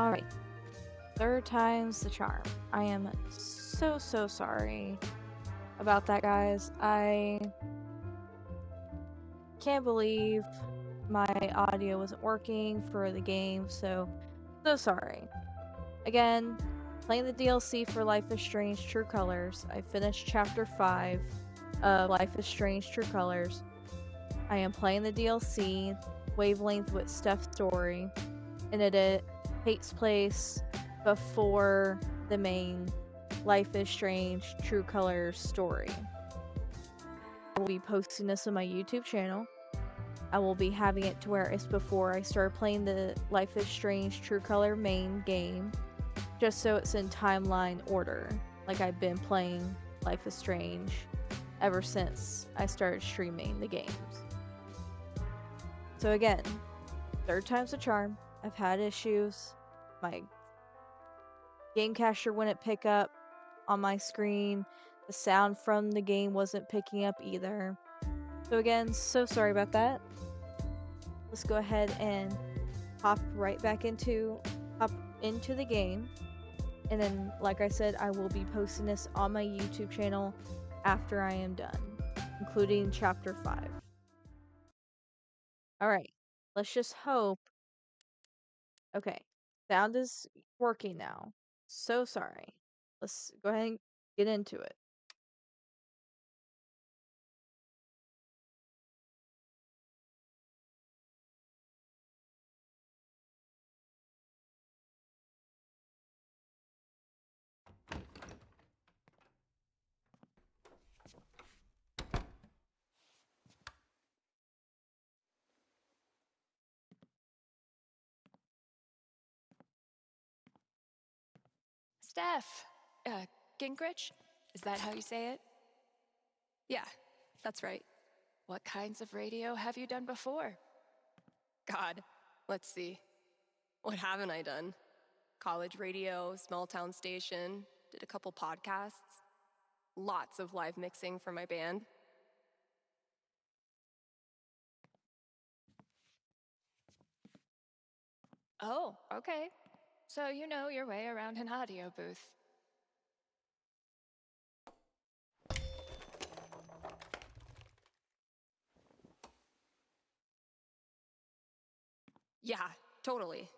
Alright, third time's the charm. I am so sorry about that, guys. I can't believe my audio wasn't working for the game, so sorry. Again, playing the DLC for Life is Strange True Colors. I finished Chapter 5 of Life is Strange True Colors. I am playing the DLC, Wavelength with Steph's story, and it takes place before the main Life is Strange True Colors story. I will be posting this on my YouTube channel. I will be having it to where it's before I start playing the Life is Strange True Color main game, just so it's in timeline order, like I've been playing Life is Strange ever since I started streaming the games. So again, third time's a charm. I've had issues. My game cacher wouldn't pick up on my screen. The sound from the game wasn't picking up either. So again, so sorry about that. Let's go ahead and hop back into the game. And then, like I said, I will be posting this on my YouTube channel after I am done, including Chapter 5. Alright, let's just hope. Okay, sound is working now. So sorry. Let's go ahead and get into it. Steph, Gingrich? Is that how you say it? Yeah, that's right. What kinds of radio have you done before? God, let's see. What haven't I done? College radio, small town station, did a couple podcasts, lots of live mixing for my band. Oh, okay. So you know your way around an audio booth. Yeah, totally.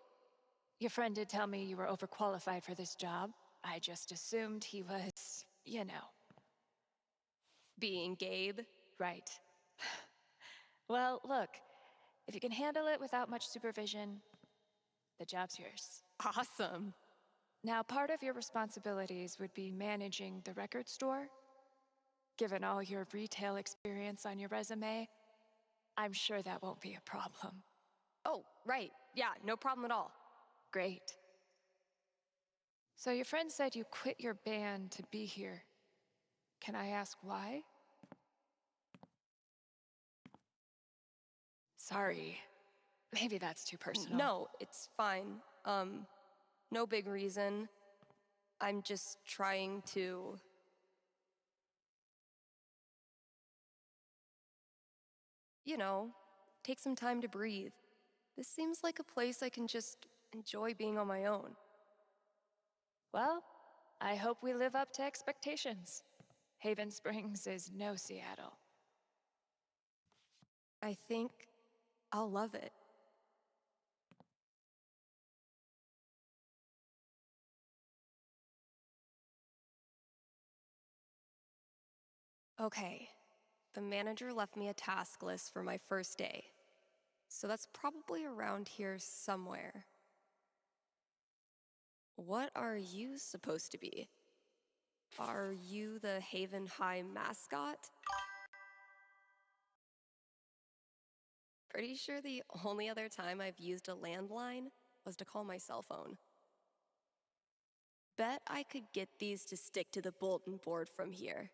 Your friend did tell me you were overqualified for this job. I just assumed he was, you know. Being Gabe. Right. Well, look, if you can handle it without much supervision, the job's yours. Awesome. Now, part of your responsibilities would be managing the record store. Given all your retail experience on your resume, I'm sure that won't be a problem. Oh, right. Yeah, no problem at all. Great. So your friend said you quit your band to be here. Can I ask why? Sorry. Maybe that's too personal. No, it's fine. No big reason. I'm just trying to... You know, take some time to breathe. This seems like a place I can just enjoy being on my own. Well, I hope we live up to expectations. Haven Springs is no Seattle. I think I'll love it. Okay, the manager left me a task list for my first day. So that's probably around here somewhere. What are you supposed to be? Are you the Haven High mascot? Pretty sure the only other time I've used a landline was to call my cell phone. Bet I could get these to stick to the bulletin board from here.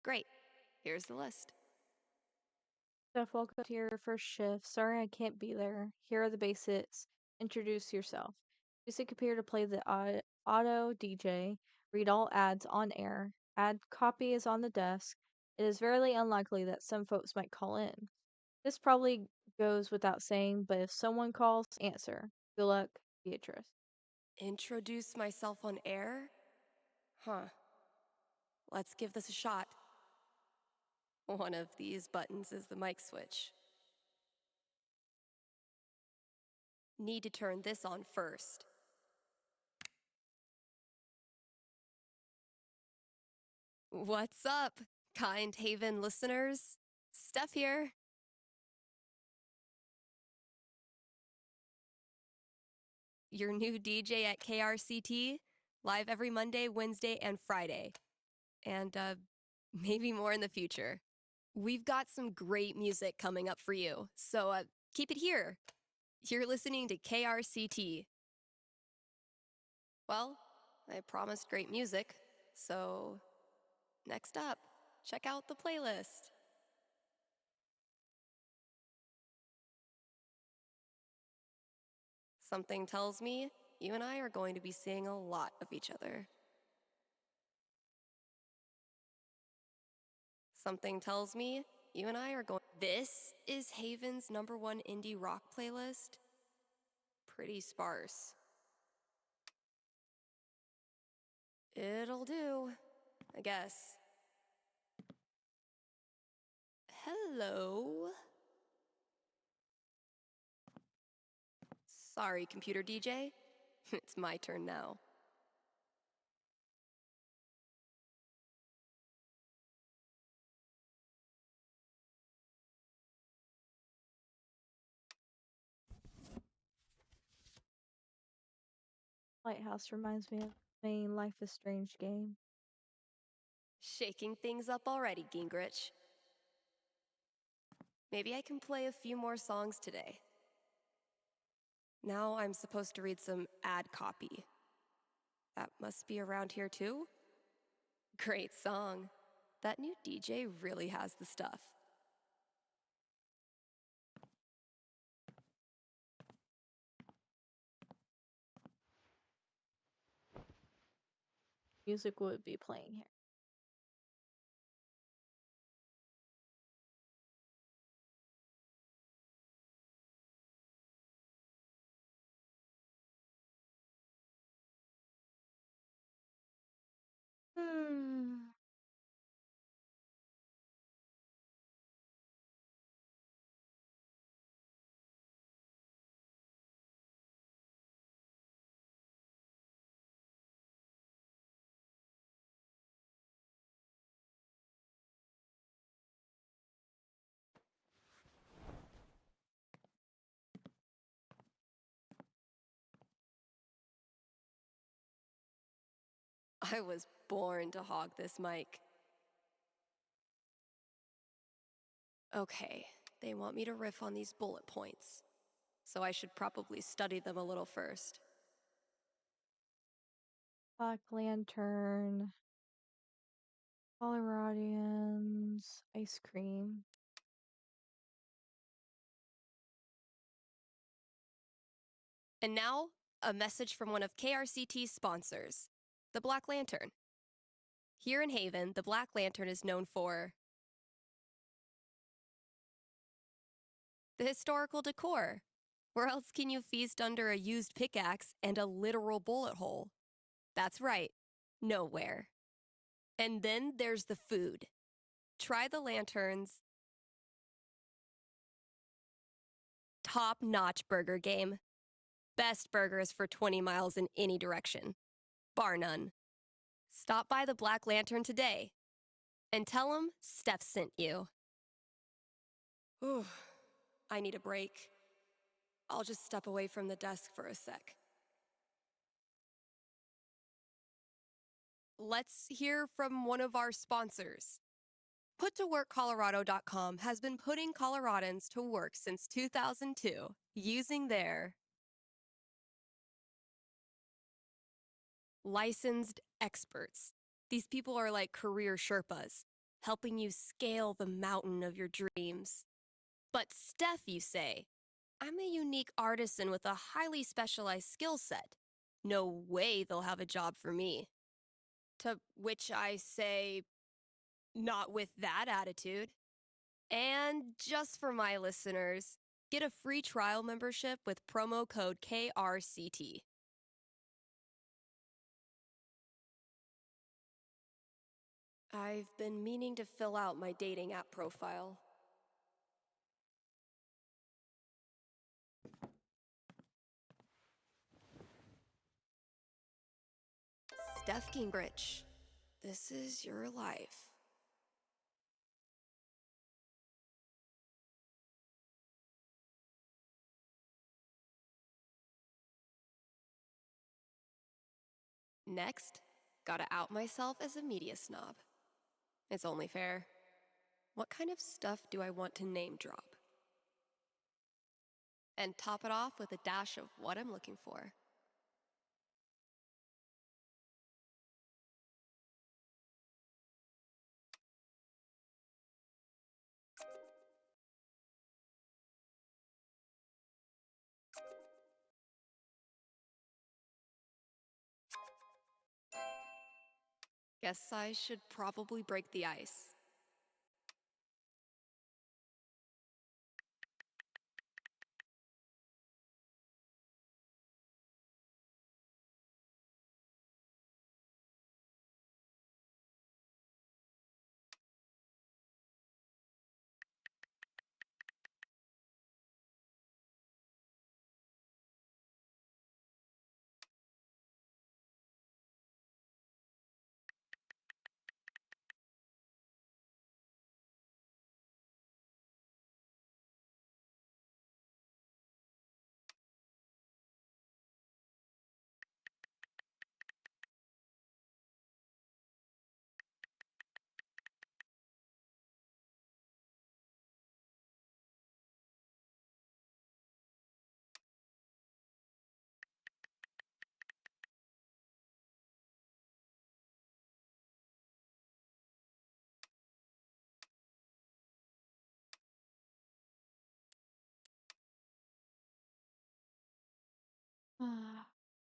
Great, here's the list. Steph, welcome to your first shift. Sorry I can't be there. Here are the basics. Introduce yourself. Use the computer to play the auto DJ. Read all ads on air. Ad copy is on the desk. It is very unlikely that some folks might call in. This probably goes without saying, but if someone calls, answer. Good luck, Beatrice. Introduce myself on air? Huh. Let's give this a shot. One of these buttons is the mic switch. Need to turn this on first. What's up, Kind Haven listeners? Steph here. Your new DJ at KRCT, live every Monday, Wednesday, and Friday. And maybe more in the future. We've got some great music coming up for you, so keep it here. You're listening to KRCT. Well, I promised great music, so next up, check out the playlist. Something tells me you and I are going to be seeing a lot of each other. Something tells me you and I are going... This is Haven's #1 indie rock playlist. Pretty sparse. It'll do, I guess. Hello? Sorry, computer DJ. It's my turn now. Lighthouse reminds me of a Life is Strange game. Shaking things up already, Gingrich. Maybe I can play a few more songs today. Now I'm supposed to read some ad copy. That must be around here too? Great song. That new DJ really has the stuff. Music would be playing here. I was born to hog this mic. Okay, they want me to riff on these bullet points, so I should probably study them a little first. Black Lantern, Coloradians, ice cream. And now, a message from one of KRCT's sponsors, the Black Lantern. Here in Haven, the Black Lantern is known for the historical decor. Where else can you feast under a used pickaxe and a literal bullet hole? That's right, nowhere. And then there's the food. Try the Lantern's top-notch burger game. Best burgers for 20 miles in any direction. Bar none. Stop by the Black Lantern today and tell them Steph sent you. Ooh, I need a break. I'll just step away from the desk for a sec. Let's hear from one of our sponsors. PutToWorkColorado.com has been putting Coloradans to work since 2002 using their licensed experts. These people are like career Sherpas, helping you scale the mountain of your dreams. But Steph, you say, I'm a unique artisan with a highly specialized skill set. No way they'll have a job for me. To which I say, not with that attitude. And just for my listeners, get a free trial membership with promo code KRCT. I've been meaning to fill out my dating app profile. Steph Gingrich, this is your life. Next, gotta out myself as a media snob. It's only fair. What kind of stuff do I want to name drop? And top it off with a dash of what I'm looking for. Guess I should probably break the ice.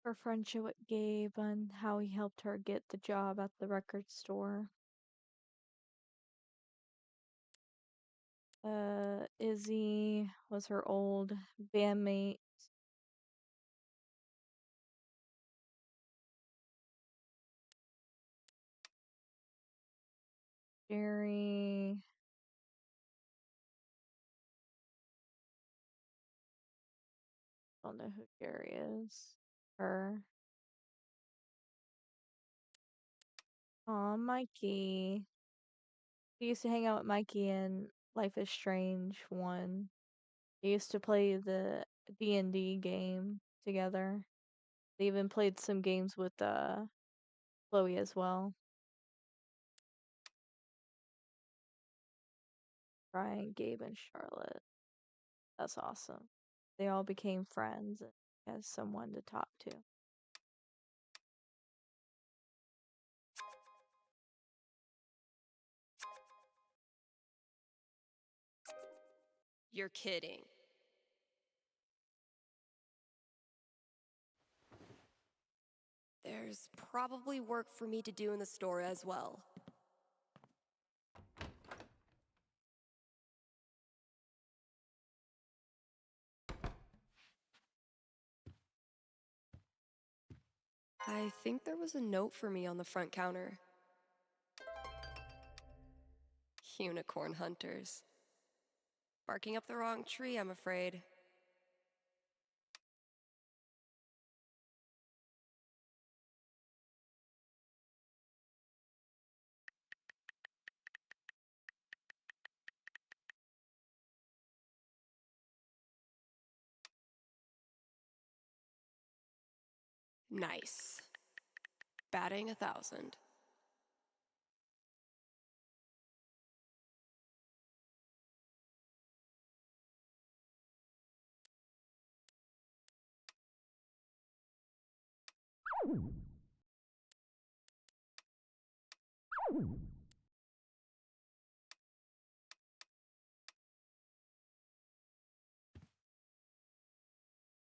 Her friendship with Gabe and how he helped her get the job at the record store. Izzy was her old bandmate. Jerry. Don't know who Jerry is. Her. Aw, Mikey. We used to hang out with Mikey in Life is Strange 1. They used to play the D&D game together. They even played some games with Chloe as well. Brian, Gabe, and Charlotte. That's awesome. They all became friends and has someone to talk to. You're kidding. There's probably work for me to do in the store as well. I think there was a note for me on the front counter. Unicorn hunters. Barking up the wrong tree, I'm afraid. Nice. Batting 1,000.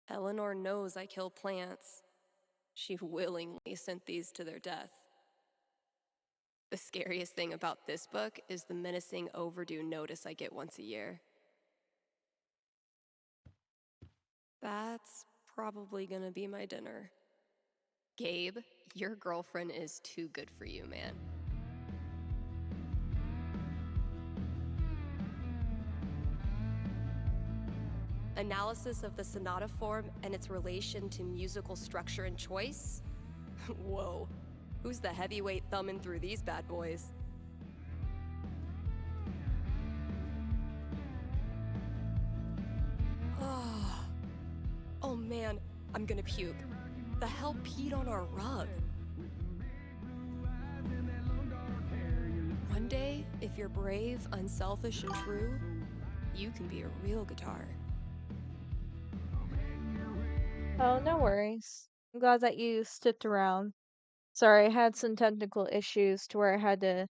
Eleanor knows I kill plants. She willingly sent these to their death. The scariest thing about this book is the menacing overdue notice I get once a year. That's probably gonna be my dinner. Gabe, your girlfriend is too good for you, man. Analysis of the sonata form and its relation to musical structure and choice? Whoa, who's the heavyweight thumbing through these bad boys? Oh man, I'm gonna puke. The hell peed on our rug? One day, if you're brave, unselfish, and true, you can be a real guitar. Oh, no worries. I'm glad that you sticked around. Sorry, I had some technical issues to where I had to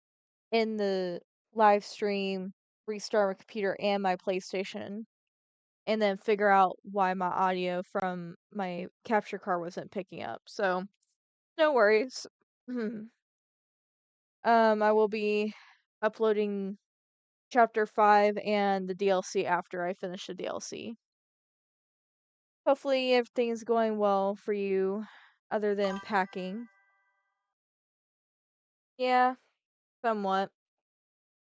end the live stream, restart my computer and my PlayStation, and then figure out why my audio from my capture card wasn't picking up. So, no worries. I will be uploading chapter 5 and the DLC after I finish the DLC. Hopefully everything's going well for you other than packing. Yeah, somewhat.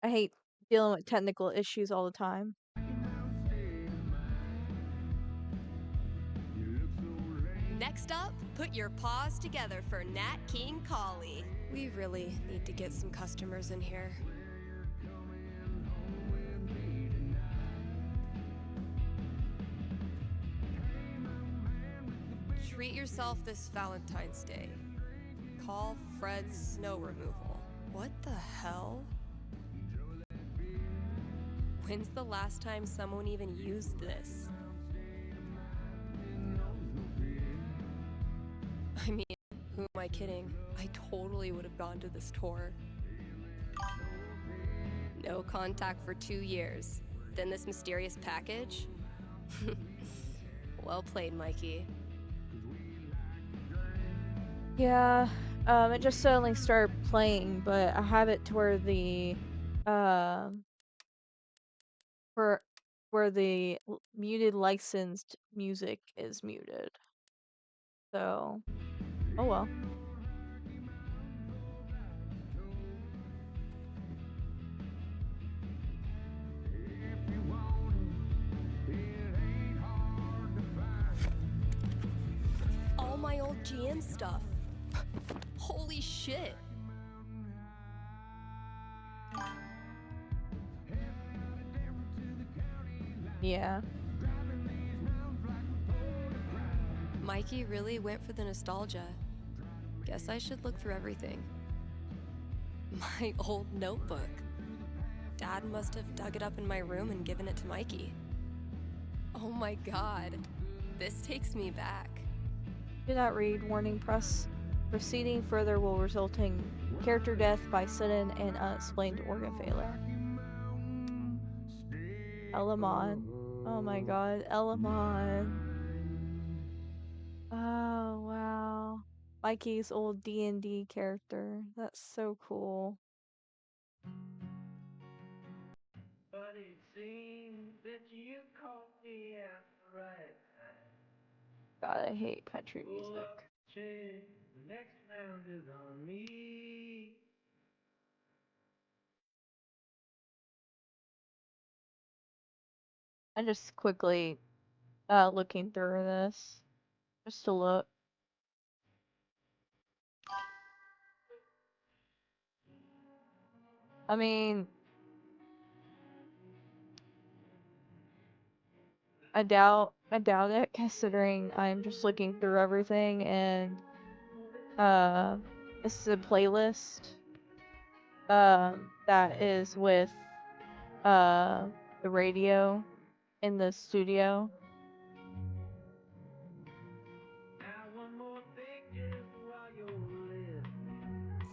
I hate dealing with technical issues all the time. Next up, put your paws together for Nat King Collie. We really need to get some customers in here. Treat yourself this Valentine's Day. Call Fred's snow removal. What the hell? When's the last time someone even used this? I mean, who am I kidding? I totally would have gone to this tour. No contact for 2 years. Then this mysterious package? Well played, Mikey. Yeah, it just suddenly started playing, but I have it to where the, where the muted licensed music is muted. So, oh well. All my old GM stuff. Holy shit. Yeah. Mikey really went for the nostalgia. Guess I should look through everything. My old notebook. Dad must have dug it up in my room and given it to Mikey. Oh my god. This takes me back. Do not read. Warning, proceeding further will result in character death by sudden and unexplained organ failure. Elamon. Oh my god, Elamon. Oh wow. Mikey's old D&D character. That's so cool. But it seems that you caught me at the right time. God, I hate country music. The next round is on me. I'm just quickly looking through this. Just to look. I mean, I doubt it, considering I'm just looking through everything, and this is a playlist that is with the radio in the studio.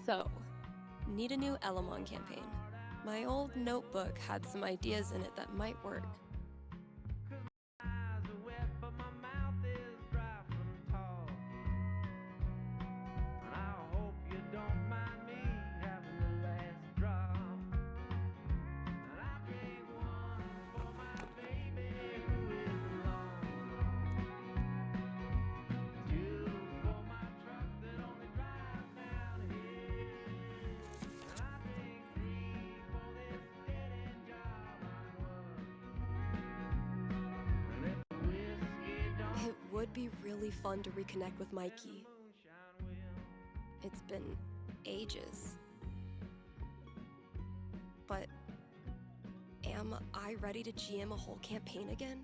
So, need a new Elamon campaign. My old notebook had some ideas in it that might work. be really fun to reconnect with Mikey. It's been ages. But am I ready to GM a whole campaign again?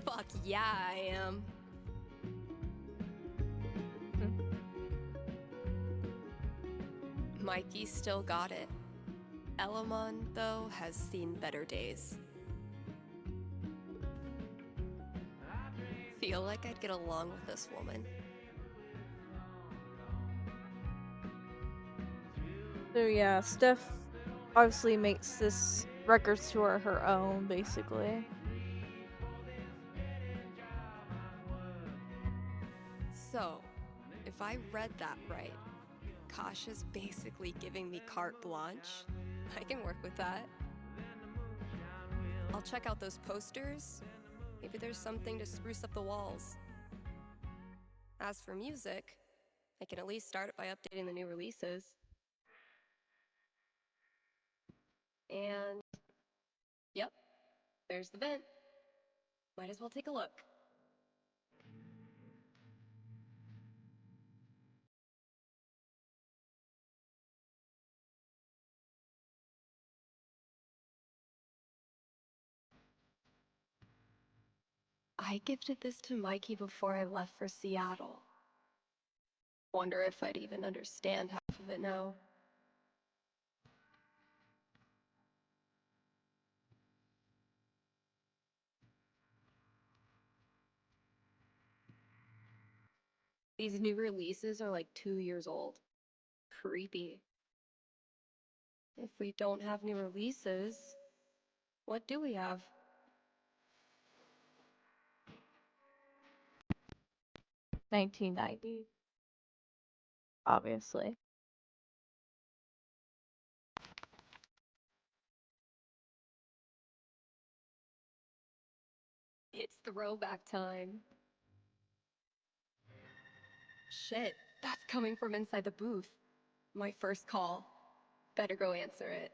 Fuck yeah, I am. Mikey still got it. Elamon, though, has seen better days. Feel like I'd get along with this woman. So yeah, Steph obviously makes this record store her own, basically. So, if I read that right, Kasha's basically giving me carte blanche. I can work with that. I'll check out those posters. Maybe there's something to spruce up the walls. As for music, I can at least start it by updating the new releases. And, yep, there's the vent. Might as well take a look. I gifted this to Mikey before I left for Seattle. Wonder if I'd even understand half of it now. These new releases are like 2 years old. Creepy. If we don't have new releases, what do we have? $19.90. Obviously. It's throwback time. Shit, that's coming from inside the booth. My first call. Better go answer it.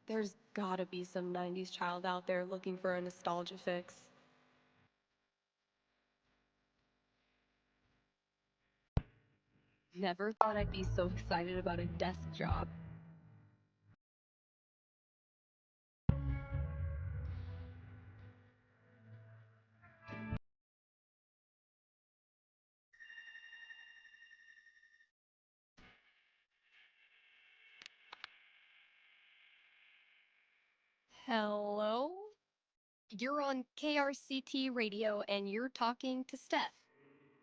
There's gotta be some 90s child out there looking for a nostalgia fix. Never thought I'd be so excited about a desk job. Hello? You're on KRCT radio and you're talking to Steph.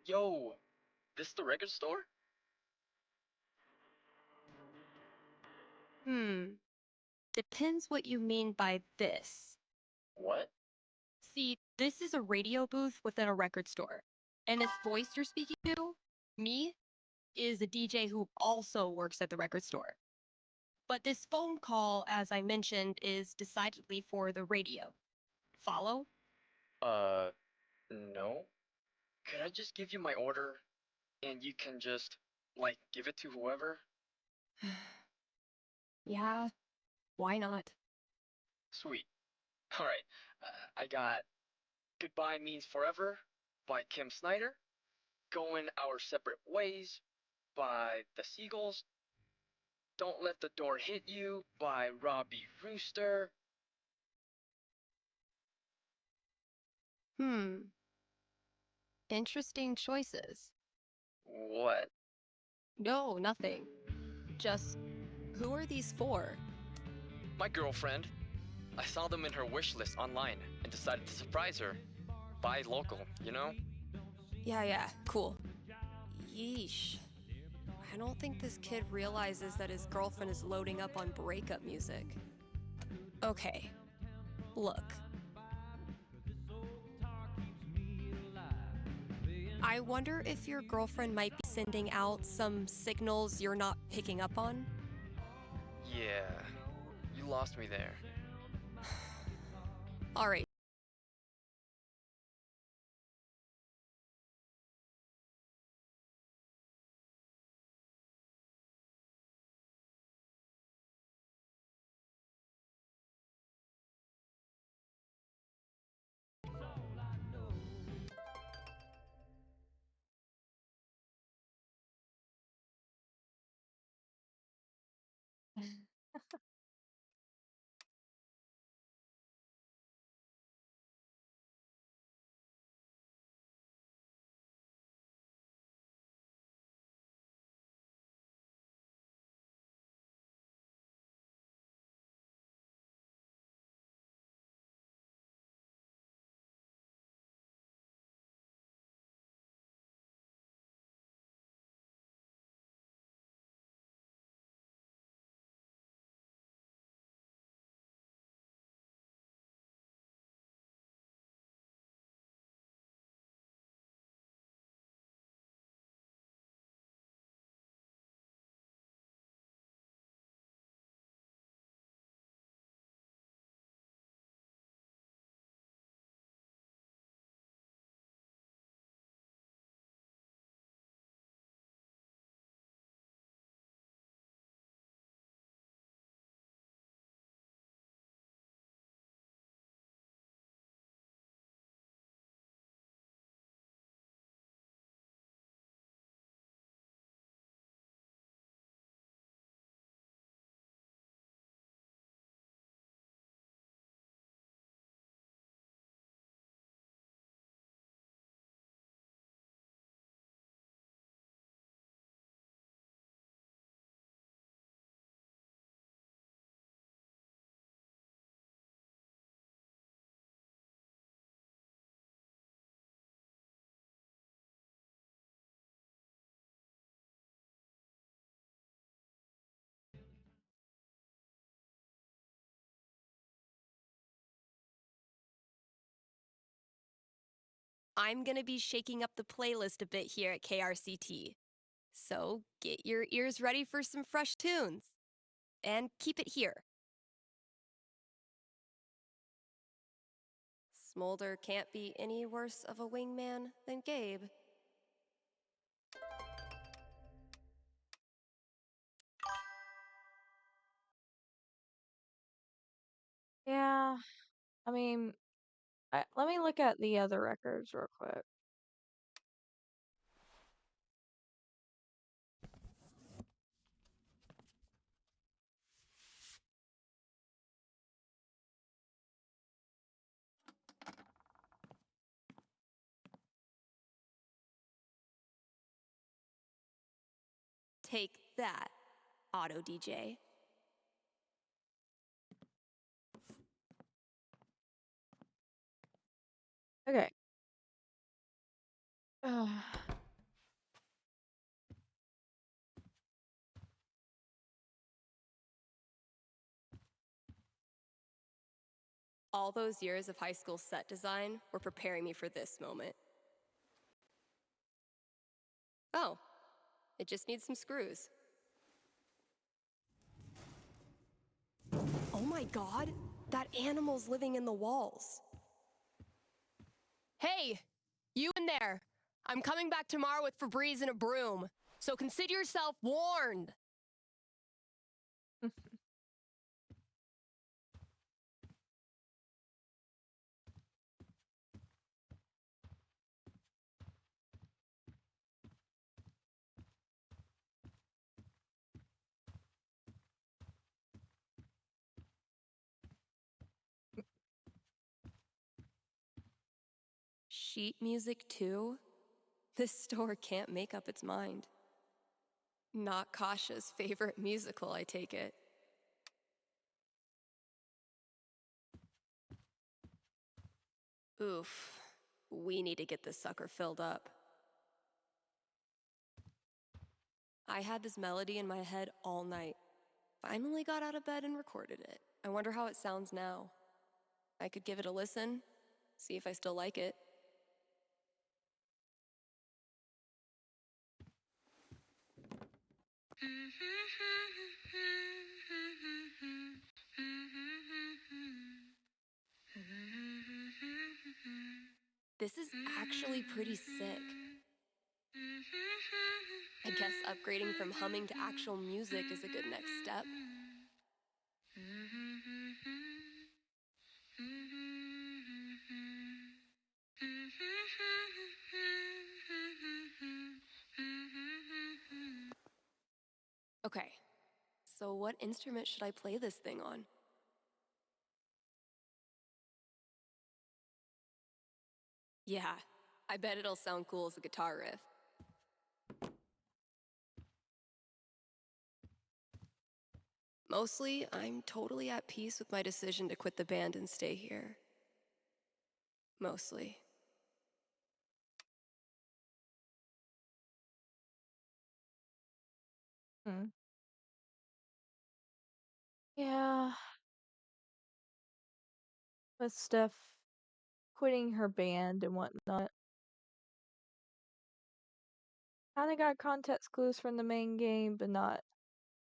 Yo, this the record store? Depends what you mean by this. What? See, this is a radio booth within a record store. And this voice you're speaking to, me, is a DJ who also works at the record store. But this phone call, as I mentioned, is decidedly for the radio. Follow? No. Could I just give you my order and you can just, like, give it to whoever? Yeah, why not? Sweet. Alright, I got Goodbye Means Forever by Kim Snyder, Going Our Separate Ways by The Seagulls, Don't Let the Door Hit You by Robbie Rooster. Interesting choices. What? No, nothing. Just, who are these for? My girlfriend. I saw them in her wish list online and decided to surprise her. Buy local, you know? Yeah, cool. Yeesh. I don't think this kid realizes that his girlfriend is loading up on breakup music. Okay, look. I wonder if your girlfriend might be sending out some signals you're not picking up on? Yeah, you lost me there. Alright. I'm gonna be shaking up the playlist a bit here at KRCT. So get your ears ready for some fresh tunes. And keep it here. Smolder can't be any worse of a wingman than Gabe. Yeah, I mean, let me look at the other records real quick. Take that, Auto DJ. Okay. All those years of high school set design were preparing me for this moment. Oh, it just needs some screws. Oh my god, that animal's living in the walls. Hey, you in there. I'm coming back tomorrow with Febreze and a broom, so consider yourself warned. Sheet music too? This store can't make up its mind. Not Kasha's favorite musical, I take it. Oof. We need to get this sucker filled up. I had this melody in my head all night. Finally got out of bed and recorded it. I wonder how it sounds now. I could give it a listen, see if I still like it. This is actually pretty sick. I guess upgrading from humming to actual music is a good next step. Okay, so what instrument should I play this thing on? Yeah, I bet it'll sound cool as a guitar riff. Mostly, I'm totally at peace with my decision to quit the band and stay here. Mostly. Yeah. With Steph quitting her band and whatnot. Kinda got context clues from the main game, but not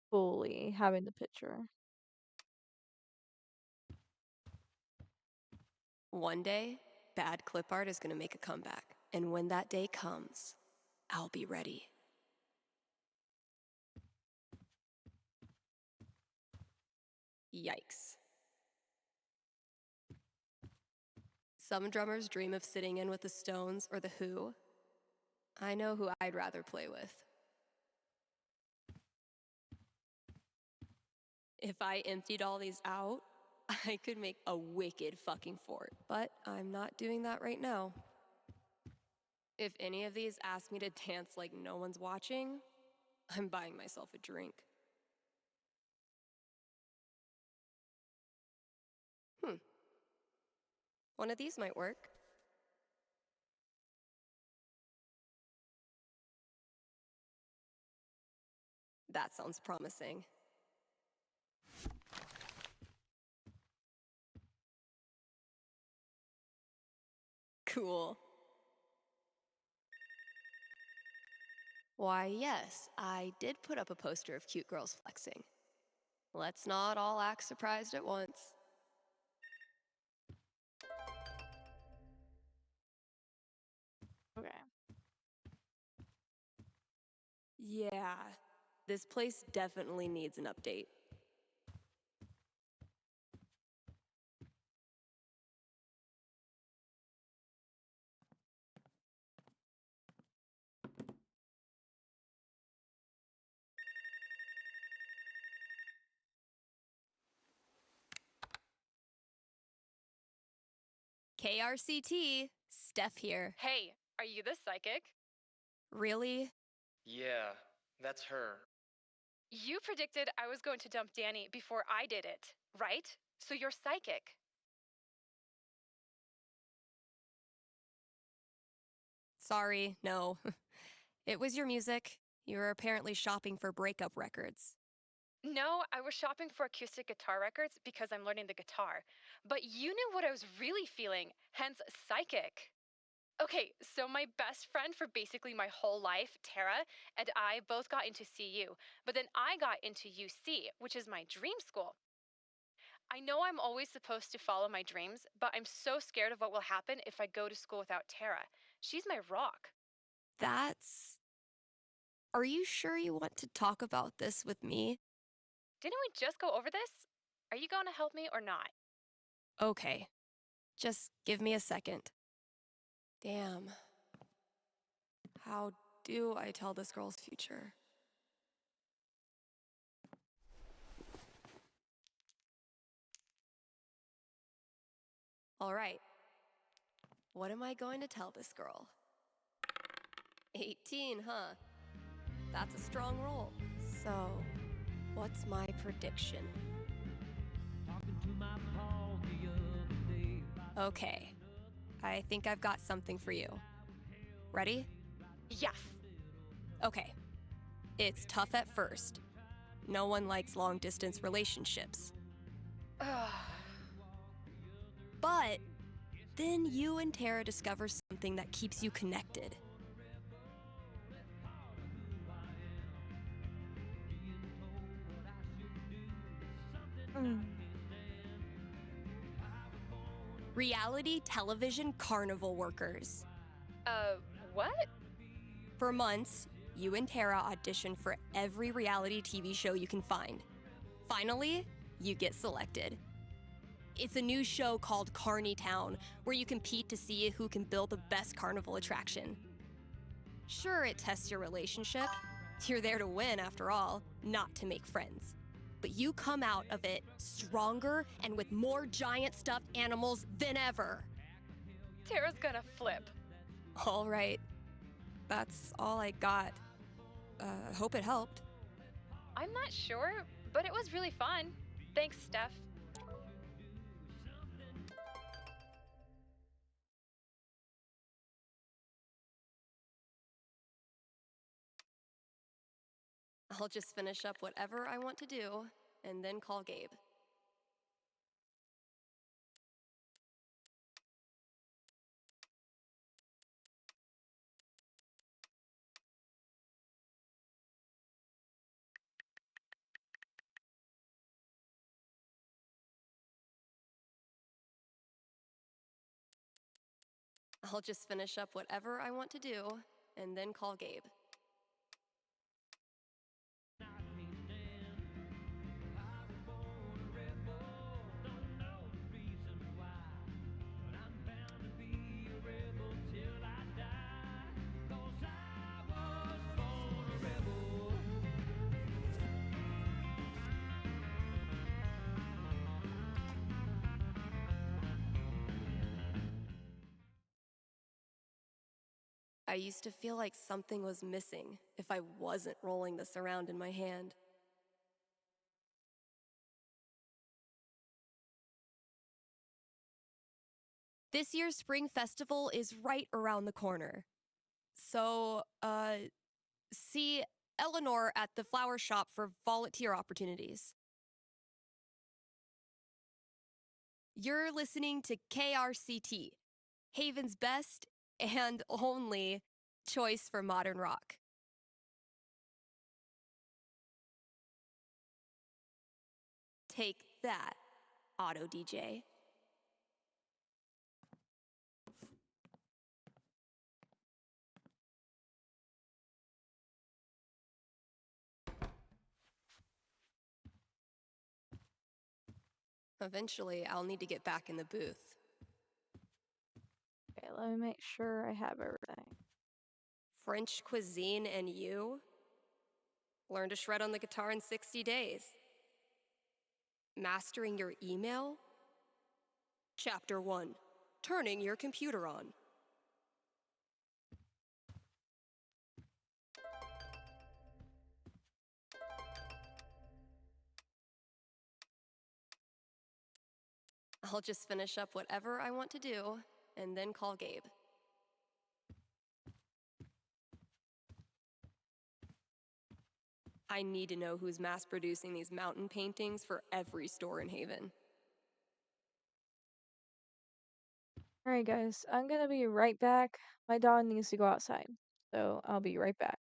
fully having the picture. One day, bad clip art is gonna make a comeback. And when that day comes, I'll be ready. Yikes. Some drummers dream of sitting in with the Stones or the Who. I know who I'd rather play with. If I emptied all these out, I could make a wicked fucking fort. But I'm not doing that right now. If any of these ask me to dance like no one's watching, I'm buying myself a drink. One of these might work. That sounds promising. Cool. Why, yes, I did put up a poster of cute girls flexing. Let's not all act surprised at once. Okay. Yeah, this place definitely needs an update. KRCT, Steph here. Hey, are you the psychic? Really? Yeah, that's her. You predicted I was going to dump Danny before I did it, right? So you're psychic. Sorry, no. It was your music. You were apparently shopping for breakup records. No, I was shopping for acoustic guitar records because I'm learning the guitar. But you knew what I was really feeling, hence psychic. Okay, so my best friend for basically my whole life, Tara, and I both got into CU, but then I got into UC, which is my dream school. I know I'm always supposed to follow my dreams, but I'm so scared of what will happen if I go to school without Tara. She's my rock. That's... Are you sure you want to talk about this with me? Didn't we just go over this? Are you going to help me or not? Okay. Just give me a second. Damn. How do I tell this girl's future? All right. What am I going to tell this girl? 18, huh? That's a strong roll. So, what's my prediction? Okay. I think I've got something for you. Ready? Yes. Okay. It's tough at first. No one likes long-distance relationships. Ugh. But then you and Tara discover something that keeps you connected. Reality television carnival workers. What? For months, you and Tara audition for every reality TV show you can find. Finally, you get selected. It's a new show called Carny Town, where you compete to see who can build the best carnival attraction. Sure, it tests your relationship. You're there to win, after all, not to make friends. But you come out of it stronger and with more giant stuffed animals than ever. Tara's gonna flip. All right. That's all I got. Hope it helped. I'm not sure, but it was really fun. Thanks, Steph. I'll just finish up whatever I want to do and then call Gabe. I'll just finish up whatever I want to do and then call Gabe. I used to feel like something was missing if I wasn't rolling this around in my hand. This year's Spring Festival is right around the corner. So, see Eleanor at the flower shop for volunteer opportunities. You're listening to KRCT, Haven's best and only choice for modern rock. Take that, Auto DJ. Eventually, I'll need to get back in the booth. Okay, let me make sure I have everything. French cuisine and you? Learn to shred on the guitar in 60 days. Mastering your email? Chapter 1. Turning your computer on. I'll just finish up whatever I want to do, and then call Gabe. I need to know who's mass-producing these mountain paintings for every store in Haven. Alright guys, I'm gonna be right back. My dog needs to go outside, so I'll be right back.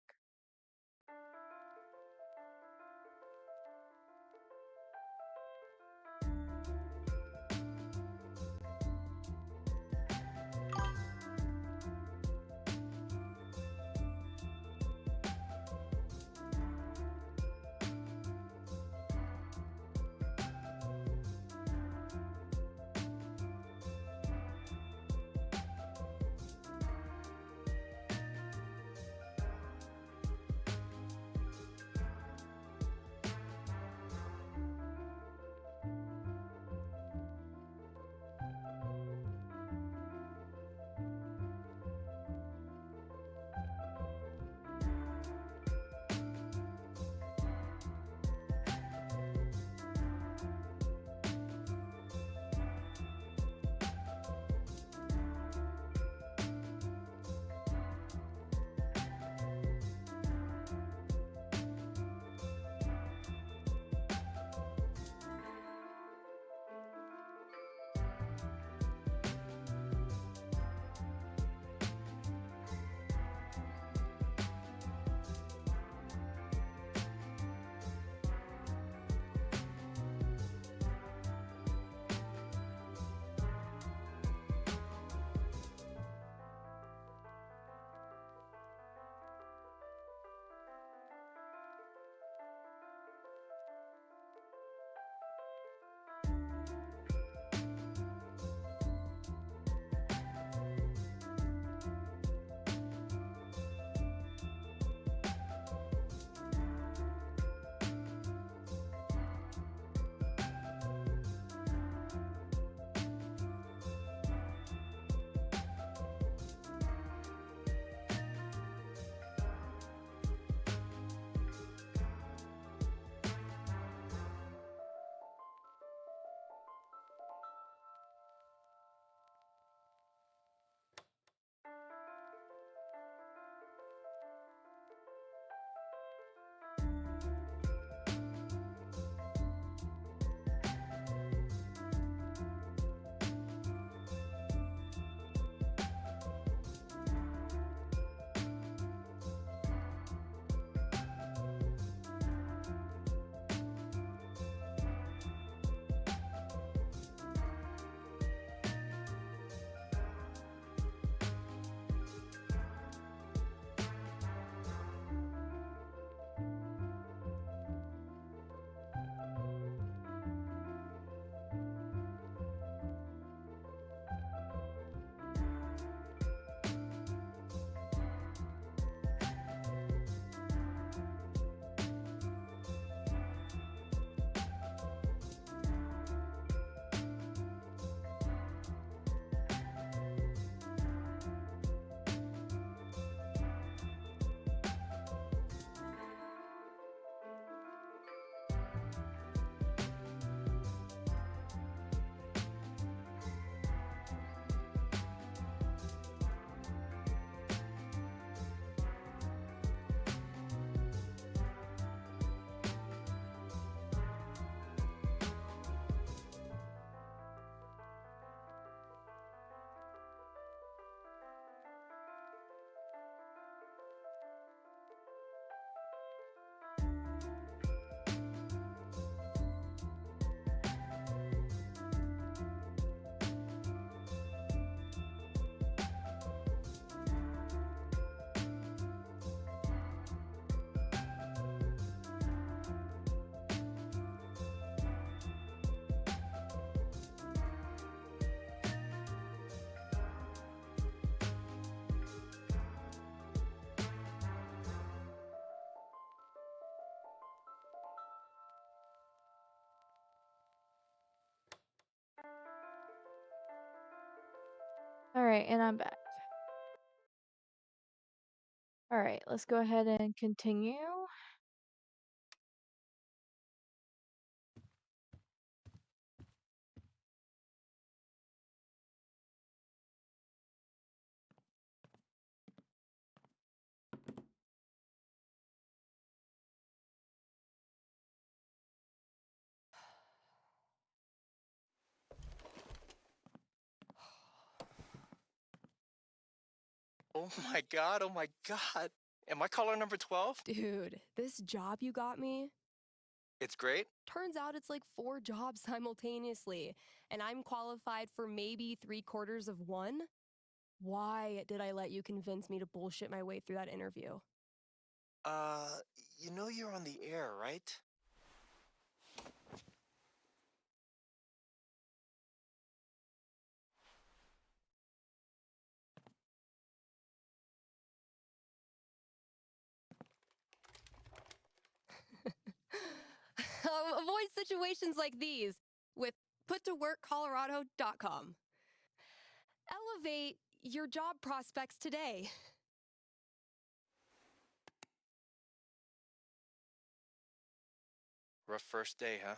Alright, and I'm back. Alright, let's go ahead and continue. Oh my god, oh my god. Am I caller number 12? Dude, this job you got me, It's great. turns out it's like 4 jobs simultaneously, and I'm qualified for maybe 3/4 of one? Why did I let you convince me to bullshit my way through that interview? You know you're on the air, right? Avoid situations like these with puttoworkcolorado.com. Elevate your job prospects today. Rough first day, huh?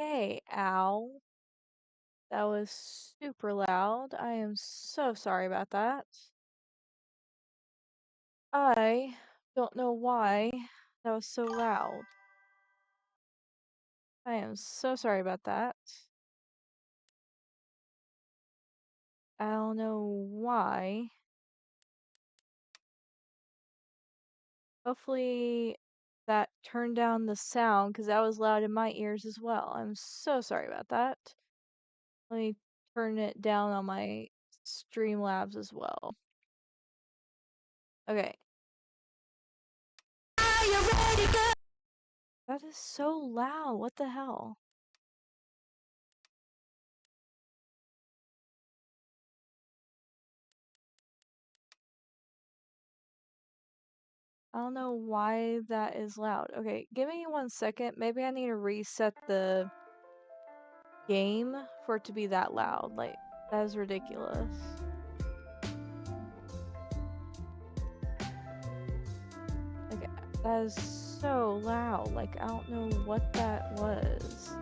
Okay, ow. That was super loud. I am so sorry about that. I don't know why that was so loud. I am so sorry about that. I don't know why. Hopefully that turned down the sound because that was loud in my ears as well. I'm so sorry about that. Let me turn it down on my Streamlabs as well. Okay. That is so loud. What the hell? I don't know why that is loud. Okay, give me 1 second. Maybe I need to reset the game for it to be that loud. Like, that is ridiculous. Like, that is so loud. Like, I don't know what that was.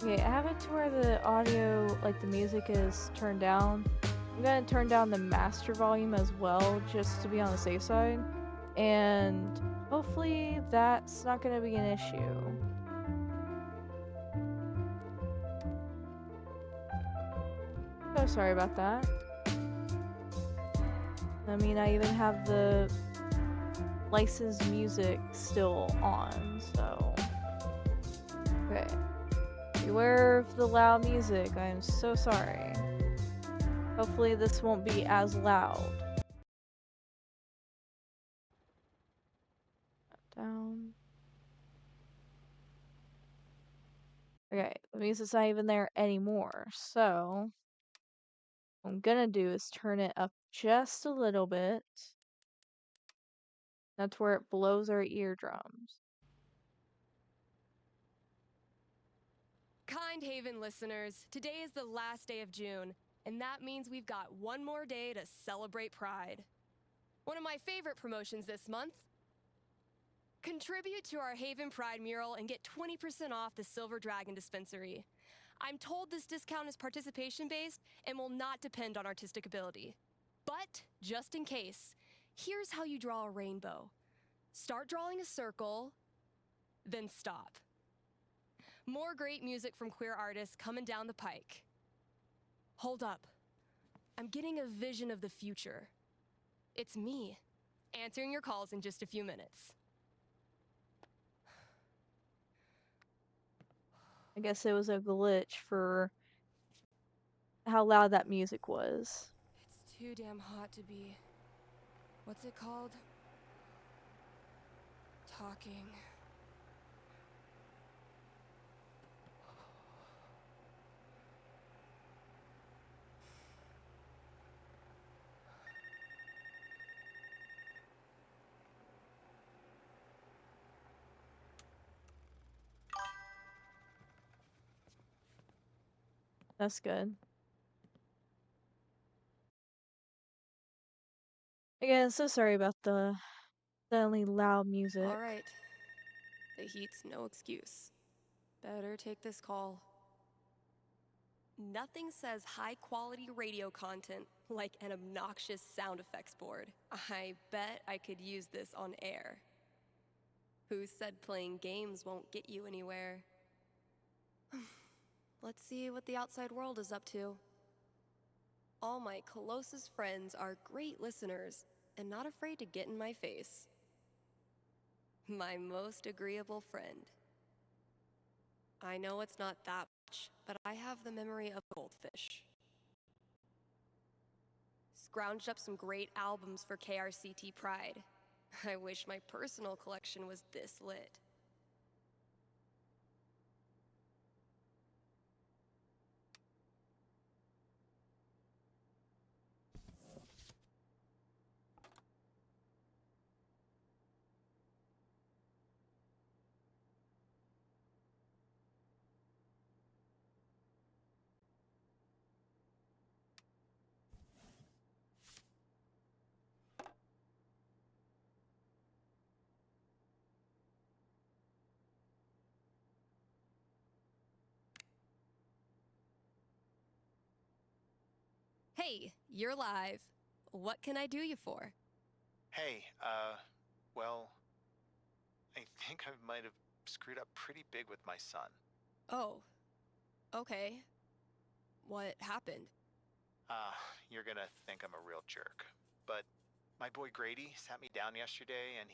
Okay, I have it to where the audio, like the music is turned down. I'm gonna turn down the master volume as well, just to be on the safe side. And hopefully that's not gonna be an issue. So sorry about that. I mean, I even have the licensed music still on, so. Okay. Beware of the loud music. I am so sorry. Hopefully this won't be as loud. Down. Okay, the music's not even there anymore, so what I'm gonna do is turn it up just a little bit. That's where it blows our eardrums. Kind Haven listeners, today is the last day of June, and that means we've got one more day to celebrate Pride. One of my favorite promotions this month. Contribute to our Haven Pride mural and get 20% off the Silver Dragon dispensary. I'm told this discount is participation-based and will not depend on artistic ability. But, just in case, here's how you draw a rainbow. Start drawing a circle, then stop. More great music from queer artists coming down the pike. Hold up. I'm getting a vision of the future. It's me, answering your calls in just a few minutes. I guess it was a glitch for how loud that music was. It's too damn hot to be... what's it called? Talking. That's good. Again, so sorry about the suddenly loud music. All right. The heat's no excuse. Better take this call. Nothing says high quality radio content like an obnoxious sound effects board. I bet I could use this on air. Who said playing games won't get you anywhere? Let's see what the outside world is up to. All my closest friends are great listeners and not afraid to get in my face. My most agreeable friend. I know it's not that much, but I have the memory of a goldfish. Scrounged up some great albums for KRCT Pride. I wish my personal collection was this lit. Hey, you're live. What can I do you for? Hey, well, I think I might have screwed up pretty big with my son. Oh, okay. What happened? You're gonna think I'm a real jerk. But my boy Grady sat me down yesterday and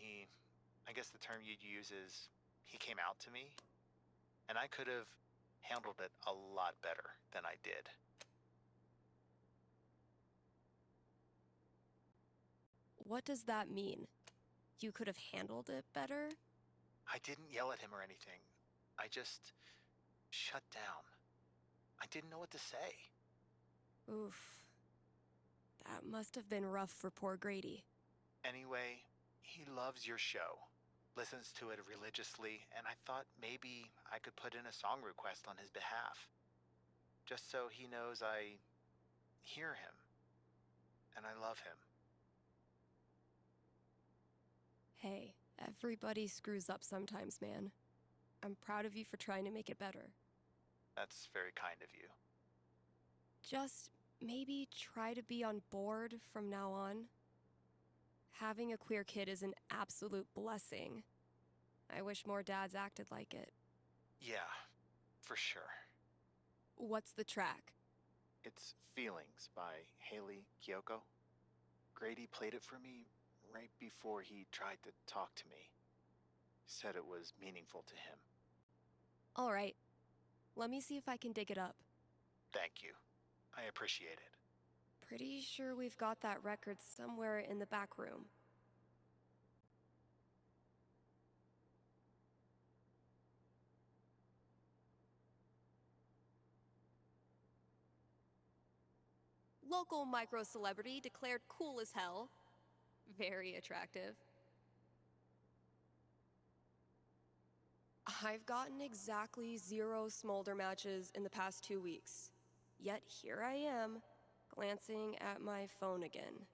I guess the term you'd use is, he came out to me. And I could have handled it a lot better than I did. What does that mean? You could have handled it better? I didn't yell at him or anything. I just shut down. I didn't know what to say. Oof. That must have been rough for poor Grady. Anyway, he loves your show, listens to it religiously, and I thought maybe I could put in a song request on his behalf. Just so he knows I hear him, and I love him. Hey, everybody screws up sometimes, man. I'm proud of you for trying to make it better. That's very kind of you. Just maybe try to be on board from now on. Having a queer kid is an absolute blessing. I wish more dads acted like it. Yeah, for sure. What's the track? It's Feelings by Haley Kiyoko. Grady played it for me right before he tried to talk to me. Said it was meaningful to him. All right. Let me see if I can dig it up. Thank you. I appreciate it. Pretty sure we've got that record somewhere in the back room. Local micro-celebrity declared cool as hell. Very attractive. I've gotten exactly 0 smolder matches in the past 2 weeks. Yet here I am, glancing at my phone again.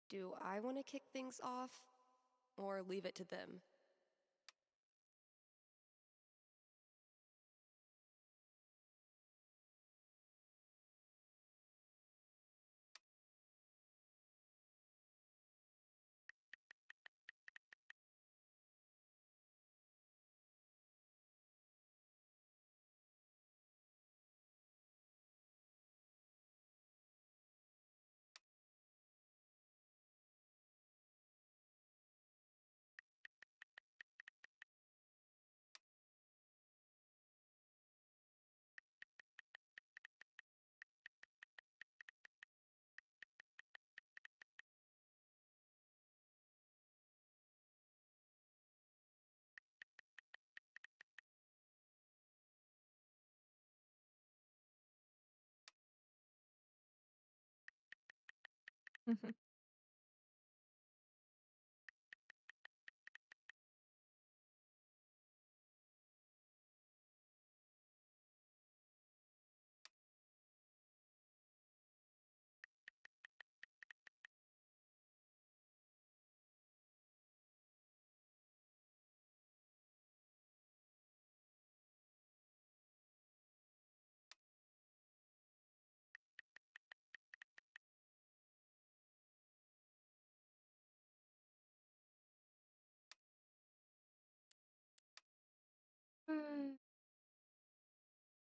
Do I want to kick things off, or leave it to them?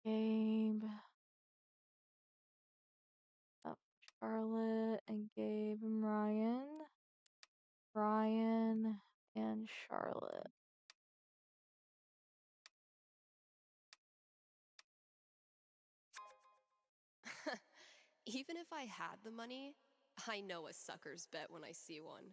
Gabe. Oh, Charlotte and Gabe and Ryan. Ryan and Charlotte. Even if I had the money, I know a sucker's bet when I see one.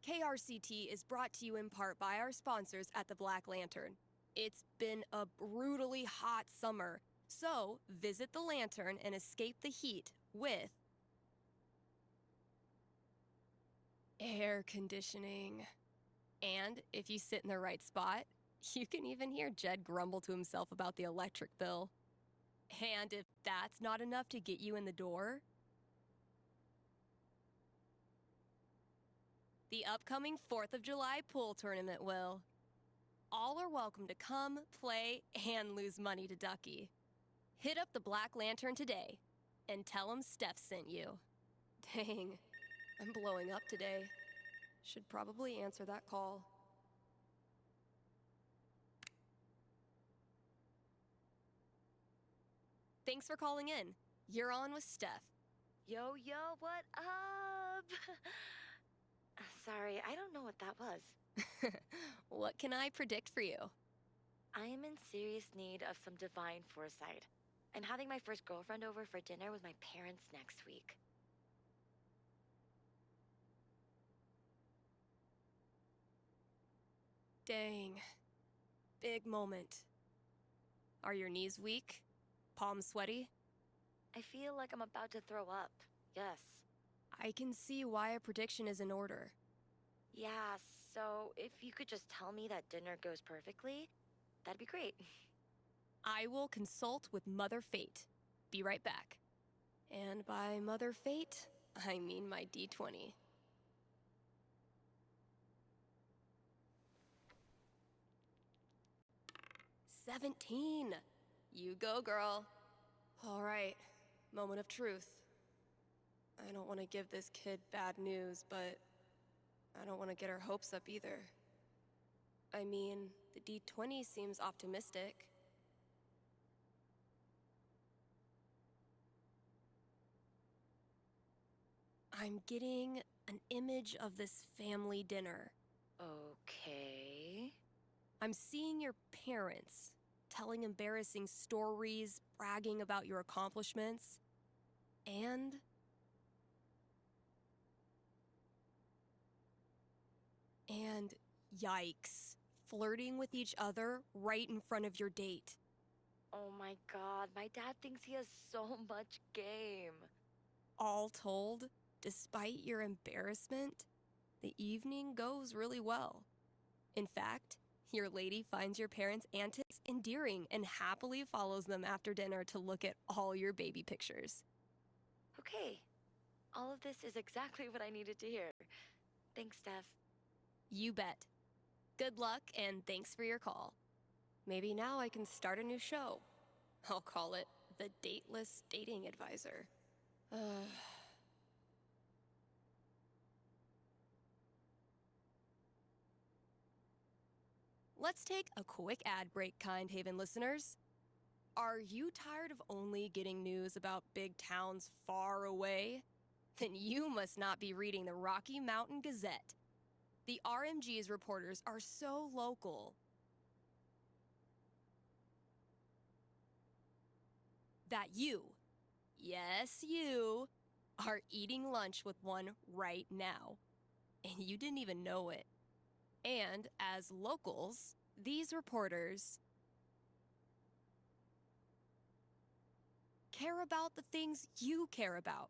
KRCT is brought to you in part by our sponsors at the Black Lantern. It's been a brutally hot summer, so visit the Lantern and escape the heat with air conditioning. And if you sit in the right spot, you can even hear Jed grumble to himself about the electric bill. And if that's not enough to get you in the door, the upcoming 4th of July pool tournament will. All are welcome to come, play, and lose money to Ducky. Hit up the Black Lantern today and tell them Steph sent you. Dang, I'm blowing up today. Should probably answer that call. Thanks for calling in. You're on with Steph. Yo, what up? Sorry, I don't know what that was. What can I predict for you? I am in serious need of some divine foresight. I'm having my first girlfriend over for dinner with my parents next week. Dang. Big moment. Are your knees weak? Palms sweaty? I feel like I'm about to throw up. Yes. I can see why a prediction is in order. Yeah, so if you could just tell me that dinner goes perfectly, that'd be great. I will consult with Mother Fate. Be right back. And by Mother Fate, I mean my D20. $17. You go, girl. All right, moment of truth. I don't want to give this kid bad news, but I don't want to get her hopes up either. I mean, the D20 seems optimistic. I'm getting an image of this family dinner. Okay. I'm seeing your parents telling embarrassing stories, bragging about your accomplishments, and yikes, flirting with each other right in front of your date. Oh my god, my dad thinks he has so much game. All told, despite your embarrassment, the evening goes really well. In fact, your lady finds your parents' antics endearing and happily follows them after dinner to look at all your baby pictures. Okay. All of this is exactly what I needed to hear. Thanks, Steph. You bet. Good luck and thanks for your call. Maybe now I can start a new show. I'll call it The Dateless Dating Advisor. Let's take a quick ad break, Kind Haven listeners. Are you tired of only getting news about big towns far away? Then you must not be reading the Rocky Mountain Gazette. The RMG's reporters are so local that you yes, you, are eating lunch with one right now. And you didn't even know it. And as locals, these reporters care about the things you care about.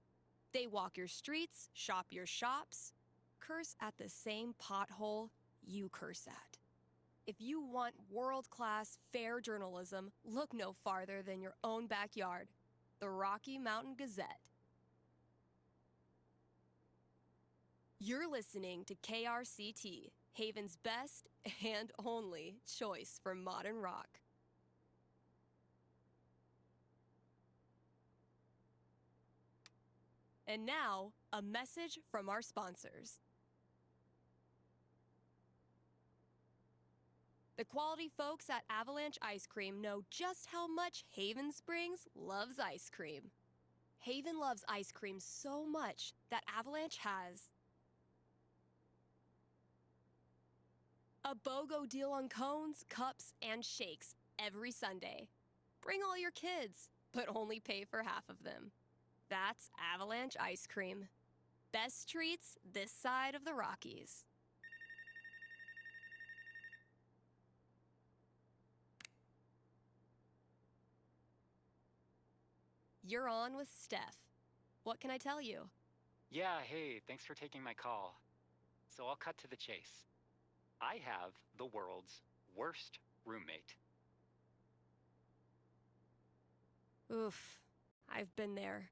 They walk your streets, shop your shops, curse at the same pothole you curse at. If you want world-class, fair journalism, look no farther than your own backyard, the Rocky Mountain Gazette. You're listening to KRCT, Haven's best and only choice for modern rock. And now, a message from our sponsors. The quality folks at Avalanche Ice Cream know just how much Haven Springs loves ice cream. Haven loves ice cream so much that Avalanche has a BOGO deal on cones, cups, and shakes every Sunday. Bring all your kids, but only pay for half of them. That's Avalanche Ice Cream. Best treats this side of the Rockies. You're on with Steph. What can I tell you? Yeah, hey, thanks for taking my call. So I'll cut to the chase. I have the world's worst roommate. Oof, I've been there.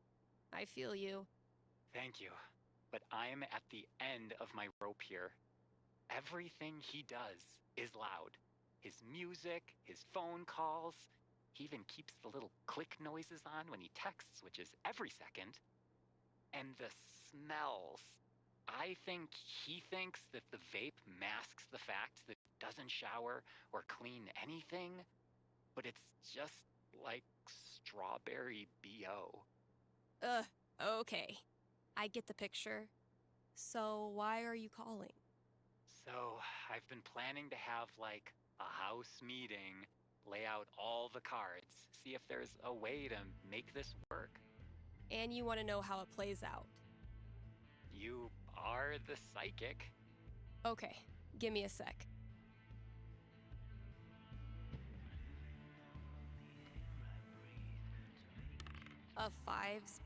I feel you. Thank you. But I'm at the end of my rope here. Everything he does is loud. His music, his phone calls. He even keeps the little click noises on when he texts, which is every second. And the smells. I think he thinks that the vape masks the fact that it doesn't shower or clean anything, but it's just like strawberry BO. Okay. I get the picture. So why are you calling? So I've been planning to have like a house meeting, lay out all the cards, see if there's a way to make this work. And you want to know how it plays out. You are the psychic. Okay, give me a sec. A 5's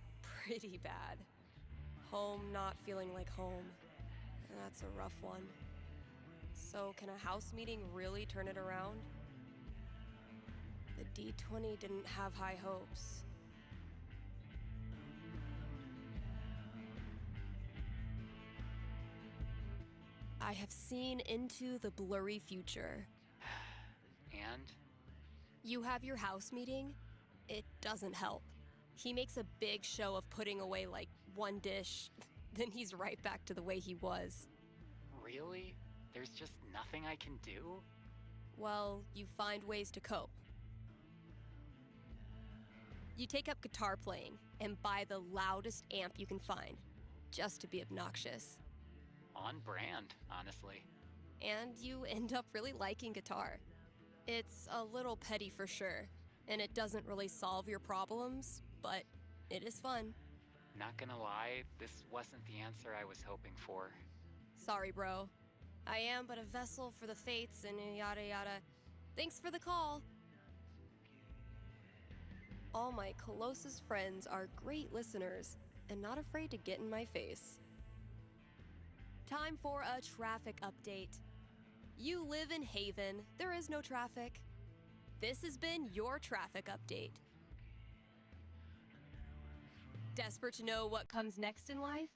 pretty bad. Home not feeling like home. That's a rough one. So can a house meeting really turn it around? The D20 didn't have high hopes. I have seen into the blurry future. And? You have your house meeting? It doesn't help. He makes a big show of putting away like one dish, then he's right back to the way he was. Really? There's just nothing I can do? Well, you find ways to cope. You take up guitar playing and buy the loudest amp you can find, just to be obnoxious. On brand, honestly. And you end up really liking guitar. It's a little petty for sure, and it doesn't really solve your problems, but it is fun. Not gonna lie, this wasn't the answer I was hoping for. Sorry, bro. I am but a vessel for the fates and yada yada. Thanks for the call. All my closest friends are great listeners and not afraid to get in my face. Time for a traffic update. You live in Haven, there is no traffic. This has been your traffic update. Desperate to know what comes next in life?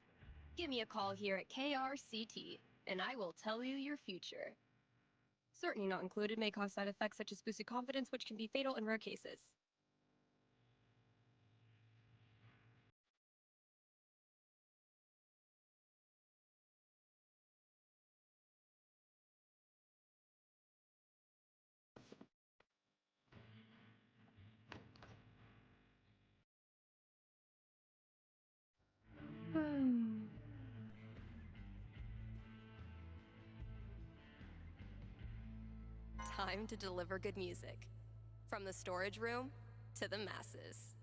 Give me a call here at KRCT, and I will tell you your future. Certainty not included may cause side effects such as boosted confidence, which can be fatal in rare cases. Time to deliver good music. From the storage room to the masses.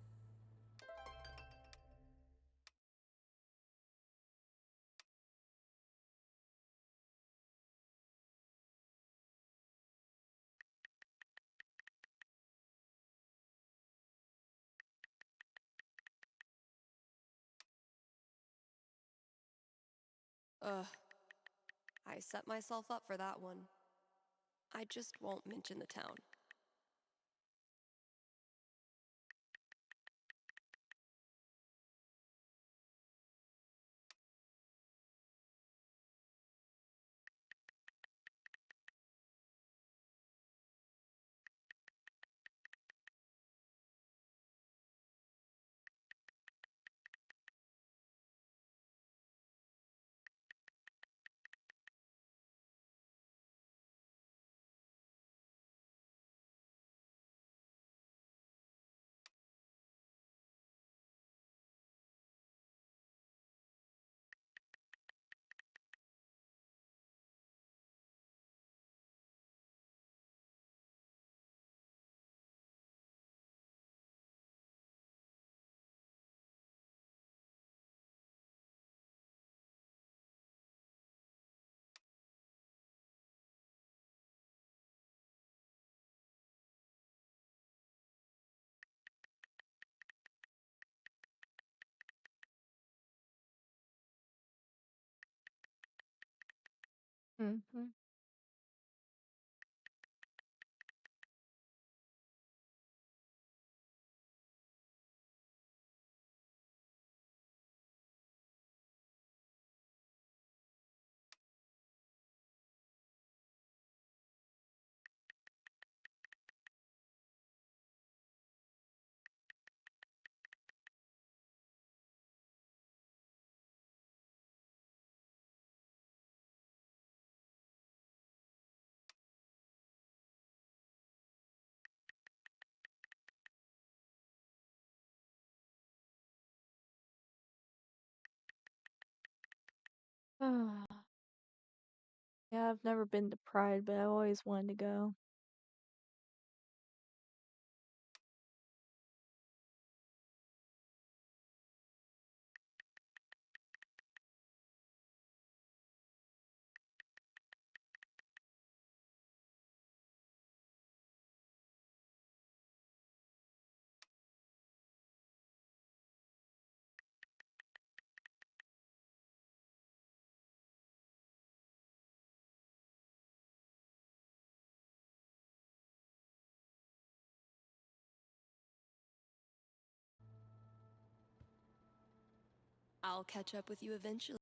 Ugh. I set myself up for that one. I just won't mention the town. Mm-hmm. Yeah, I've never been to Pride, but I always wanted to go. I'll catch up with you eventually.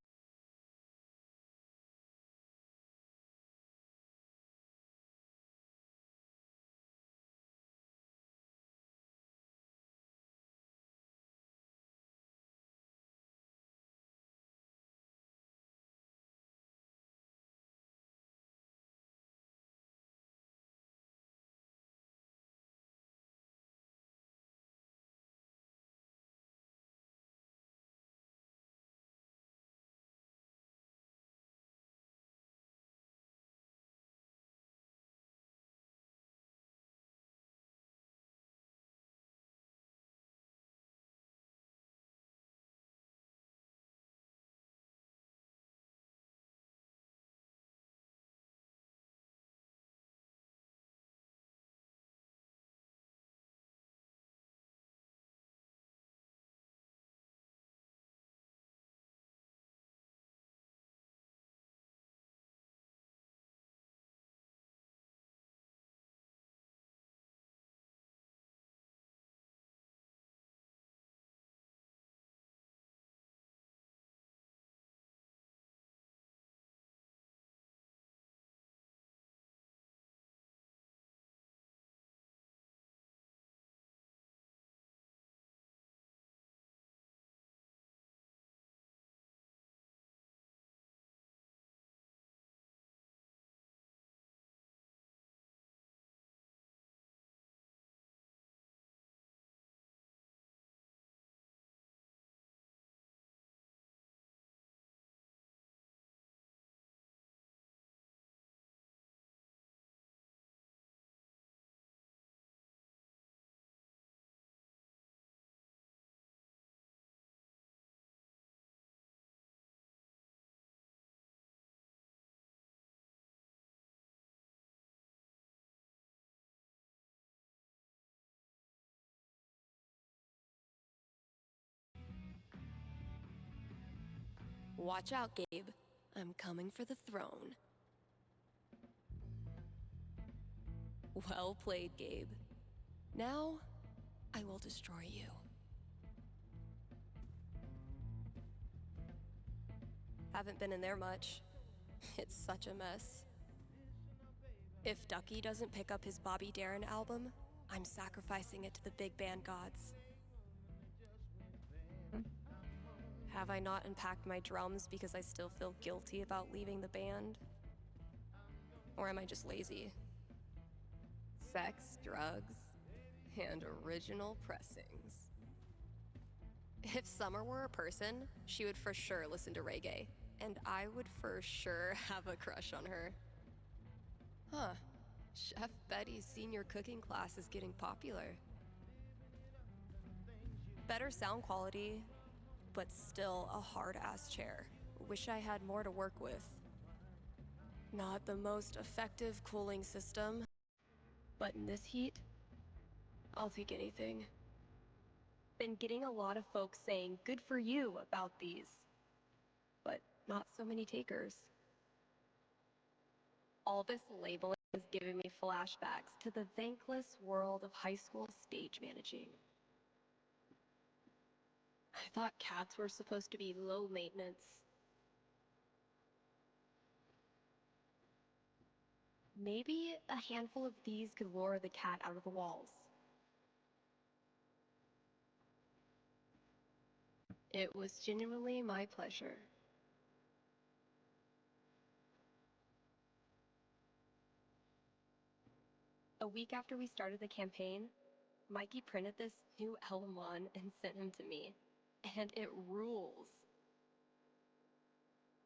Watch out, Gabe. I'm coming for the throne. Well played, Gabe. Now, I will destroy you. Haven't been in there much. It's such a mess. If Ducky doesn't pick up his Bobby Darin album, I'm sacrificing it to the big band gods. Have I not unpacked my drums because I still feel guilty about leaving the band? Or am I just lazy? Sex, drugs, and original pressings. If Summer were a person, she would for sure listen to reggae, and I would for sure have a crush on her. Huh. Chef Betty's senior cooking class is getting popular. Better sound quality, but still a hard-ass chair. Wish I had more to work with. Not the most effective cooling system, but in this heat, I'll take anything. Been getting a lot of folks saying good for you about these, but not so many takers. All this labeling is giving me flashbacks to the thankless world of high school stage managing. I thought cats were supposed to be low maintenance. Maybe a handful of these could lure the cat out of the walls. It was genuinely my pleasure. A week after we started the campaign, Mikey printed this new Elamon and sent him to me, and it rules.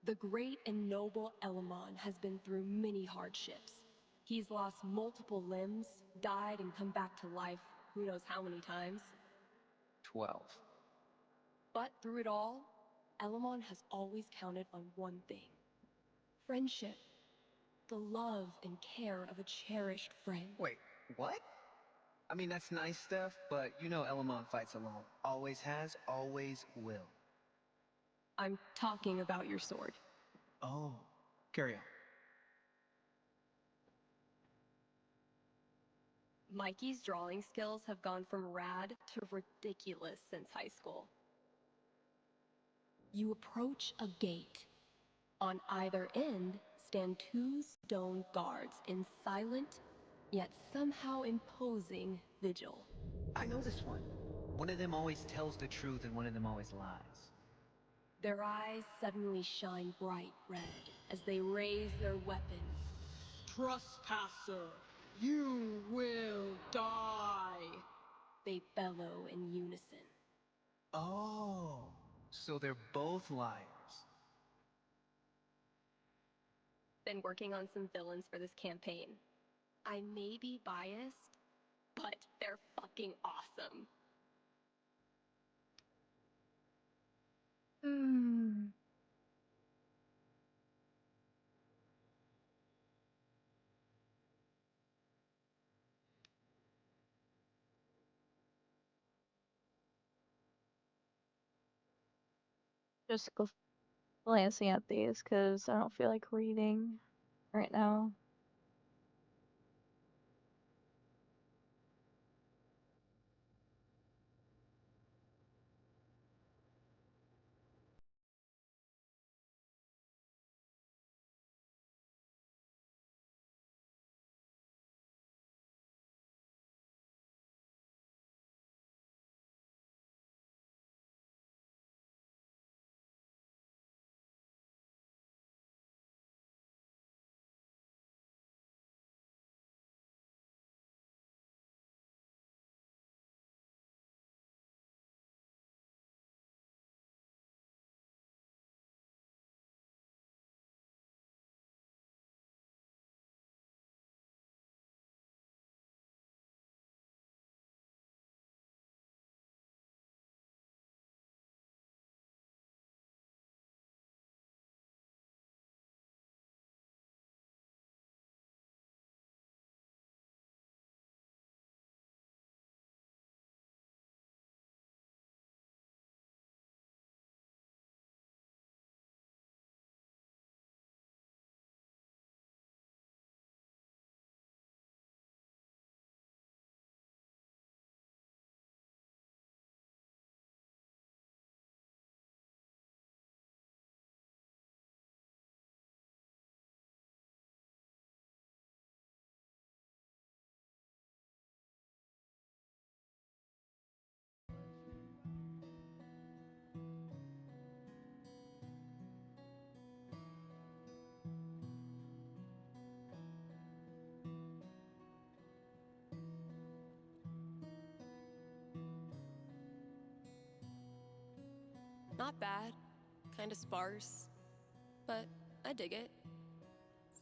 The great and noble Elamon has been through many hardships. He's lost multiple limbs, died and come back to life who knows how many times. 12. But through it all, Elamon has always counted on one thing: friendship. The love and care of a cherished friend. Wait, what? I mean, that's nice stuff, but you know Elamon fights alone. Always has, always will. I'm talking about your sword. Oh, carry on. Mikey's drawing skills have gone from rad to ridiculous since high school. You approach a gate. On either end stand two stone guards in silent, yet somehow imposing vigil. I know this one. One of them always tells the truth and one of them always lies. Their eyes suddenly shine bright red as they raise their weapons. Trespasser, you will die! They bellow in unison. Oh, so they're both liars. Been working on some villains for this campaign. I may be biased, but they're fucking awesome. Just glancing at these because I don't feel like reading right now. Not bad, kinda sparse, but I dig it.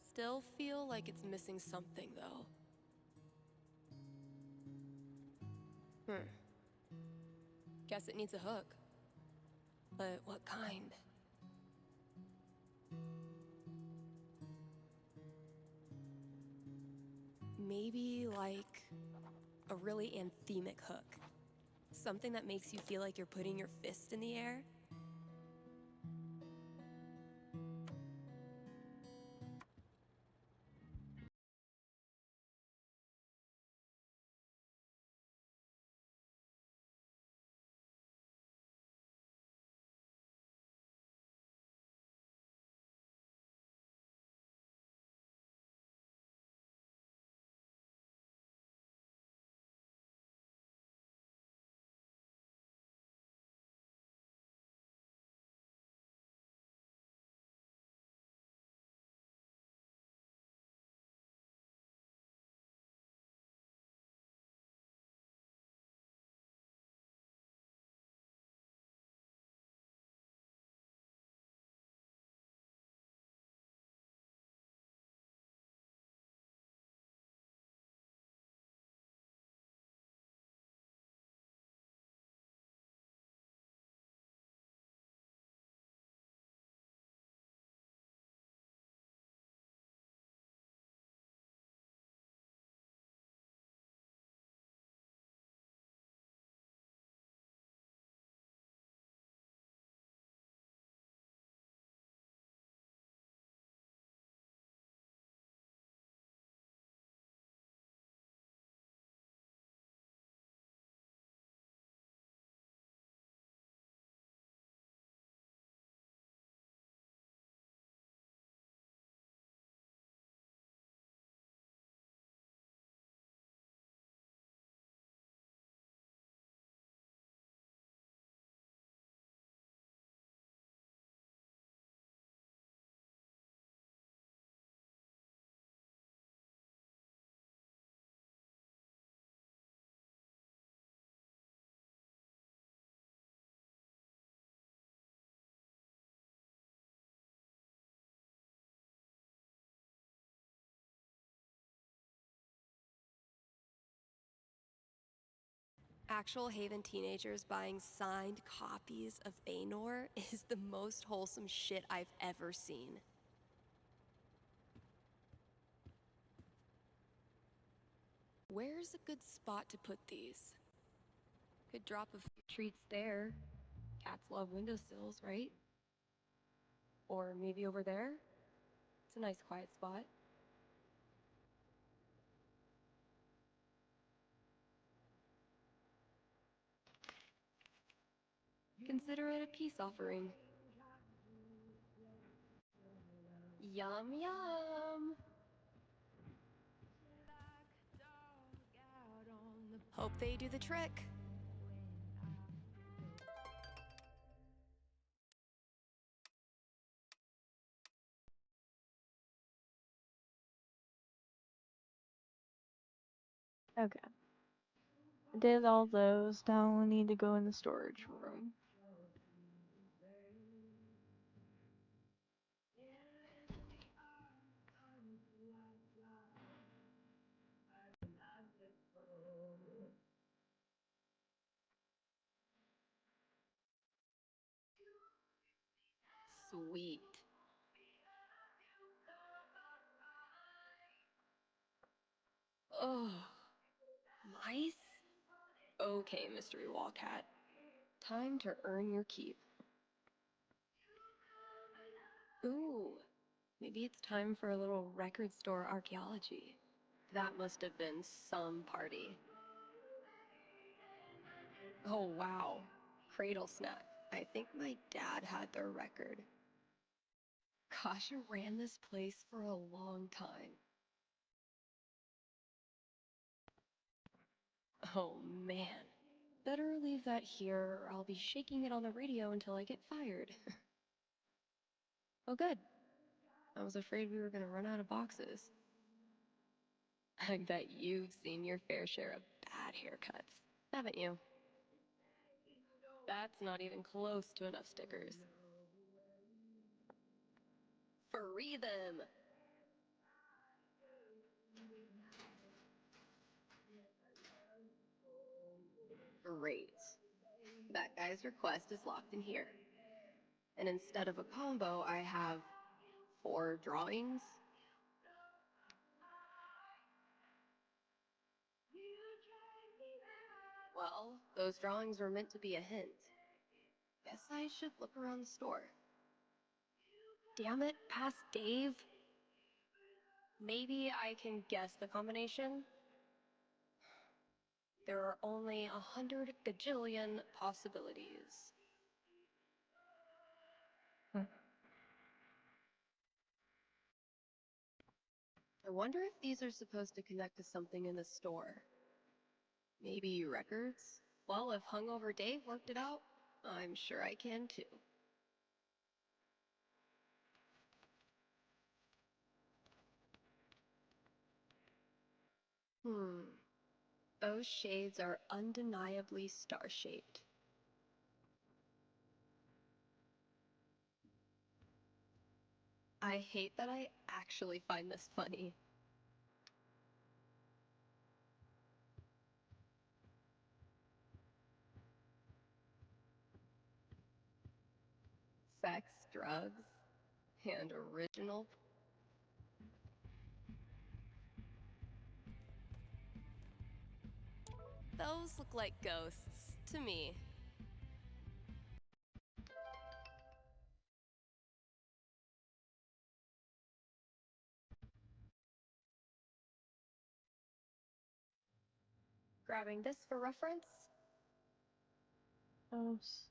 Still feel like it's missing something, though. Guess it needs a hook. But what kind? Maybe like a really anthemic hook. Something that makes you feel like you're putting your fist in the air. Actual Haven teenagers buying signed copies of Baynor is the most wholesome shit I've ever seen. Where's a good spot to put these? Could drop a few treats there. Cats love windowsills, right? Or maybe over there? It's a nice quiet spot. Consider it a peace offering. Yum yum! Hope they do the trick. Okay. I did all those. Now I need to go in the storage room. Sweet. Oh, mice? Okay, Mystery Wall Cat. Time to earn your keep. Ooh, maybe it's time for a little record store archaeology. That must have been some party. Oh, wow. Cradle Snap. I think my dad had their record. Kasha ran this place for a long time. Oh, man. Better leave that here or I'll be shaking it on the radio until I get fired. Oh, good. I was afraid we were gonna run out of boxes. I bet you've seen your fair share of bad haircuts, haven't you? That's not even close to enough stickers. Free them! Great. That guy's request is locked in here. And instead of a combo, I have 4 drawings. Well, those drawings were meant to be a hint. Guess I should look around the store. Damn it, past Dave. Maybe I can guess the combination? There are only 100 gajillion possibilities. I wonder if these are supposed to connect to something in the store. Maybe records? Well, if Hungover Dave worked it out, I'm sure I can too. Those shades are undeniably star-shaped. I hate that I actually find this funny. Sex, drugs, and original. Those look like ghosts to me. Grabbing this for reference. Those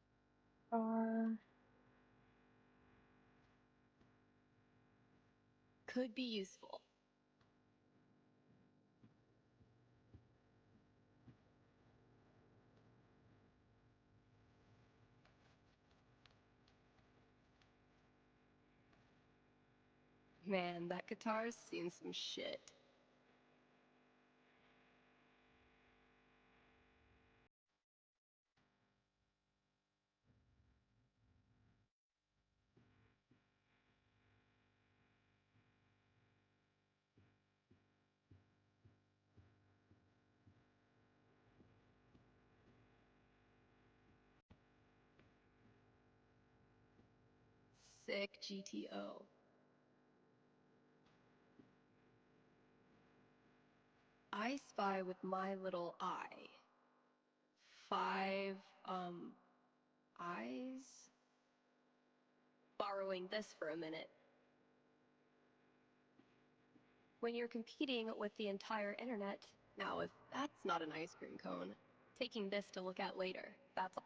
are... Could be useful. Man, that guitar's seen some shit. Sick GTO. I spy with my little eye. 5, eyes? Borrowing this for a minute. When you're competing with the entire internet, now if that's not an ice cream cone, taking this to look at later, that's all.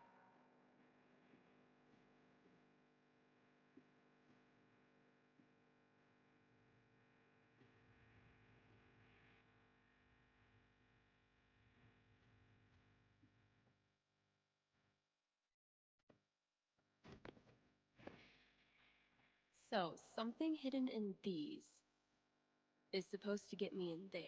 So, something hidden in these is supposed to get me in there.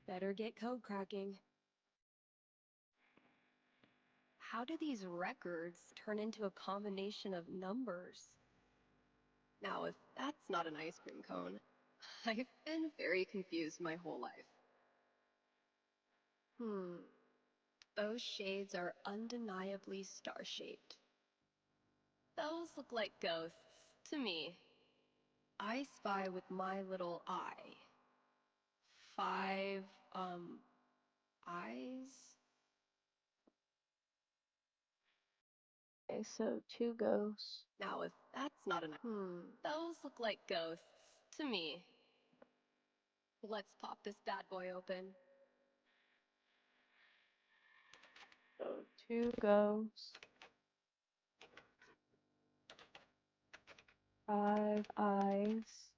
Better get code cracking. How do these records turn into a combination of numbers? Now, if that's not an ice cream cone, I've been very confused my whole life. Those shades are undeniably star-shaped. Those look like ghosts to me. I spy with my little eye. 5, eyes? Okay, so 2 ghosts. Now, if that's not an... those look like ghosts to me. Let's pop this bad boy open. So 2 ghosts. 5 eyes.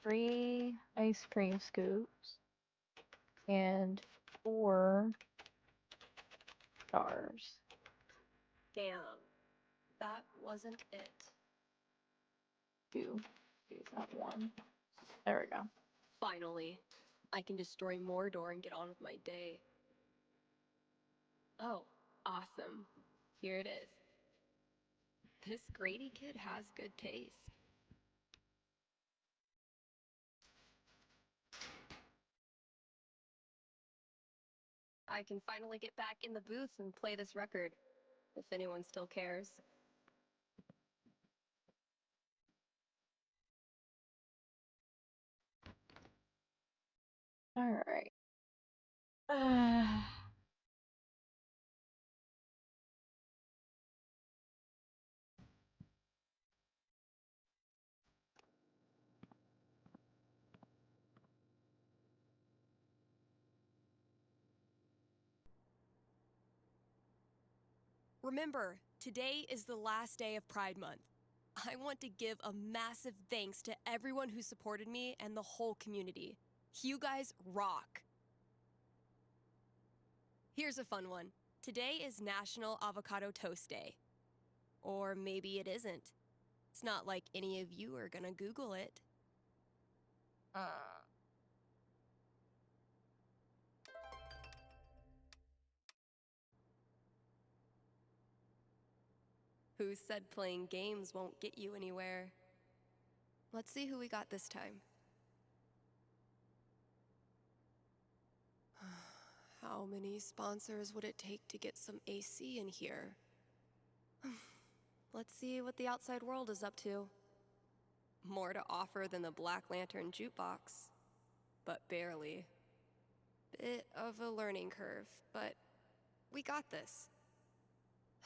3 ice cream scoops. And 4 stars. Damn. That wasn't it. 2. These have 1. There we go. Finally. I can destroy Mordor and get on with my day. Oh, awesome. Here it is. This Grady kid has good taste. I can finally get back in the booth and play this record, if anyone still cares. All right. Remember, today is the last day of Pride Month. I want to give a massive thanks to everyone who supported me and the whole community. You guys rock. Here's a fun one. Today is National Avocado Toast Day. Or maybe it isn't. It's not like any of you are gonna Google it. Who said playing games won't get you anywhere? Let's see who we got this time. How many sponsors would it take to get some AC in here? Let's see what the outside world is up to. More to offer than the Black Lantern jukebox, but barely. Bit of a learning curve, but we got this.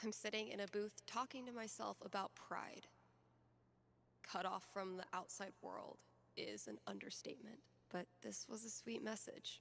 I'm sitting in a booth talking to myself about pride. Cut off from the outside world is an understatement, but this was a sweet message.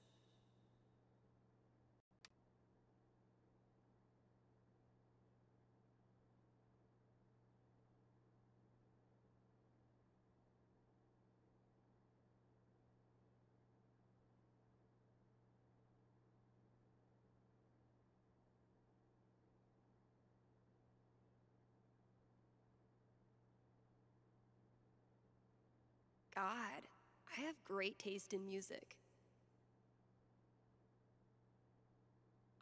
God, I have great taste in music.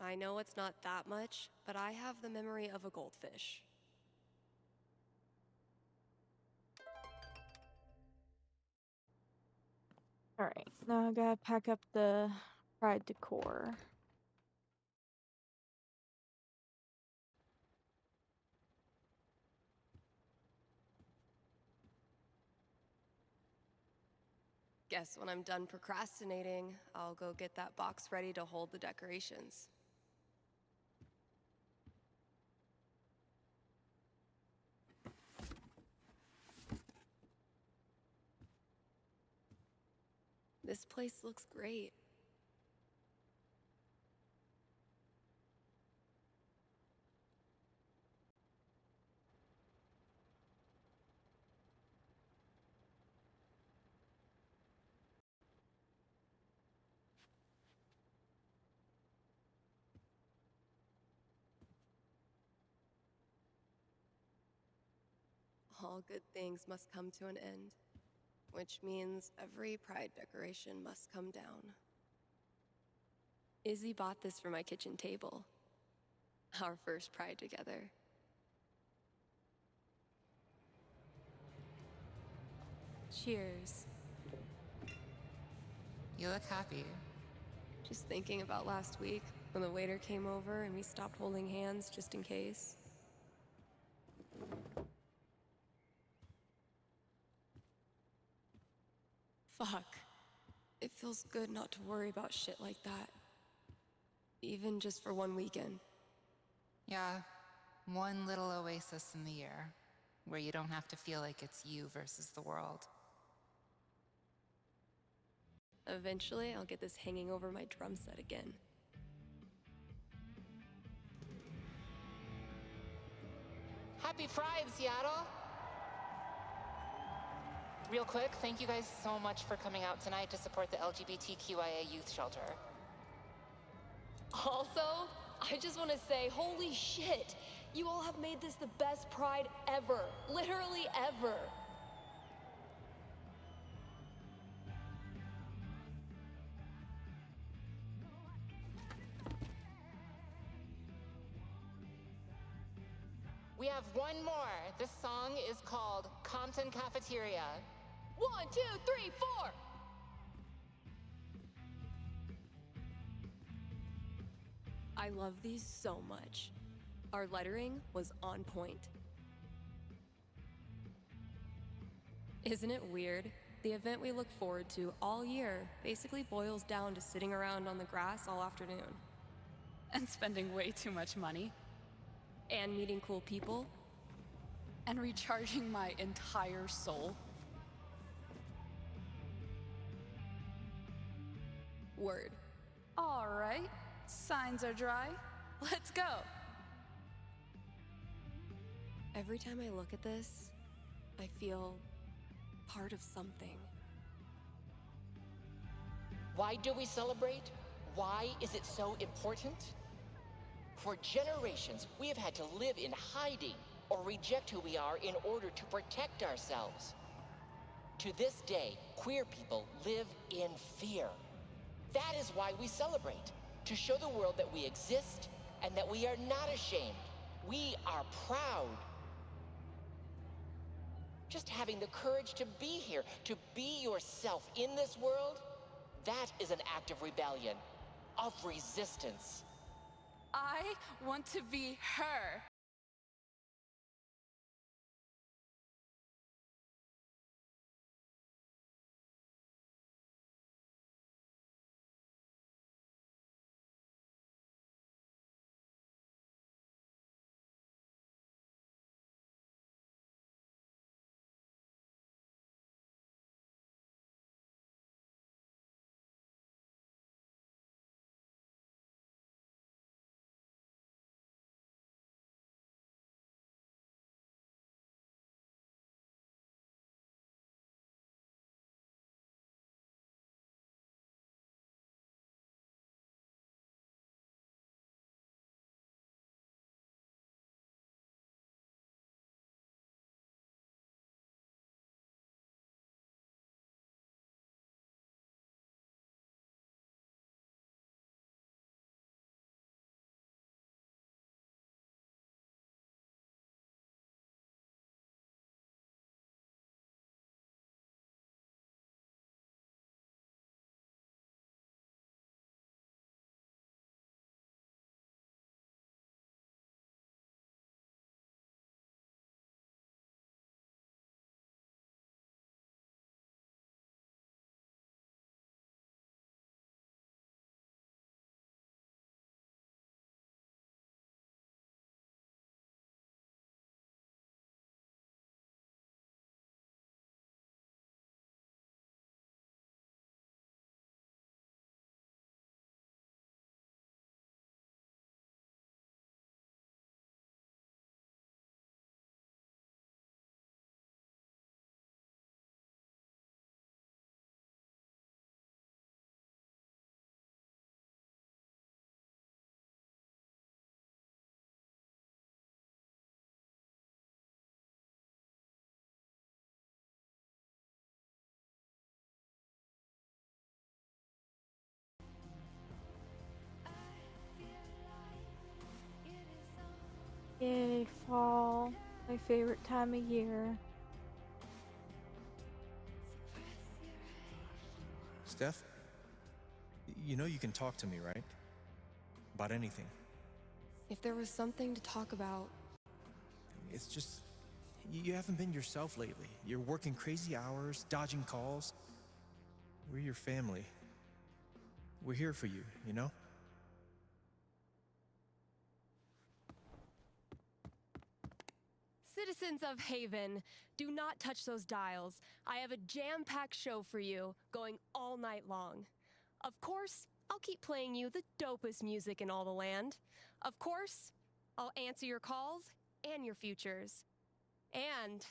I know it's not that much, but I have the memory of a goldfish. All right, now I gotta pack up the Pride decor. Guess when I'm done procrastinating, I'll go get that box ready to hold the decorations. This place looks great. All good things must come to an end, which means every pride decoration must come down. Izzy bought this for my kitchen table. Our first pride together. Cheers. You look happy. Just thinking about last week when the waiter came over and we stopped holding hands just in case. Fuck. It feels good not to worry about shit like that. Even just for one weekend. Yeah, one little oasis in the year, where you don't have to feel like it's you versus the world. Eventually, I'll get this hanging over my drum set again. Happy Pride, Seattle! Real quick, thank you guys so much for coming out tonight to support the LGBTQIA youth shelter. Also, I just want to say, holy shit! You all have made this the best Pride ever. Literally ever. We have one more. This song is called Compton Cafeteria. 1, 2, 3, 4. I love these so much. Our lettering was on point. Isn't it weird? The event we look forward to all year basically boils down to sitting around on the grass all afternoon. And spending way too much money. And meeting cool people. And recharging my entire soul. Word. All right, signs are dry. Let's go. Every time I look at this, I feel part of something. Why do we celebrate? Why is it so important? For generations, we have had to live in hiding or reject who we are in order to protect ourselves. To this day, queer people live in fear. That is why we celebrate, to show the world that we exist and that we are not ashamed. We are proud. Just having the courage to be here, to be yourself in this world, that is an act of rebellion, of resistance. I want to be her. Yay, fall. My favorite time of year. Steph, you know you can talk to me, right? About anything. If there was something to talk about... It's just, you haven't been yourself lately. You're working crazy hours, dodging calls. We're your family. We're here for you, you know? Citizens of Haven, do not touch those dials. I have a jam-packed show for you, going all night long. Of course, I'll keep playing you the dopest music in all the land. Of course, I'll answer your calls and your futures. And,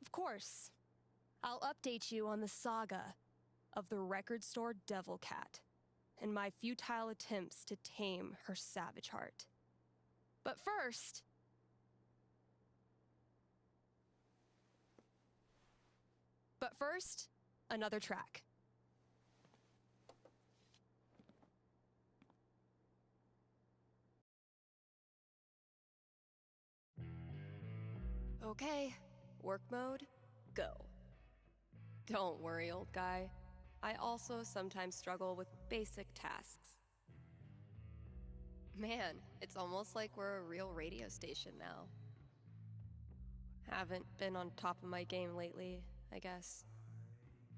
of course, I'll update you on the saga of the record store Devil Cat and my futile attempts to tame her savage heart. But first... another track. Okay, work mode, go. Don't worry, old guy. I also sometimes struggle with basic tasks. Man, it's almost like we're a real radio station now. Haven't been on top of my game lately, I guess.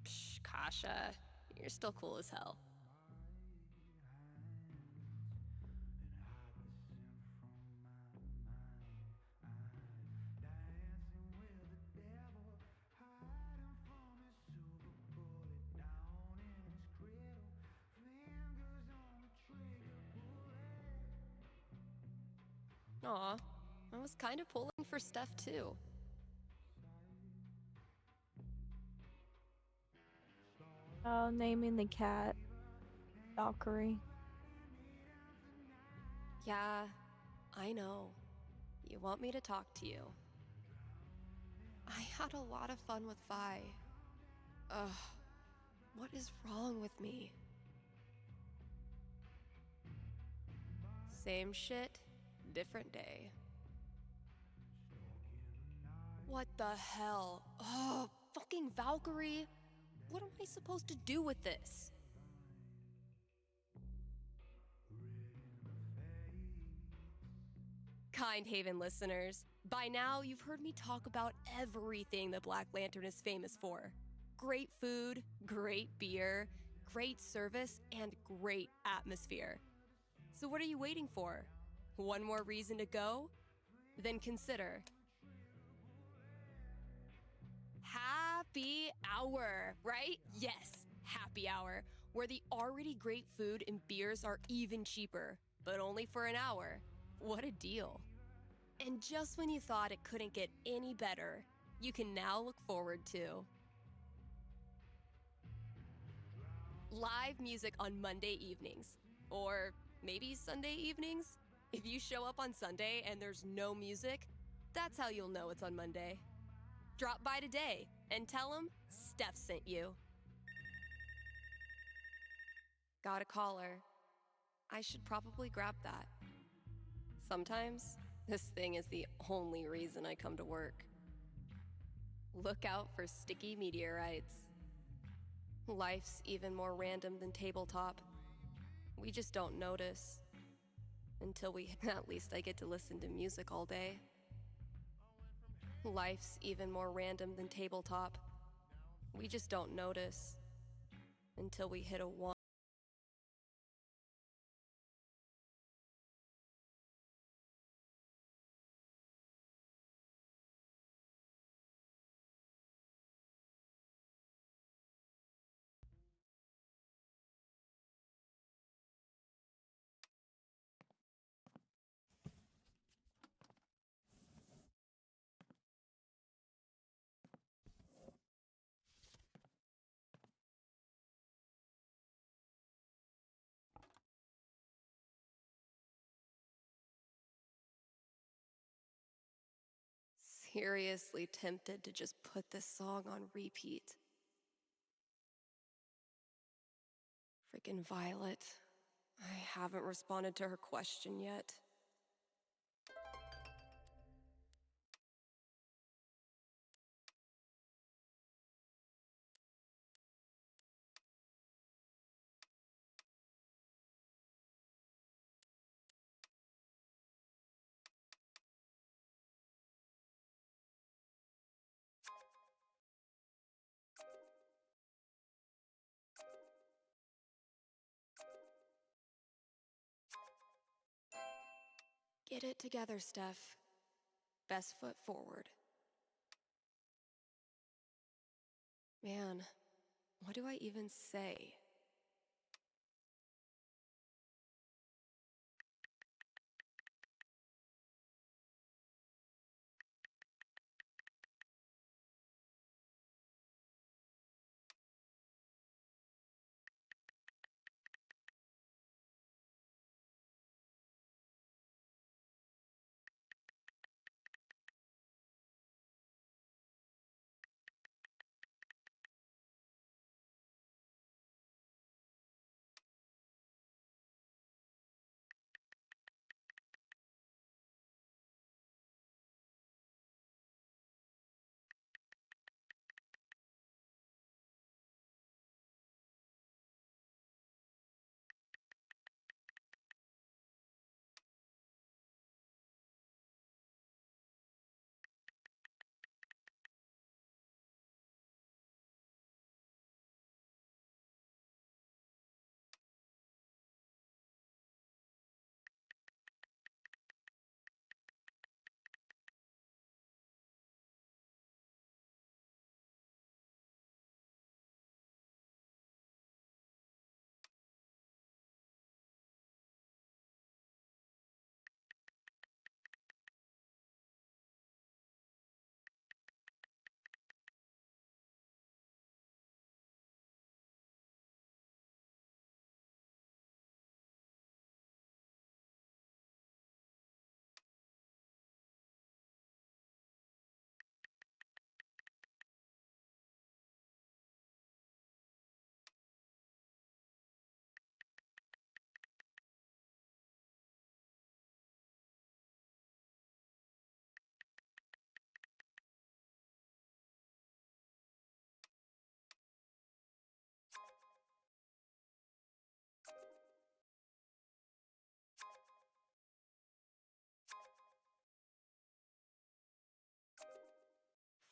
Psh, Kasha, you're still cool as hell. Aw, I was kind of pulling for Steph too. Oh, naming the cat Valkyrie. Yeah, I know. You want me to talk to you. I had a lot of fun with Vi. Ugh, what is wrong with me? Same shit, different day. What the hell? Oh, fucking Valkyrie! What am I supposed to do with this? Kind Haven listeners, by now you've heard me talk about everything the Black Lantern is famous for. Great food, great beer, great service, and great atmosphere. So what are you waiting for? One more reason to go? Then consider happy hour, right? Yes, happy hour, where the already great food and beers are even cheaper, but only for an hour. What a deal. And just when you thought it couldn't get any better, you can now look forward to live music on Monday evenings, or maybe Sunday evenings. If you show up on Sunday and there's no music, that's how you'll know it's on Monday. Drop by today and tell them Steph sent you. Got a caller. I should probably grab that. Sometimes, this thing is the only reason I come to work. Look out for sticky meteorites. Life's even more random than tabletop. We just don't notice. Until at least I get to listen to music all day. Life's even more random than tabletop. We just don't notice. Until we hit a 1. Seriously tempted to just put this song on repeat. Freaking Violet. I haven't responded to her question yet. Get it together, Steph. Best foot forward. Man, what do I even say?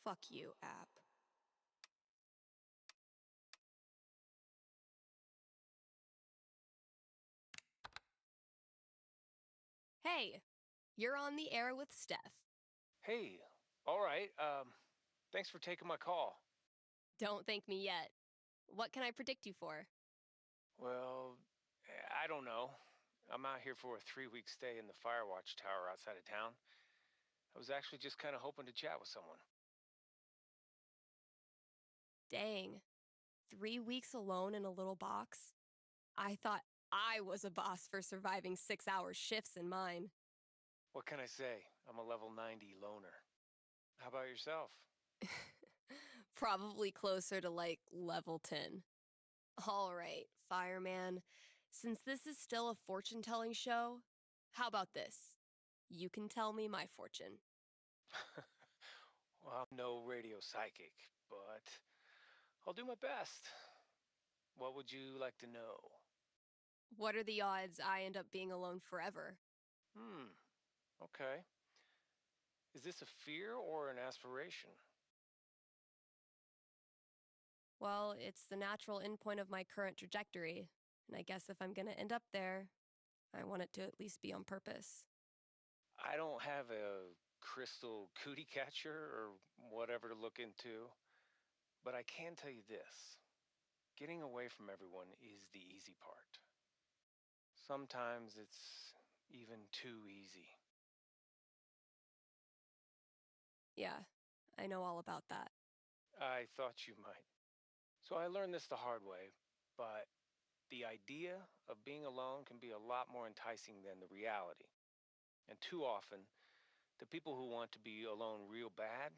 Fuck you, app. Hey, you're on the air with Steph. Hey, all right. Thanks for taking my call. Don't thank me yet. What can I predict you for? Well, I don't know. I'm out here for a 3-week stay in the Firewatch Tower outside of town. I was actually just kind of hoping to chat with someone. Dang. 3 weeks alone in a little box? I thought I was a boss for surviving 6-hour shifts in mine. What can I say? I'm a level 90 loner. How about yourself? Probably closer to like level 10. All right, fireman. Since this is still a fortune-telling show, how about this? You can tell me my fortune. Well, I'm no radio psychic, but I'll do my best. What would you like to know? What are the odds I end up being alone forever? Okay. Is this a fear or an aspiration? Well, it's the natural endpoint of my current trajectory, and I guess if I'm gonna end up there, I want it to at least be on purpose. I don't have a crystal cootie catcher or whatever to look into, but I can tell you this. Getting away from everyone is the easy part. Sometimes it's even too easy. Yeah, I know all about that. I thought you might. So I learned this the hard way, but the idea of being alone can be a lot more enticing than the reality. And too often, the people who want to be alone real bad,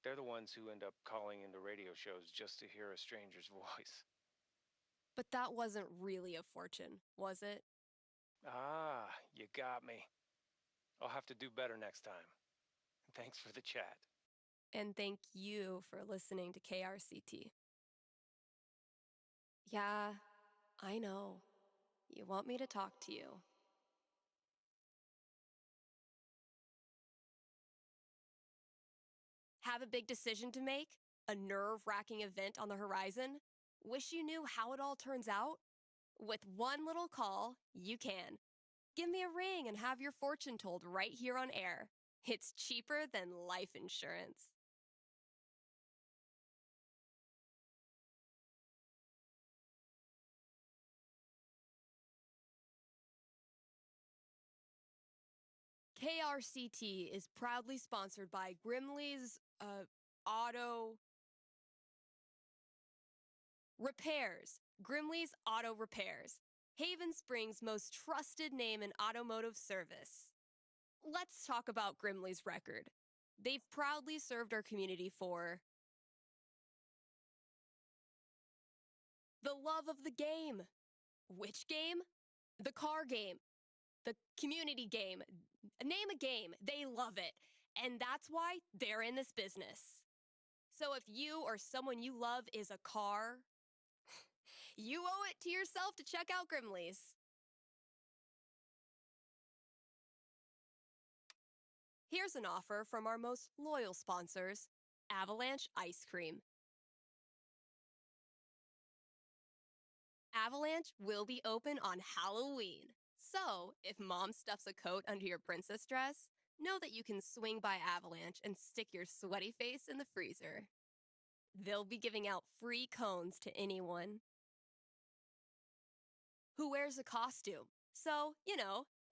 they're the ones who end up calling into radio shows just to hear a stranger's voice. But that wasn't really a fortune, was it? Ah, you got me. I'll have to do better next time. Thanks for the chat. And thank you for listening to KRCT. Yeah, I know. You want me to talk to you. Have a big decision to make? A nerve-wracking event on the horizon? Wish you knew how it all turns out? With one little call, you can. Give me a ring and have your fortune told right here on air. It's cheaper than life insurance. KRCT is proudly sponsored by Grimley's Auto Repairs. Grimley's Auto Repairs. Haven Springs' most trusted name in automotive service. Let's talk about Grimley's record. They've proudly served our community for the love of the game. Which game? The car game. The community game. Name a game. They love it. And that's why they're in this business. So if you or someone you love is a car, you owe it to yourself to check out Grimley's. Here's an offer from our most loyal sponsors, Avalanche Ice Cream. Avalanche will be open on Halloween. So, if mom stuffs a coat under your princess dress, know that you can swing by Avalanche and stick your sweaty face in the freezer. They'll be giving out free cones to anyone who wears a costume. So,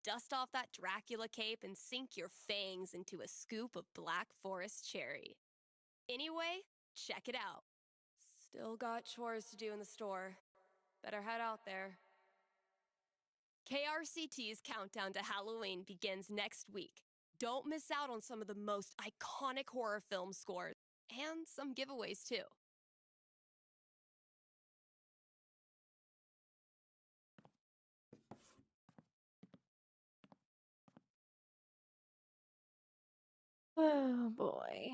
dust off that Dracula cape and sink your fangs into a scoop of Black Forest cherry. Anyway, check it out. Still got chores to do in the store. Better head out there. KRCT's countdown to Halloween begins next week. Don't miss out on some of the most iconic horror film scores and some giveaways too. Oh boy.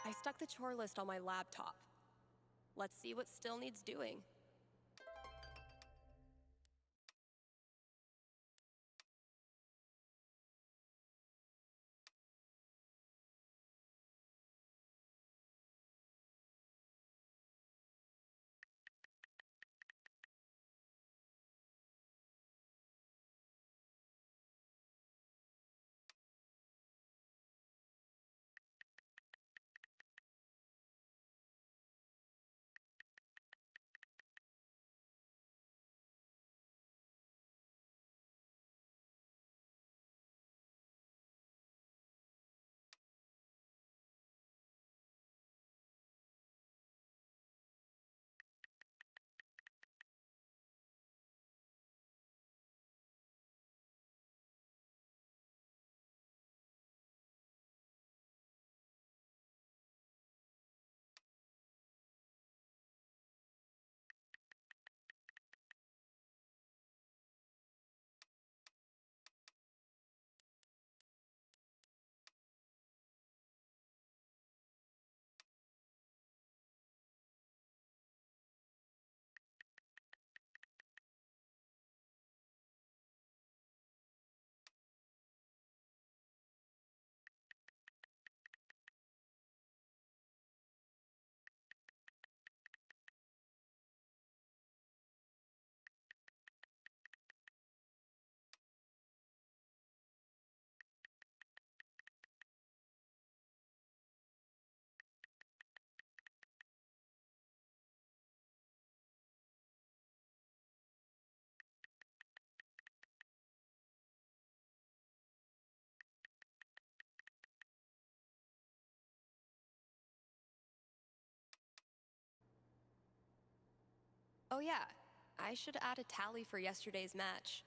I stuck the chore list on my laptop. Let's see what still needs doing. Oh yeah, I should add a tally for yesterday's match.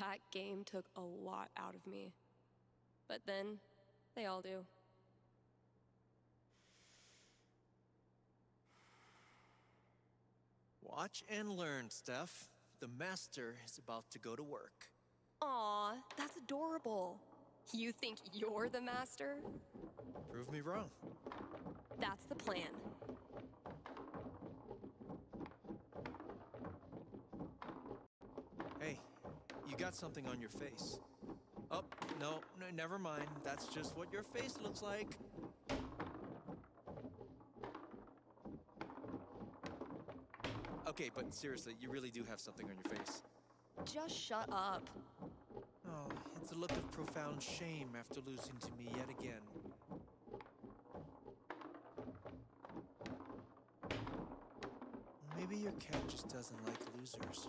That game took a lot out of me. But then, they all do. Watch and learn, Steph. The master is about to go to work. Aw, that's adorable. You think you're the master? Prove me wrong. That's the plan. Hey, you got something on your face. Oh, no, never mind. That's just what your face looks like. Okay, but seriously, you really do have something on your face. Just shut up. Oh, it's a look of profound shame after losing to me yet again. Maybe your cat just doesn't like losers.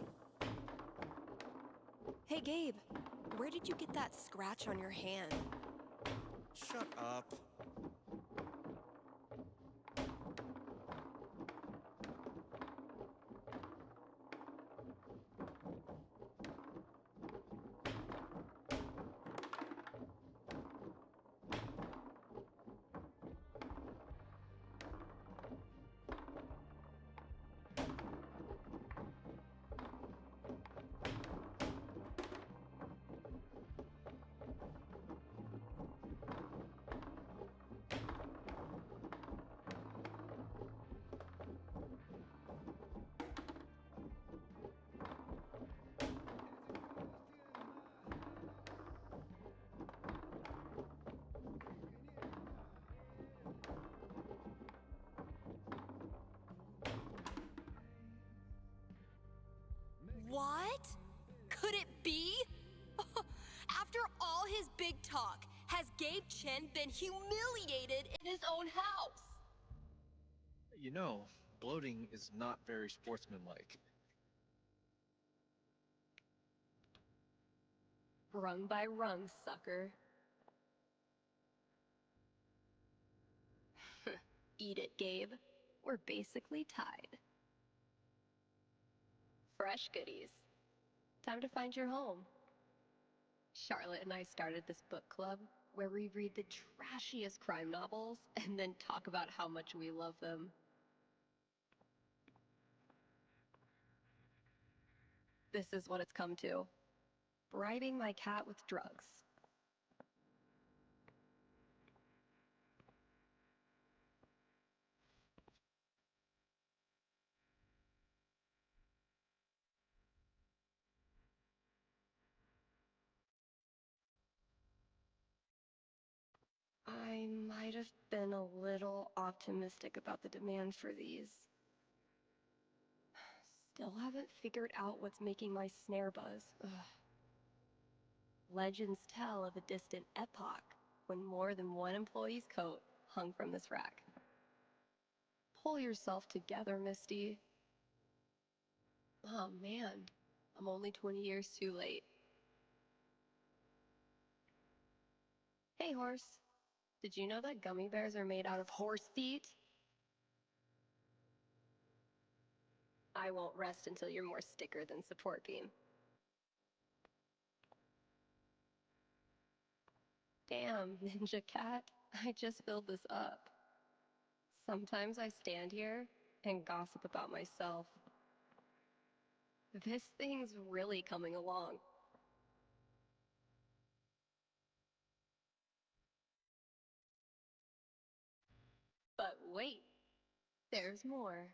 Hey, Gabe, where did you get that scratch on your hand? Shut up. What? Could it be? After all his big talk, has Gabe Chen been humiliated in his own house? You know, gloating is not very sportsmanlike. Rung by rung, sucker. Eat it, Gabe. We're basically tied. Fresh goodies. Time to find your home. Charlotte and I started this book club where we read the trashiest crime novels and then talk about how much we love them. This is what it's come to. Bribing my cat with drugs. I might have been a little optimistic about the demand for these. Still haven't figured out what's making my snare buzz. Ugh. Legends tell of a distant epoch when more than one employee's coat hung from this rack. Pull yourself together, Misty. Oh man, I'm only 20 years too late. Hey, horse. Did you know that gummy bears are made out of horse feet? I won't rest until you're more sticker than support beam. Damn, Ninja Cat, I just filled this up. Sometimes I stand here and gossip about myself. This thing's really coming along. But wait, there's more.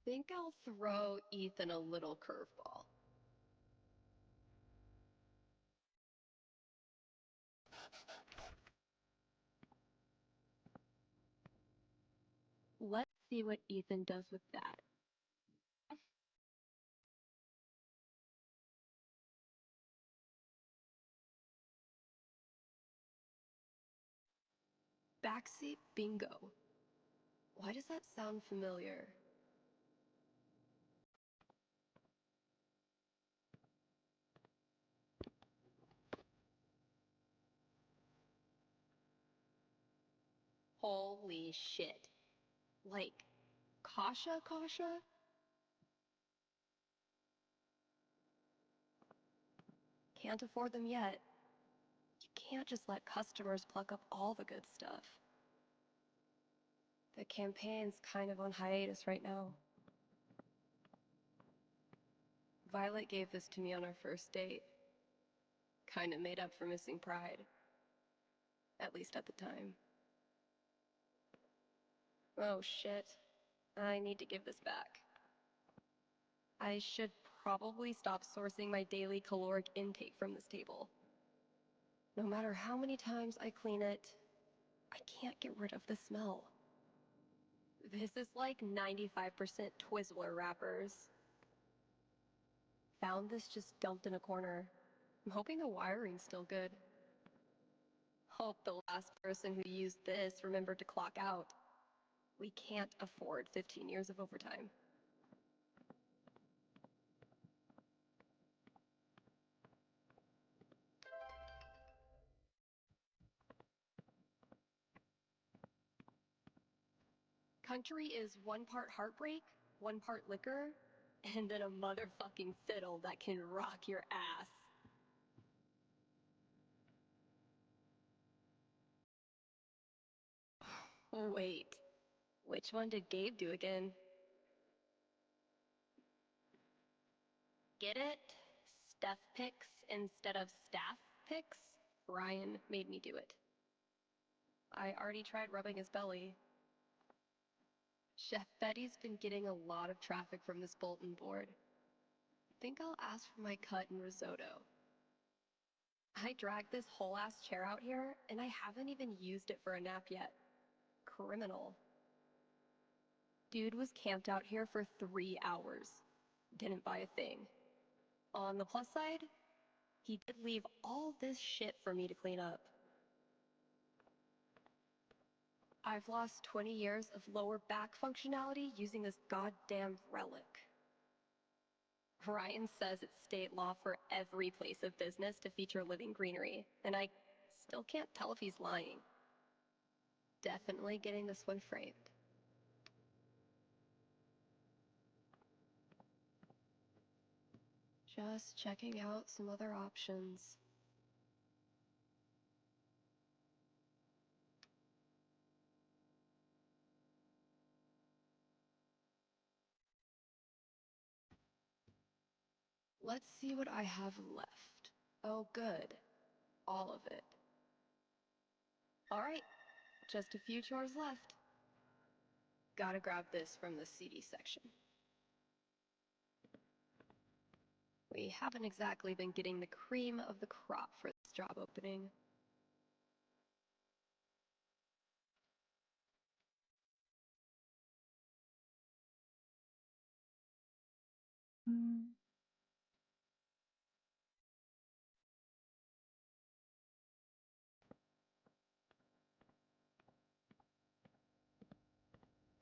Think I'll throw Ethan a little curveball. Let's see what Ethan does with that. Backseat bingo. Why does that sound familiar? Holy shit. Like, Kasha? Can't afford them yet. You can't just let customers pluck up all the good stuff. The campaign's kind of on hiatus right now. Violet gave this to me on our first date. Kinda made up for missing Pride. At least at the time. Oh shit. I need to give this back. I should probably stop sourcing my daily caloric intake from this table. No matter how many times I clean it, I can't get rid of the smell. This is like 95% Twizzler wrappers. Found this just dumped in a corner. I'm hoping the wiring's still good. Hope the last person who used this remembered to clock out. We can't afford 15 years of overtime. Country is 1 part heartbreak, 1 part liquor, and then a motherfucking fiddle that can rock your ass. Wait, which one did Gabe do again? Get it? Steph picks instead of staff picks? Ryan made me do it. I already tried rubbing his belly. Chef Betty's been getting a lot of traffic from this bulletin board. Think I'll ask for my cut in risotto. I dragged this whole ass chair out here, and I haven't even used it for a nap yet. Criminal. Dude was camped out here for 3 hours. Didn't buy a thing. On the plus side, he did leave all this shit for me to clean up. I've lost 20 years of lower back functionality using this goddamn relic. Ryan says it's state law for every place of business to feature living greenery, and I still can't tell if he's lying. Definitely getting this one framed. Just checking out some other options. Let's see what I have left. Oh, good. All of it. Alright, just a few chores left. Gotta grab this from the CD section. We haven't exactly been getting the cream of the crop for this job opening.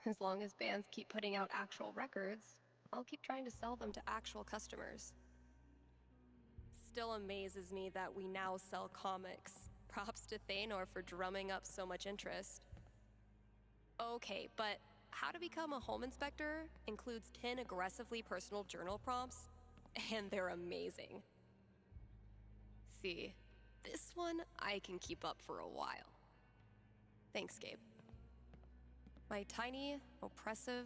As long as bands keep putting out actual records, I'll keep trying to sell them to actual customers. still amazes me that we now sell comics. Props to Thanor for drumming up so much interest. Okay, but how to become a home inspector includes 10 aggressively personal journal prompts, and they're amazing. See, this one I can keep up for a while. Thanks, Gabe. My tiny, oppressive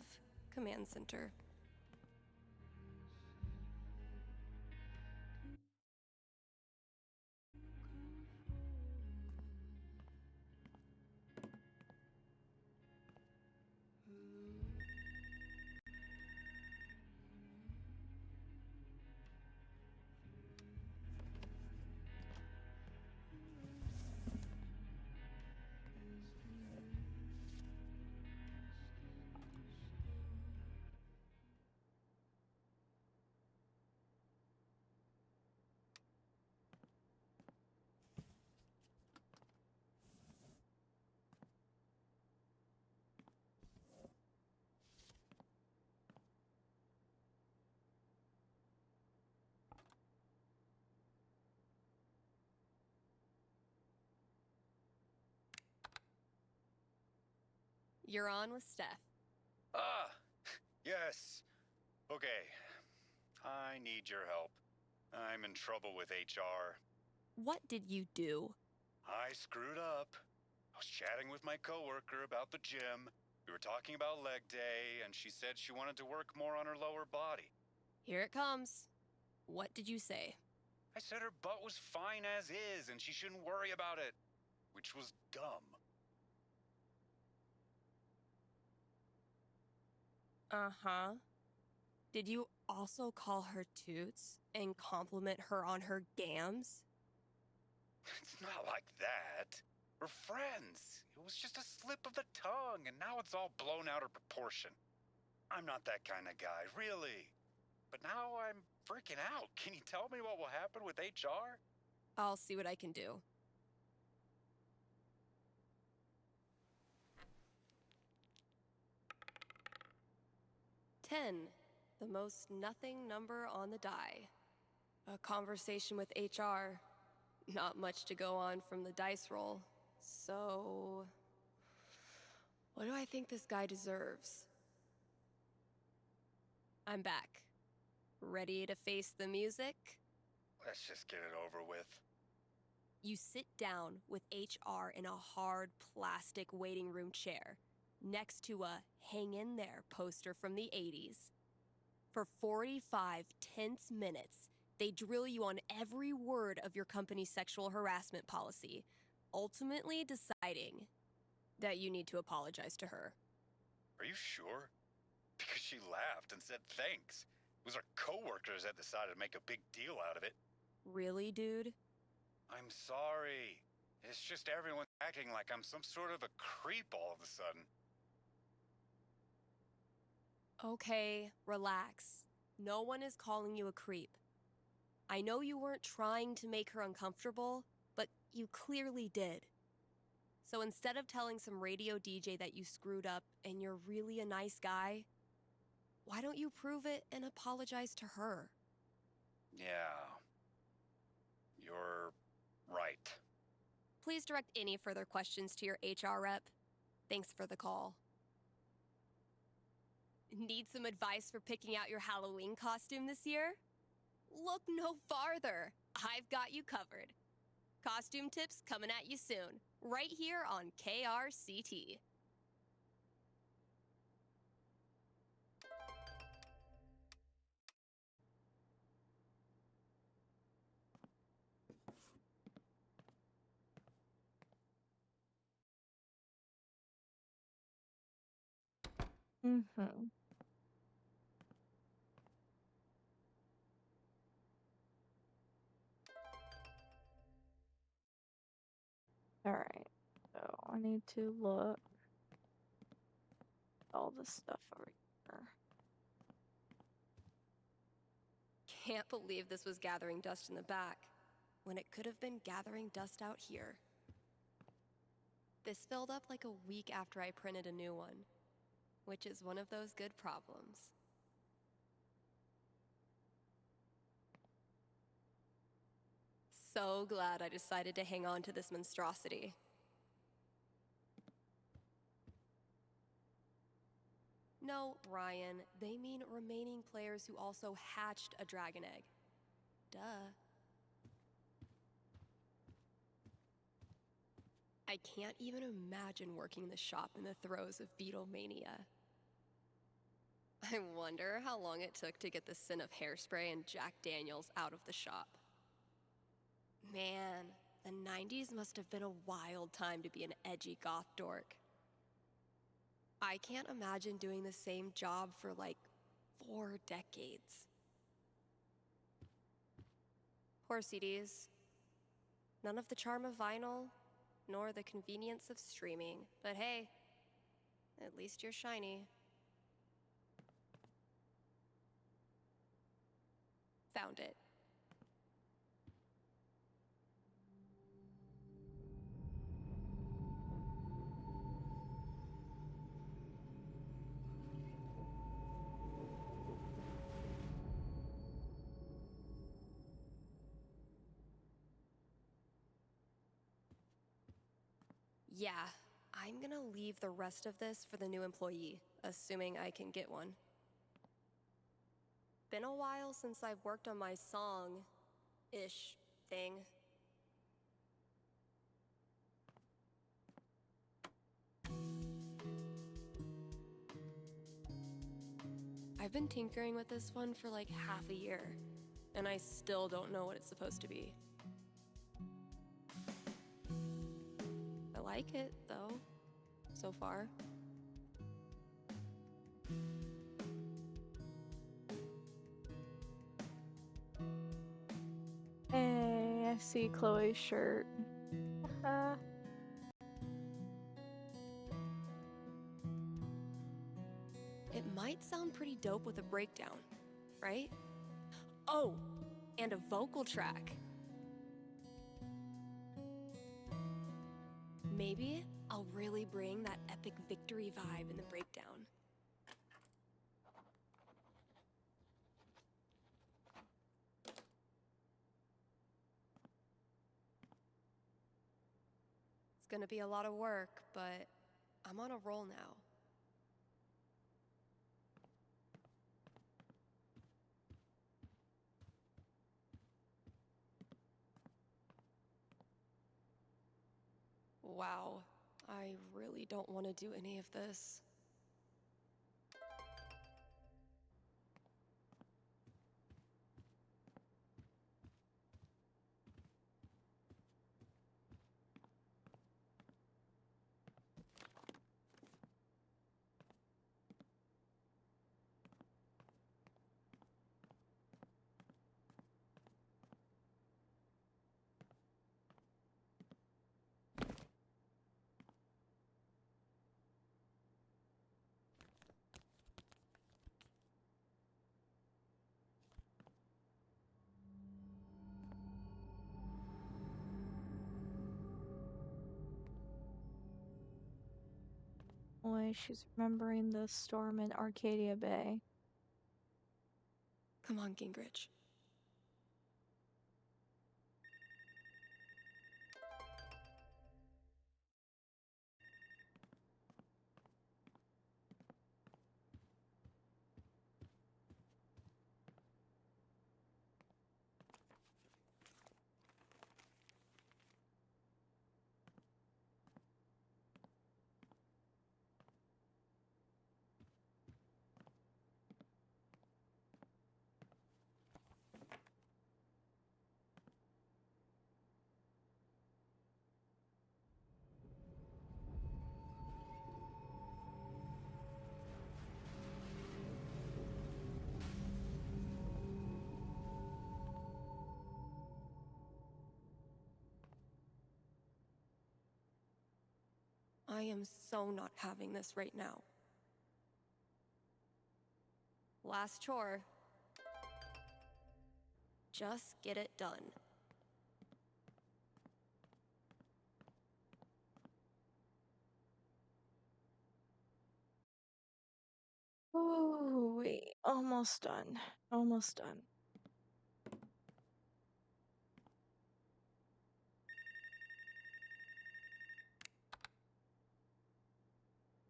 command center. You're on with Steph. Ah, yes. Okay. I need your help. I'm in trouble with HR. What did you do? I screwed up. I was chatting with my coworker about the gym. We were talking about leg day, and she said she wanted to work more on her lower body. Here it comes. What did you say? I said her butt was fine as is, and she shouldn't worry about it, which was dumb. Uh-huh. Did you also call her toots and compliment her on her gams? It's not like that. We're friends. It was just a slip of the tongue, and now it's all blown out of proportion. I'm not that kind of guy, really. But now I'm freaking out. Can you tell me what will happen with HR? I'll see what I can do. $10, the most nothing number on the die. A conversation with HR. Not much to go on from the dice roll. So, what do I think this guy deserves? I'm back. Ready to face the music? Let's just get it over with. You sit down with HR in a hard plastic waiting room chair next to a hang in there poster from the 80s. For 45 tense minutes, they drill you on every word of your company's sexual harassment policy, ultimately deciding that you need to apologize to her. Are you sure? Because she laughed and said thanks. It was our coworkers that decided to make a big deal out of it. Really, dude? I'm sorry. It's just everyone acting like I'm some sort of a creep all of a sudden. Okay, relax. No one is calling you a creep. I know you weren't trying to make her uncomfortable, but you clearly did. So instead of telling some radio DJ that you screwed up and you're really a nice guy, why don't you prove it and apologize to her? Yeah. You're right. Please direct any further questions to your HR rep. Thanks for the call. Need some advice for picking out your Halloween costume this year? Look no farther. I've got you covered. Costume tips coming at you soon, right here on KRCT. Mm-hmm. Alright, so I need to look at all this stuff over here. Can't believe this was gathering dust in the back, when it could have been gathering dust out here. This filled up like a week after I printed a new one, which is one of those good problems. so glad I decided to hang on to this monstrosity. No, Ryan, they mean remaining players who also hatched a dragon egg. Duh. I can't even imagine working the shop in the throes of Beatlemania. I wonder how long it took to get the scent of hairspray and Jack Daniels out of the shop. Man, the 90s must have been a wild time to be an edgy goth dork. I can't imagine doing the same job for like 4 decades. Poor CDs. None of the charm of vinyl, nor the convenience of streaming. But hey, at least you're shiny. Found it. Yeah, I'm gonna leave the rest of this for the new employee, assuming I can get one. Been a while since I've worked on my song-ish thing. I've been tinkering with this one for like half a year, and I still don't know what it's supposed to be. I like it, though, so far. Hey, I see Chloe's shirt. It might sound pretty dope with a breakdown, right? Oh, and a vocal track. Maybe I'll really bring that epic victory vibe in the breakdown. It's gonna be a lot of work, but I'm on a roll now. Wow, I really don't want to do any of this. Boy, she's remembering the storm in Arcadia Bay. Come on, Gingrich. I am so not having this right now. Last chore. Just get it done. Ooh, wait, almost done. Almost done.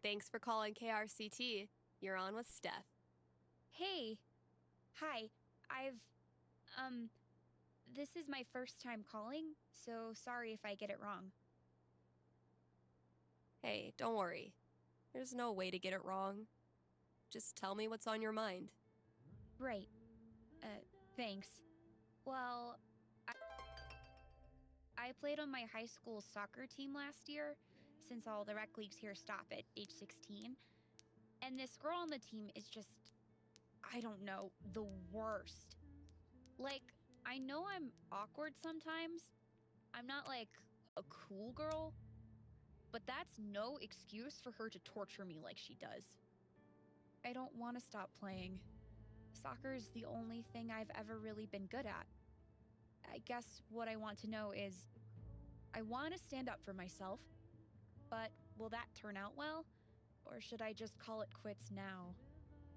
Thanks for calling KRCT. You're on with Steph. Hey. Hi. This is my first time calling, so sorry if I get it wrong. Hey, don't worry. There's no way to get it wrong. Just tell me what's on your mind. Right. Thanks. Well, I played on my high school soccer team last year, since all the rec leagues here stop at age 16. And this girl on the team is just, I don't know, the worst. Like, I know I'm awkward sometimes. I'm not like a cool girl, but that's no excuse for her to torture me like she does. I don't want to stop playing. Soccer's the only thing I've ever really been good at. I guess what I want to know is, I want to stand up for myself, but will that turn out well? Or should I just call it quits now?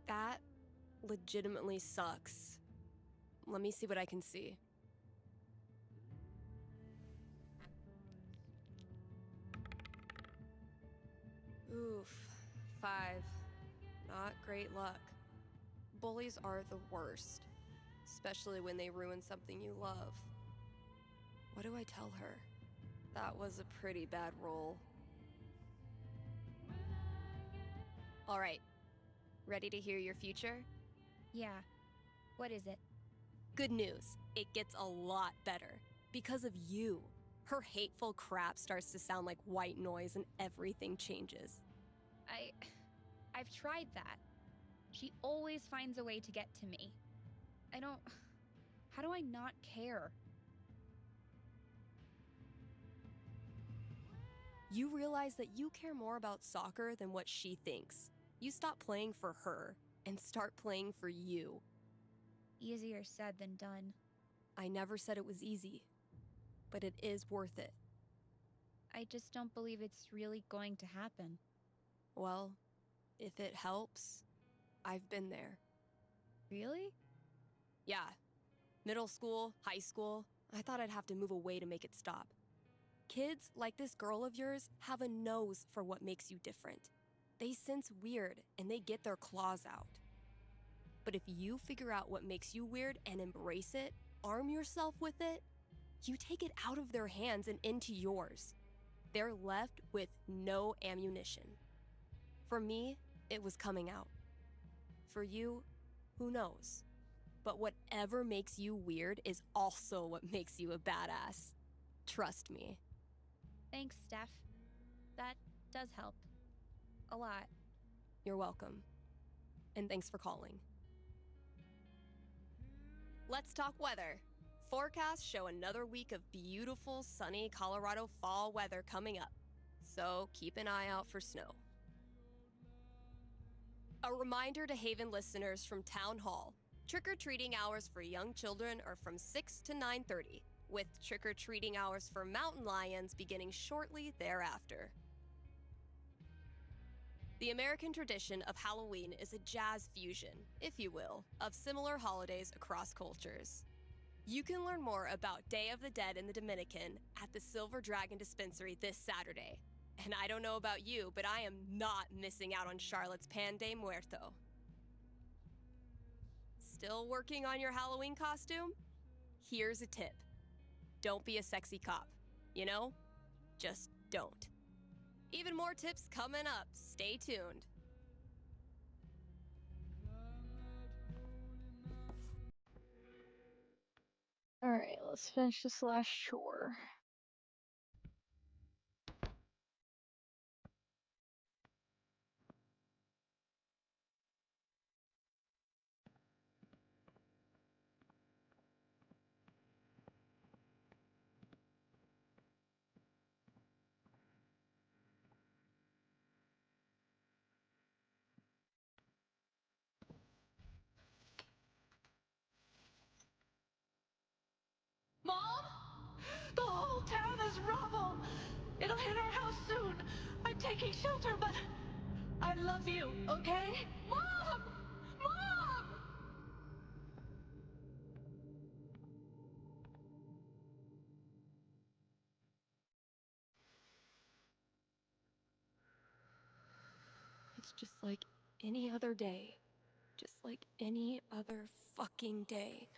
That legitimately sucks. Let me see what I can see. Oof. 5. Not great luck. Bullies are the worst, especially when they ruin something you love. What do I tell her? That was a pretty bad roll. All right. Ready to hear your future? Yeah. What is it? Good news. It gets a lot better. Because of you. Her hateful crap starts to sound like white noise and everything changes. I've tried that. She always finds a way to get to me. How do I not care? You realize that you care more about soccer than what she thinks. You stop playing for her and start playing for you. Easier said than done. I never said it was easy, but it is worth it. I just don't believe it's really going to happen. Well, if it helps, I've been there. Really? Yeah. Middle school, high school, I thought I'd have to move away to make it stop. Kids like this girl of yours have a nose for what makes you different. They sense weird and they get their claws out. But if you figure out what makes you weird and embrace it, arm yourself with it, you take it out of their hands and into yours. They're left with no ammunition. For me, it was coming out. For you, who knows? But whatever makes you weird is also what makes you a badass. Trust me. Thanks, Steph. That does help. A lot. You're welcome. And thanks for calling. Let's talk weather. Forecasts show another week of beautiful, sunny Colorado fall weather coming up. So keep an eye out for snow. A reminder to Haven listeners from Town Hall. Trick-or-treating hours for young children are from 6 to 9:30, with trick-or-treating hours for mountain lions beginning shortly thereafter. The American tradition of Halloween is a jazz fusion, if you will, of similar holidays across cultures. You can learn more about Day of the Dead in the Dominican at the Silver Dragon Dispensary this Saturday. And I don't know about you, but I am not missing out on Charlotte's Pan de Muerto. Still working on your Halloween costume? Here's a tip. Don't be a sexy cop. You know? Just don't. Even more tips coming up. Stay tuned. Alright, let's finish this last chore. Mom? The whole town is rubble. It'll hit our house soon. I'm taking shelter, but I love you, okay? Mom! Mom! It's just like any other day. Just like any other fucking day.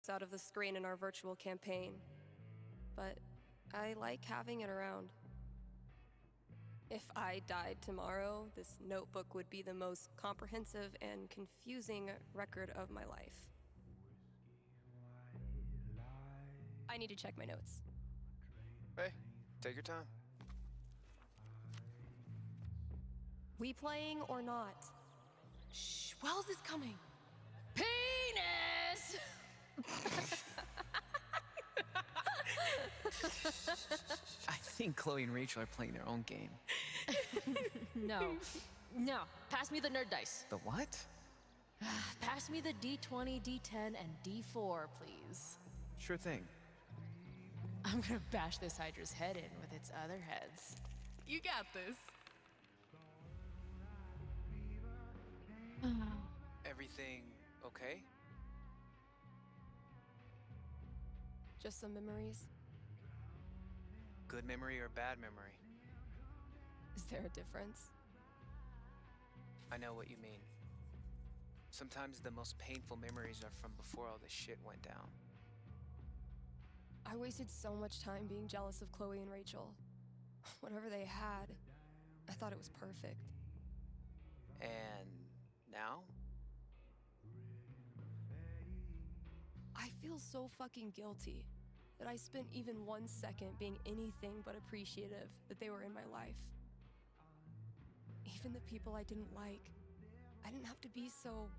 Out of the screen in our virtual campaign, but I like having it around. If I died tomorrow, this notebook would be the most comprehensive and confusing record of my life. I need to check my notes. Hey, take your time. We playing or not? Shh, Wells is coming. Penis! I think Chloe and Rachel are playing their own game. No. Pass me the nerd dice. The what? Pass me the D20, D10, and D4, please. Sure thing. I'm gonna bash this Hydra's head in with its other heads. You got this. Everything okay? Just some memories. Good memory or bad memory? Is there a difference? I know what you mean. Sometimes the most painful memories are from before all this shit went down. I wasted so much time being jealous of Chloe and Rachel. Whatever they had, I thought it was perfect. And now? I feel so fucking guilty that I spent even 1 second being anything but appreciative that they were in my life. Even the people I didn't like, I didn't have to be so,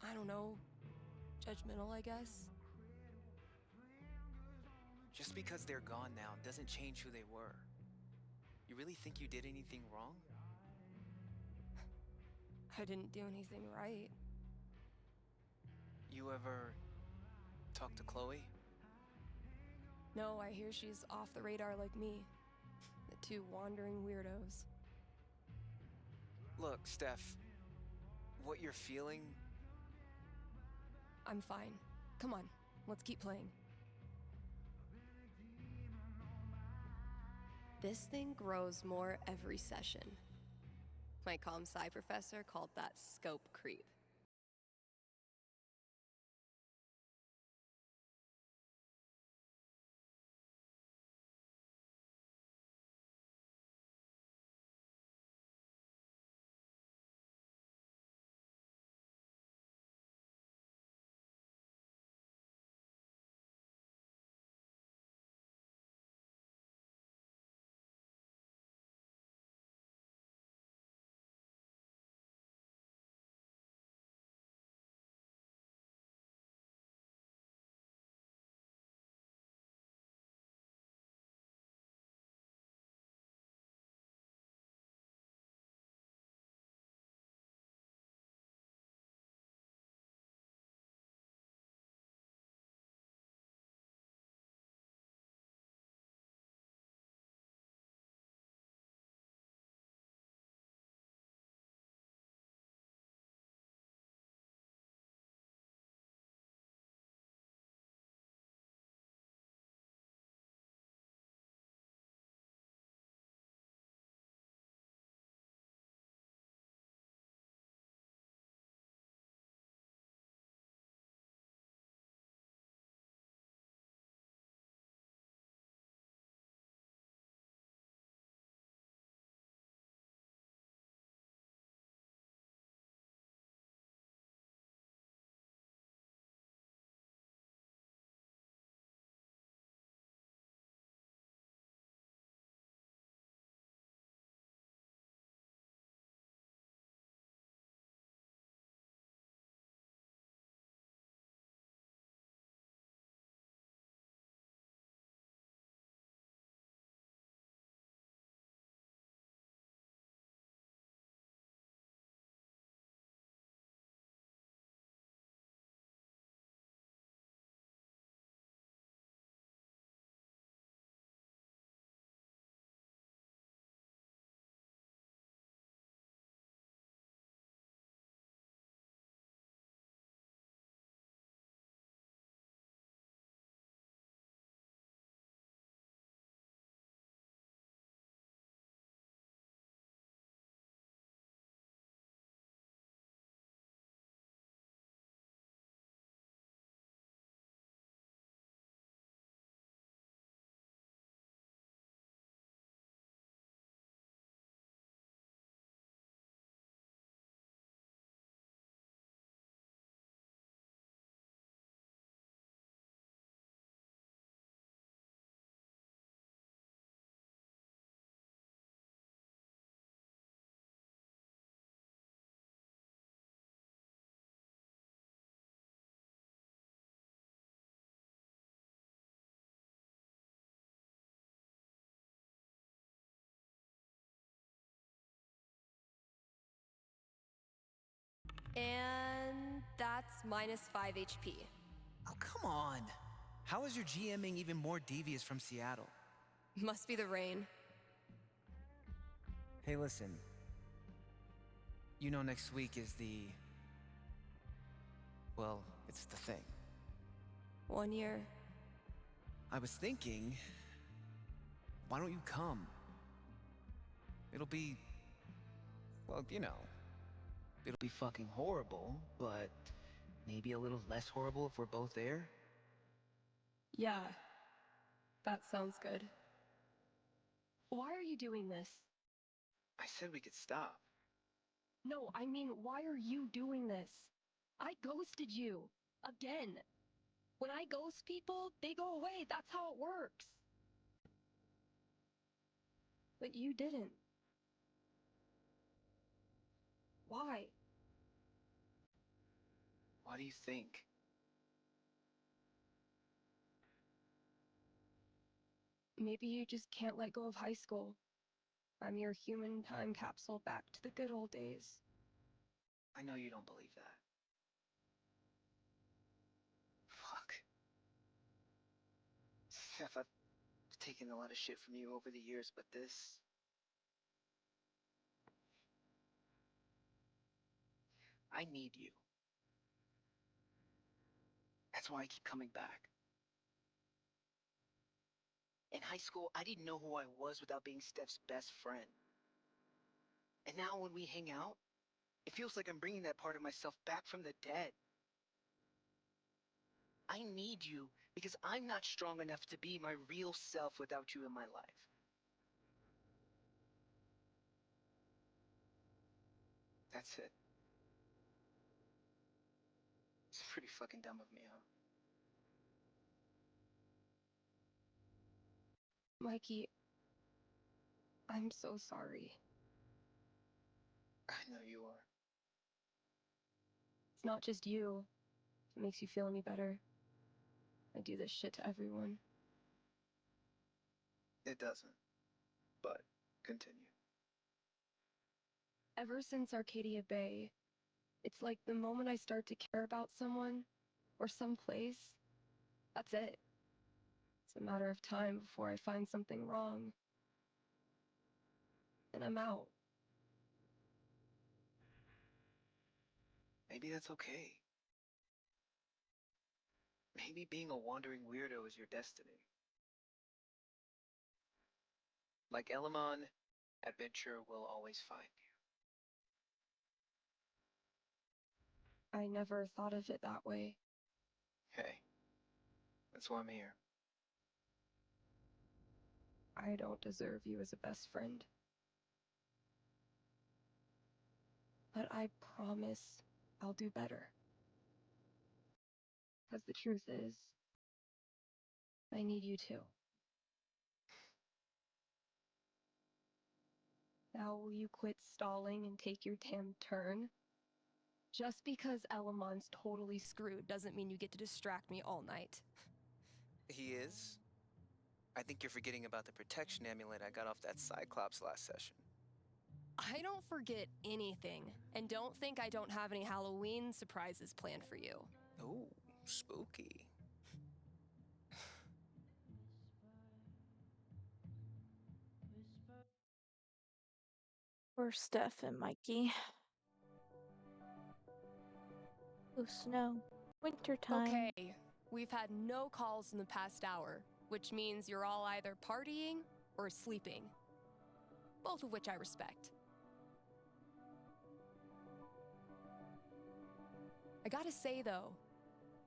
I don't know, judgmental, I guess. Just because they're gone now doesn't change who they were. You really think you did anything wrong? I didn't do anything right. You ever talk to Chloe? No, I hear she's off the radar like me. The two wandering weirdos. Look, Steph, what you're feeling... I'm fine. Come on, let's keep playing. This thing grows more every session. My comm sci professor called that scope creep. And that's minus 5 HP. Oh, come on. How is your GMing even more devious from Seattle? Must be the rain. Hey, listen. You know next week is the... Well, it's the thing. 1 year. I was thinking... Why don't you come? It'll be... Well, you know... It'll be fucking horrible, but... maybe a little less horrible if we're both there? Yeah. That sounds good. Why are you doing this? I said we could stop. No, I mean, why are you doing this? I ghosted you. Again. When I ghost people, they go away. That's how it works. But you didn't. Why? What do you think? Maybe you just can't let go of high school. I'm your human time capsule back to the good old days. I know you don't believe that. Fuck. Steph, I've taken a lot of shit from you over the years, but this... I need you. That's why I keep coming back. In high school, I didn't know who I was without being Steph's best friend. And now when we hang out, it feels like I'm bringing that part of myself back from the dead. I need you because I'm not strong enough to be my real self without you in my life. That's it. It's pretty fucking dumb of me, huh? Mikey, I'm so sorry. I know you are. It's not just you. If it makes you feel any better. I do this shit to everyone. It doesn't. But continue. Ever since Arcadia Bay, it's like the moment I start to care about someone, or someplace, that's it. It's a matter of time before I find something wrong. And I'm out. Maybe that's okay. Maybe being a wandering weirdo is your destiny. Like Elamon, adventure will always find you. I never thought of it that way. Hey, that's why I'm here. I don't deserve you as a best friend. But I promise I'll do better. Because the truth is, I need you too. Now will you quit stalling and take your damn turn? Just because Elamon's totally screwed doesn't mean you get to distract me all night. He is? I think you're forgetting about the protection amulet I got off that Cyclops last session. I don't forget anything, and don't think I don't have any Halloween surprises planned for you. Ooh, spooky. Poor Steph and Mikey. Oh, snow. Wintertime. Okay, we've had no calls in the past hour, which means you're all either partying or sleeping. Both of which I respect. I gotta say though,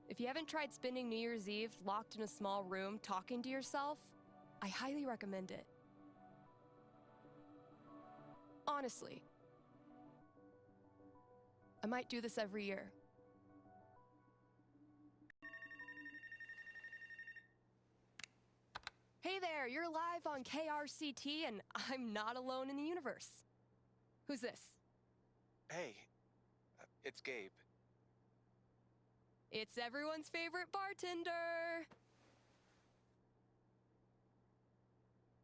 if you haven't tried spending New Year's Eve locked in a small room talking to yourself, I highly recommend it. Honestly. I might do this every year. Hey there, you're live on KRCT and I'm not alone in the universe. Who's this? Hey, it's Gabe. It's everyone's favorite bartender.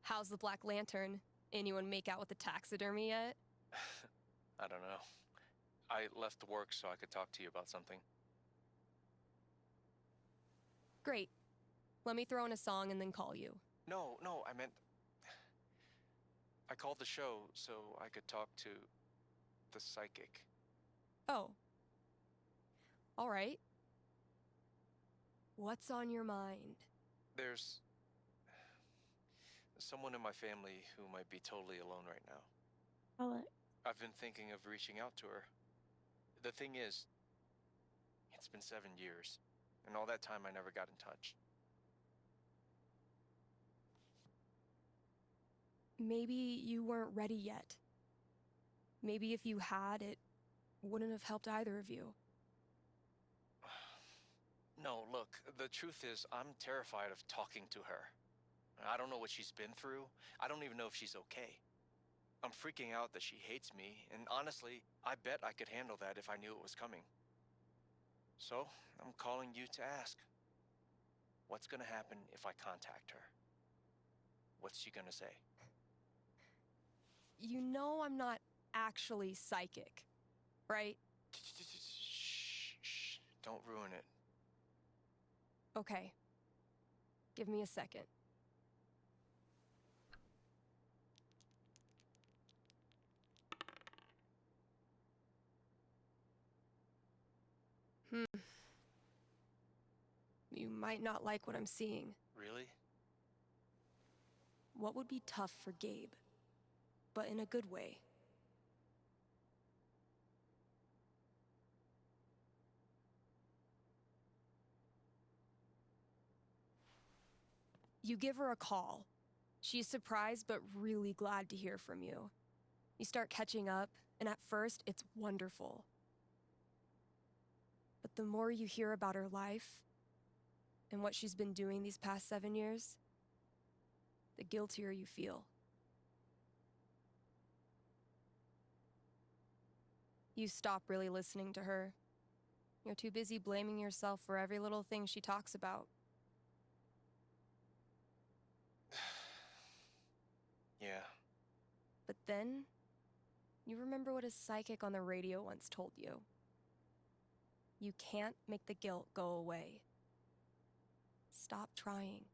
How's the Black Lantern? Anyone make out with the taxidermy yet? I don't know. I left work so I could talk to you about something. Great. Let me throw in a song and then call you. No, I meant... I called the show so I could talk to the psychic. Oh. All right. What's on your mind? There's someone in my family who might be totally alone right now. I've been thinking of reaching out to her. The thing is, it's been 7 years, and all that time I never got in touch. Maybe you weren't ready yet. Maybe if you had, it wouldn't have helped either of you. No, look, the truth is, I'm terrified of talking to her. I don't know what she's been through. I don't even know if she's okay. I'm freaking out that she hates me, and honestly, I bet I could handle that if I knew it was coming. So, I'm calling you to ask. What's gonna happen if I contact her? What's she gonna say? You know I'm not actually psychic, right? Shh, don't ruin it. Okay. Give me a second. You might not like what I'm seeing. Really? What would be tough for Gabe, but in a good way? You give her a call. She's surprised but really glad to hear from you. You start catching up, and at first, it's wonderful. But the more you hear about her life, and what she's been doing these past 7 years, the guiltier you feel. You stop really listening to her. You're too busy blaming yourself for every little thing she talks about. Yeah. But then, you remember what a psychic on the radio once told you. You can't make the guilt go away. Stop trying.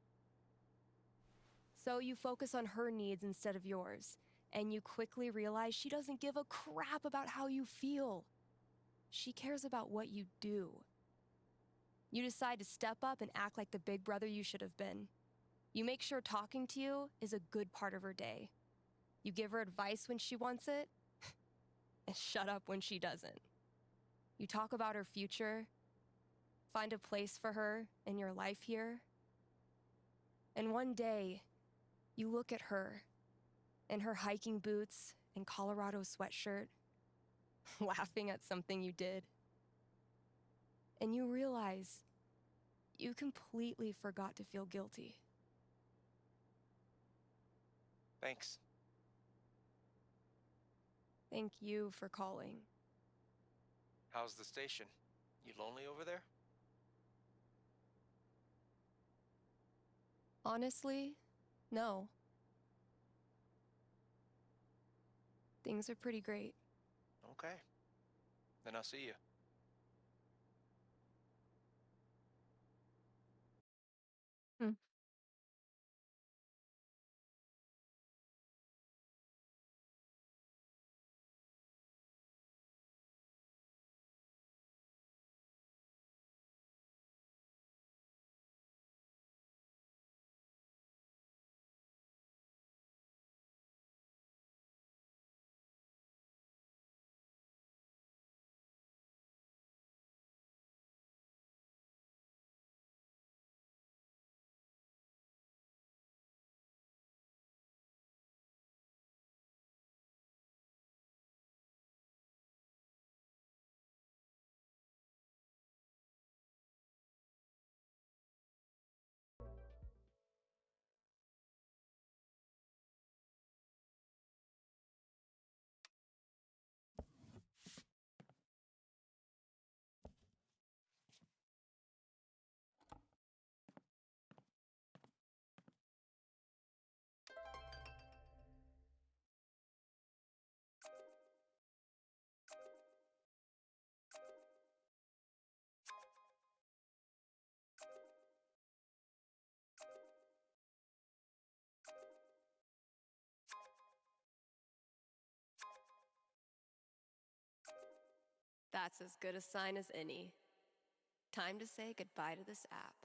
So you focus on her needs instead of yours, and you quickly realize she doesn't give a crap about how you feel. She cares about what you do. You decide to step up and act like the big brother you should have been. You make sure talking to you is a good part of her day. You give her advice when she wants it, and shut up when she doesn't. You talk about her future, find a place for her in your life here. And one day, you look at her in her hiking boots and Colorado sweatshirt, laughing at something you did. And you realize you completely forgot to feel guilty. Thanks. Thank you for calling. How's the station? You lonely over there? Honestly, no. Things are pretty great. Okay. Then I'll see you. That's as good a sign as any. Time to say goodbye to this app.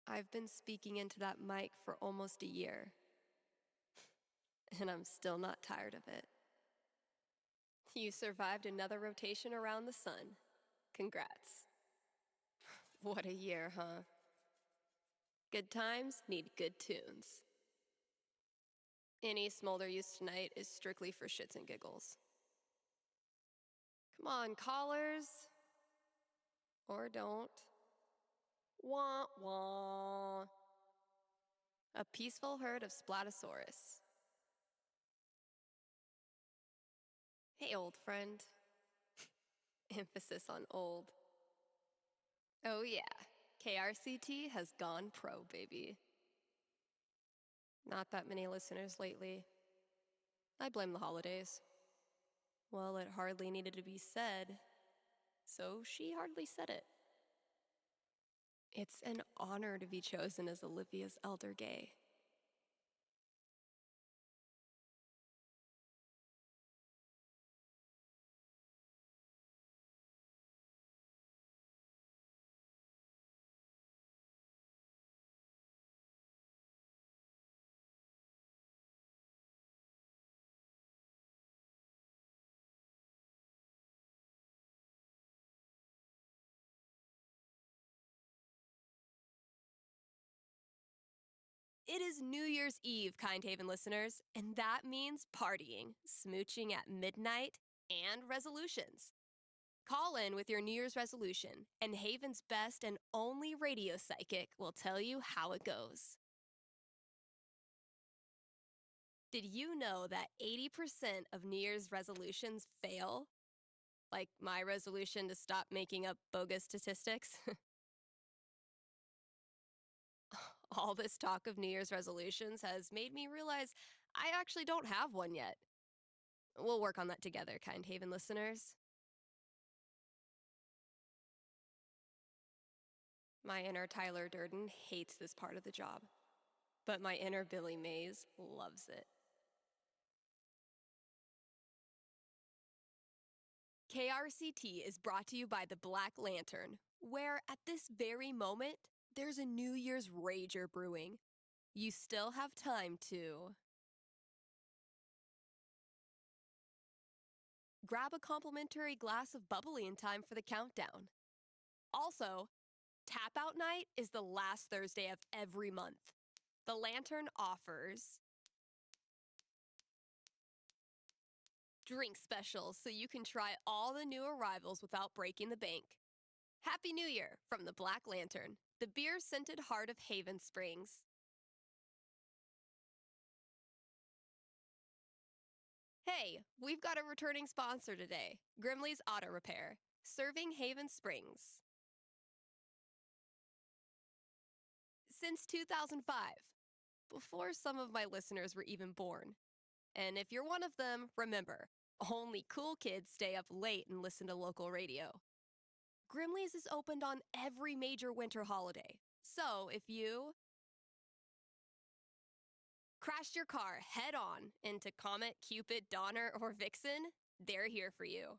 I've been speaking into that mic for almost a year, and I'm still not tired of it. You survived another rotation around the sun. Congrats. What a year, huh? Good times need good tunes. Any smolder used tonight is strictly for shits and giggles. Come on, callers. Or don't. Wah, wah. A peaceful herd of Splatosaurus. Hey, old friend. Emphasis on old. Oh yeah, KRCT has gone pro, baby. Not that many listeners lately. I blame the holidays. Well, it hardly needed to be said, so she hardly said it. It's an honor to be chosen as Olivia's elder gay. It is New Year's Eve, Kind Haven listeners, and that means partying, smooching at midnight, and resolutions. Call in with your New Year's resolution, and Haven's best and only radio psychic will tell you how it goes. Did you know that 80% of New Year's resolutions fail? Like my resolution to stop making up bogus statistics? All this talk of New Year's resolutions has made me realize I actually don't have one yet. We'll work on that together, Kind Haven listeners. My inner Tyler Durden hates this part of the job, but my inner Billy Mays loves it. KRCT is brought to you by the Black Lantern, where at this very moment, there's a New Year's rager brewing. You still have time to grab a complimentary glass of bubbly in time for the countdown. Also, Tap Out Night is the last Thursday of every month. The Lantern offers drink specials so you can try all the new arrivals without breaking the bank. Happy New Year from the Black Lantern, the beer-scented heart of Haven Springs. Hey, we've got a returning sponsor today, Grimley's Auto Repair, serving Haven Springs since 2005, before some of my listeners were even born. And if you're one of them, remember, only cool kids stay up late and listen to local radio. Grimley's is opened on every major winter holiday, so if you crashed your car head-on into Comet, Cupid, Donner, or Vixen, they're here for you.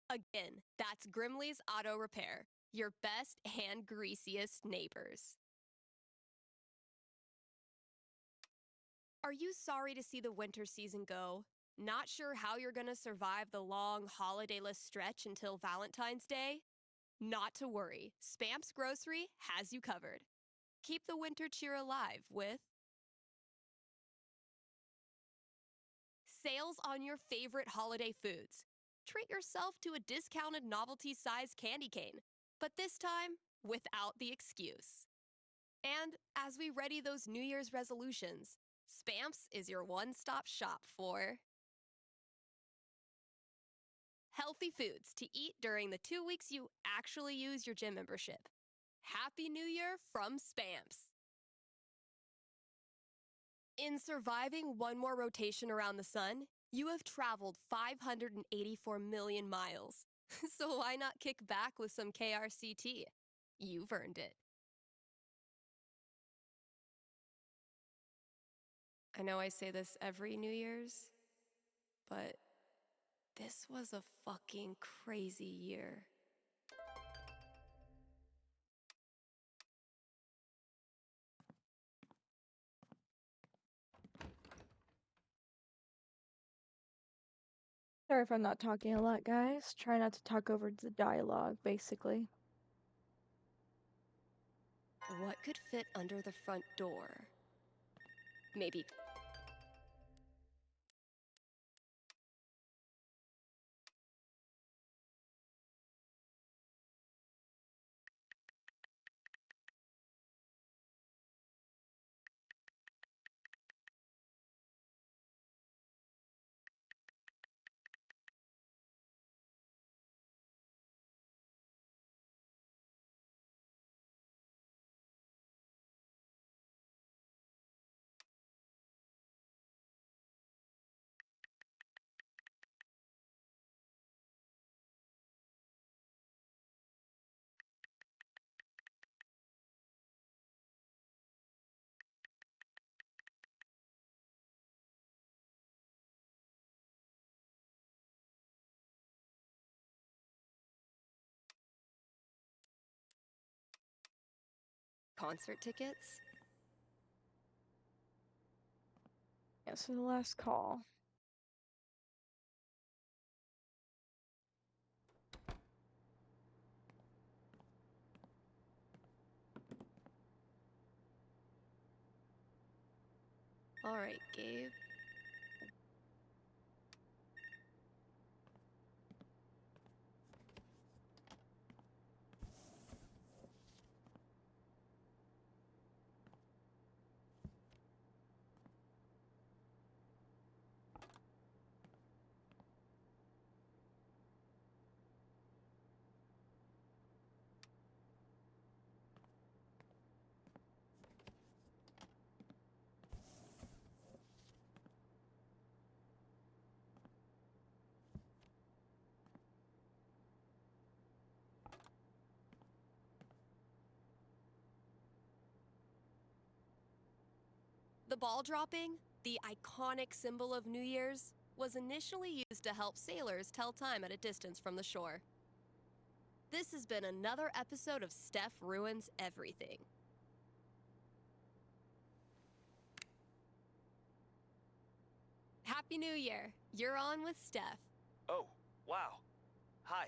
Again, that's Grimley's Auto Repair, your best and greasiest neighbors. Are you sorry to see the winter season go? Not sure how you're going to survive the long holidayless stretch until Valentine's Day? Not to worry, Spamps Grocery has you covered. Keep the winter cheer alive with sales on your favorite holiday foods. Treat yourself to a discounted novelty-sized candy cane, but this time without the excuse. And as we ready those New Year's resolutions, Spamps is your one-stop shop for healthy foods to eat during the 2 weeks you actually use your gym membership. Happy New Year from Spamps! In surviving one more rotation around the sun, you have traveled 584 million miles. So why not kick back with some KRCT? You've earned it. I know I say this every New Year's, but this was a fucking crazy year. Sorry if I'm not talking a lot, guys. Try not to talk over the dialogue, basically. What could fit under the front door? Maybe. Concert tickets? Yeah, so the last call. All right, Gabe. The ball dropping, the iconic symbol of New Year's, was initially used to help sailors tell time at a distance from the shore. This has been another episode of Steph Ruins Everything. Happy New Year. You're on with Steph. Oh, wow. Hi.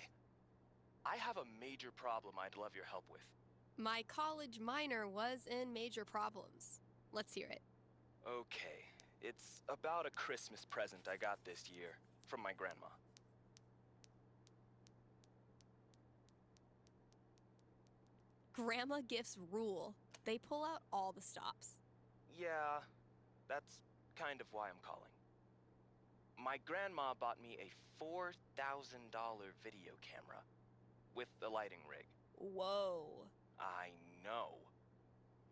I have a major problem I'd love your help with. My college minor was in major problems. Let's hear it. Okay, it's about a Christmas present I got this year from my grandma. Grandma gifts rule. They pull out all the stops. Yeah, that's kind of why I'm calling. My grandma bought me a $4,000 video camera with a lighting rig. Whoa. I know.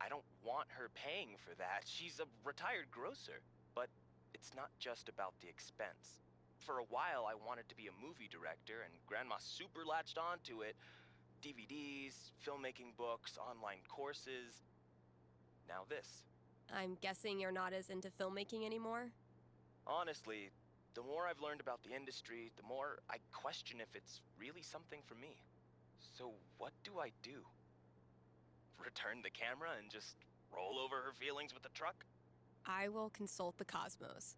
I don't want her paying for that. She's a retired grocer. But it's not just about the expense. For a while, I wanted to be a movie director, and Grandma super latched onto it. DVDs, filmmaking books, online courses. Now this. I'm guessing you're not as into filmmaking anymore? Honestly, the more I've learned about the industry, the more I question if it's really something for me. So what do I do? Return the camera and just roll over her feelings with the truck? I will consult the cosmos.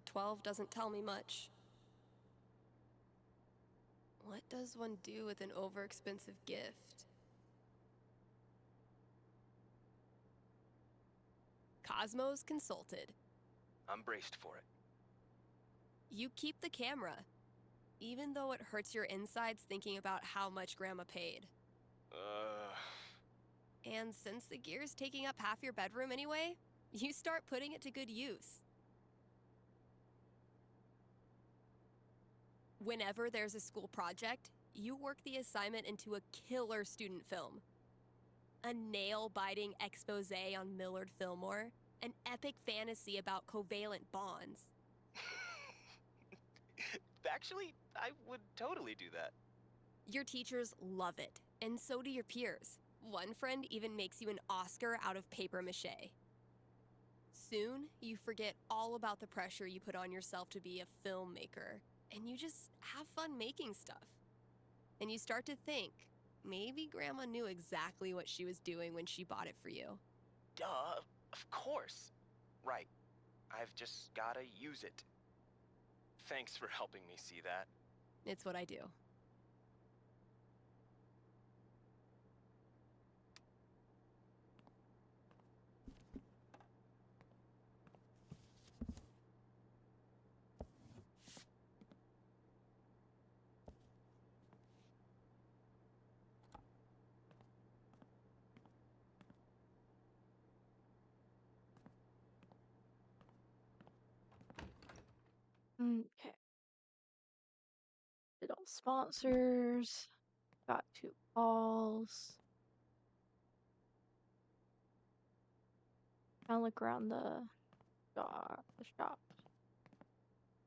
12 doesn't tell me much. What does one do with an overexpensive gift? Cosmos consulted. I'm braced for it. You keep the camera, even though it hurts your insides thinking about how much Grandma paid. And since the gear's taking up half your bedroom anyway, you start putting it to good use. Whenever there's a school project, you work the assignment into a killer student film. A nail-biting expose on Millard Fillmore, an epic fantasy about covalent bonds. Actually, I would totally do that. Your teachers love it, and so do your peers. One friend even makes you an Oscar out of paper mache. Soon, you forget all about the pressure you put on yourself to be a filmmaker, and you just have fun making stuff. And you start to think, maybe Grandma knew exactly what she was doing when she bought it for you. Duh, of course. Right. I've just gotta use it. Thanks for helping me see that. It's what I do. Okay. Did all sponsors. Got 2 calls. Kinda look around the shop.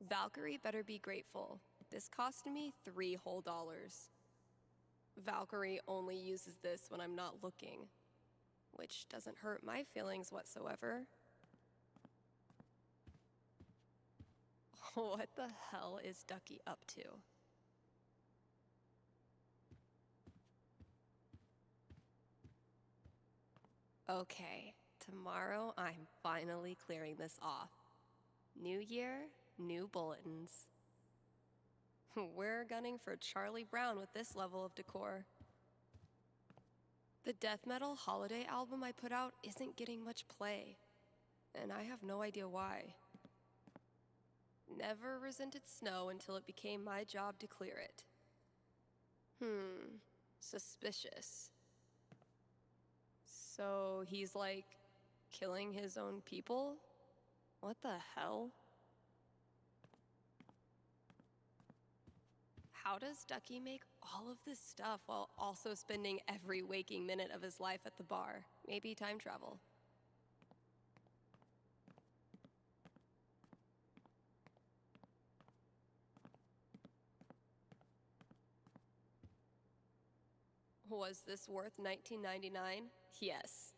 Valkyrie better be grateful. This cost me $3 whole. Valkyrie only uses this when I'm not looking, which doesn't hurt my feelings whatsoever. What the hell is Ducky up to? Okay, tomorrow I'm finally clearing this off. New year, new bulletins. We're gunning for Charlie Brown with this level of decor. The death metal holiday album I put out isn't getting much play, and I have no idea why. Never resented snow until it became my job to clear it. Suspicious. So he's like killing his own people? What the hell? How does Ducky make all of this stuff while also spending every waking minute of his life at the bar? Maybe time travel. Was this worth $19.99? Yes.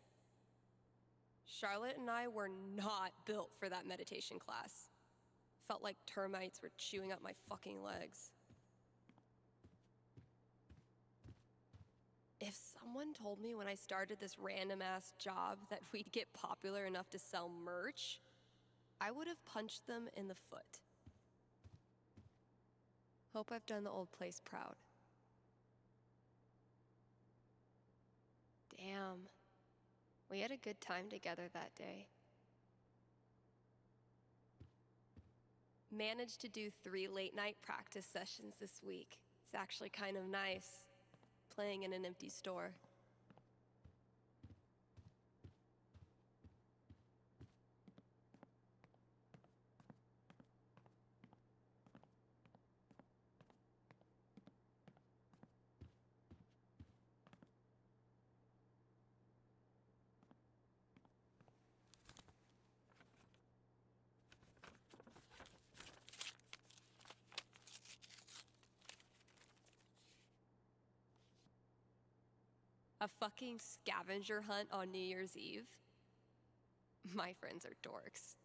Charlotte and I were not built for that meditation class. Felt like termites were chewing up my fucking legs. If someone told me when I started this random-ass job that we'd get popular enough to sell merch, I would have punched them in the foot. Hope I've done the old place proud. Damn. We had a good time together that day. Managed to do 3 late-night practice sessions this week. It's actually kind of nice, playing in an empty store. A fucking scavenger hunt on New Year's Eve? My friends are dorks.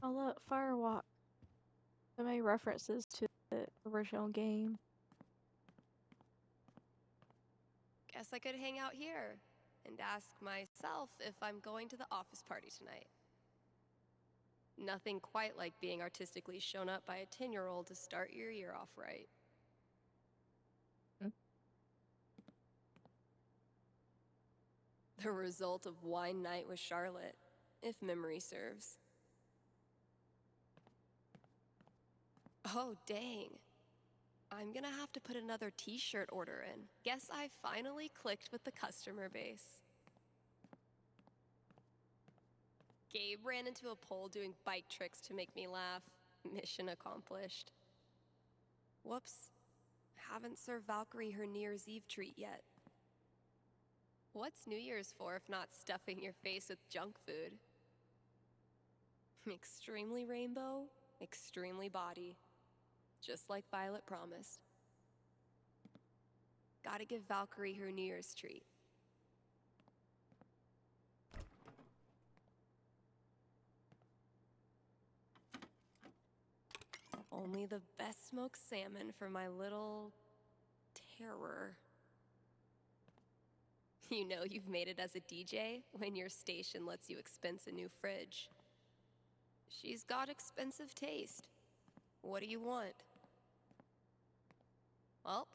Oh look, Firewalk. So many references to the original game. Guess I could hang out here and ask myself if I'm going to the office party tonight. Nothing quite like being artistically shown up by a 10-year-old to start your year off right. The result of wine night with Charlotte, if memory serves. Oh, dang. I'm gonna have to put another t-shirt order in. Guess I finally clicked with the customer base. Gabe ran into a pole doing bike tricks to make me laugh. Mission accomplished. Whoops. Haven't served Valkyrie her New Year's Eve treat yet. What's New Year's for if not stuffing your face with junk food? Extremely rainbow, extremely body. Just like Violet promised. Gotta give Valkyrie her New Year's treat. Only the best smoked salmon for my little terror. You know you've made it as a DJ when your station lets you expense a new fridge. She's got expensive taste. What do you want? Well,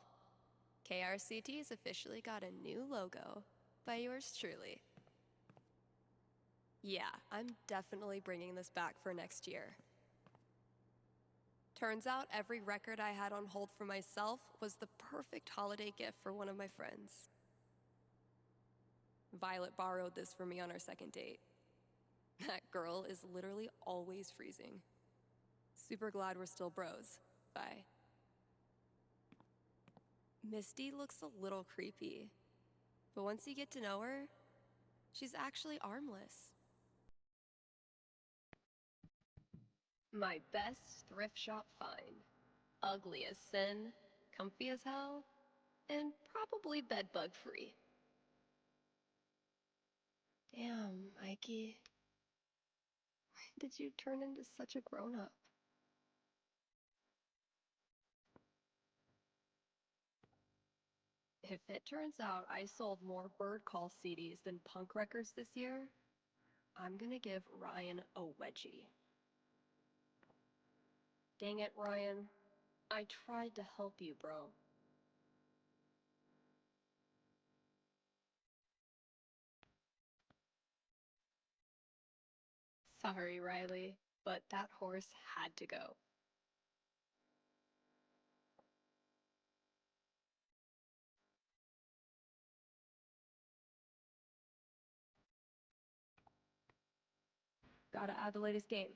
KRCT's officially got a new logo by yours truly. Yeah, I'm definitely bringing this back for next year. Turns out every record I had on hold for myself was the perfect holiday gift for one of my friends. Violet borrowed this from me on our second date. That girl is literally always freezing. Super glad we're still bros. Bye. Misty looks a little creepy, but once you get to know her, she's actually armless. My best thrift shop find. Ugly as sin, comfy as hell, and probably bedbug free. Damn, Mikey. When did you turn into such a grown-up? If it turns out I sold more Bird Call CDs than punk records this year, I'm gonna give Ryan a wedgie. Dang it, Ryan. I tried to help you, bro. Sorry, Riley, but that horse had to go. Gotta add the latest game.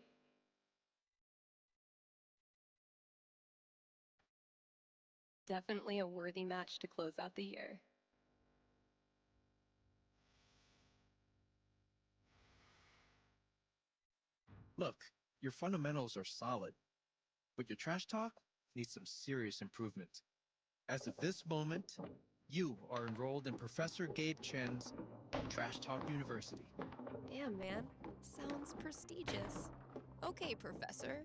Definitely a worthy match to close out the year. Look, your fundamentals are solid, but your trash talk needs some serious improvement. As of this moment, you are enrolled in Professor Gabe Chen's Trash Talk University. Damn, man. Sounds prestigious. Okay, Professor.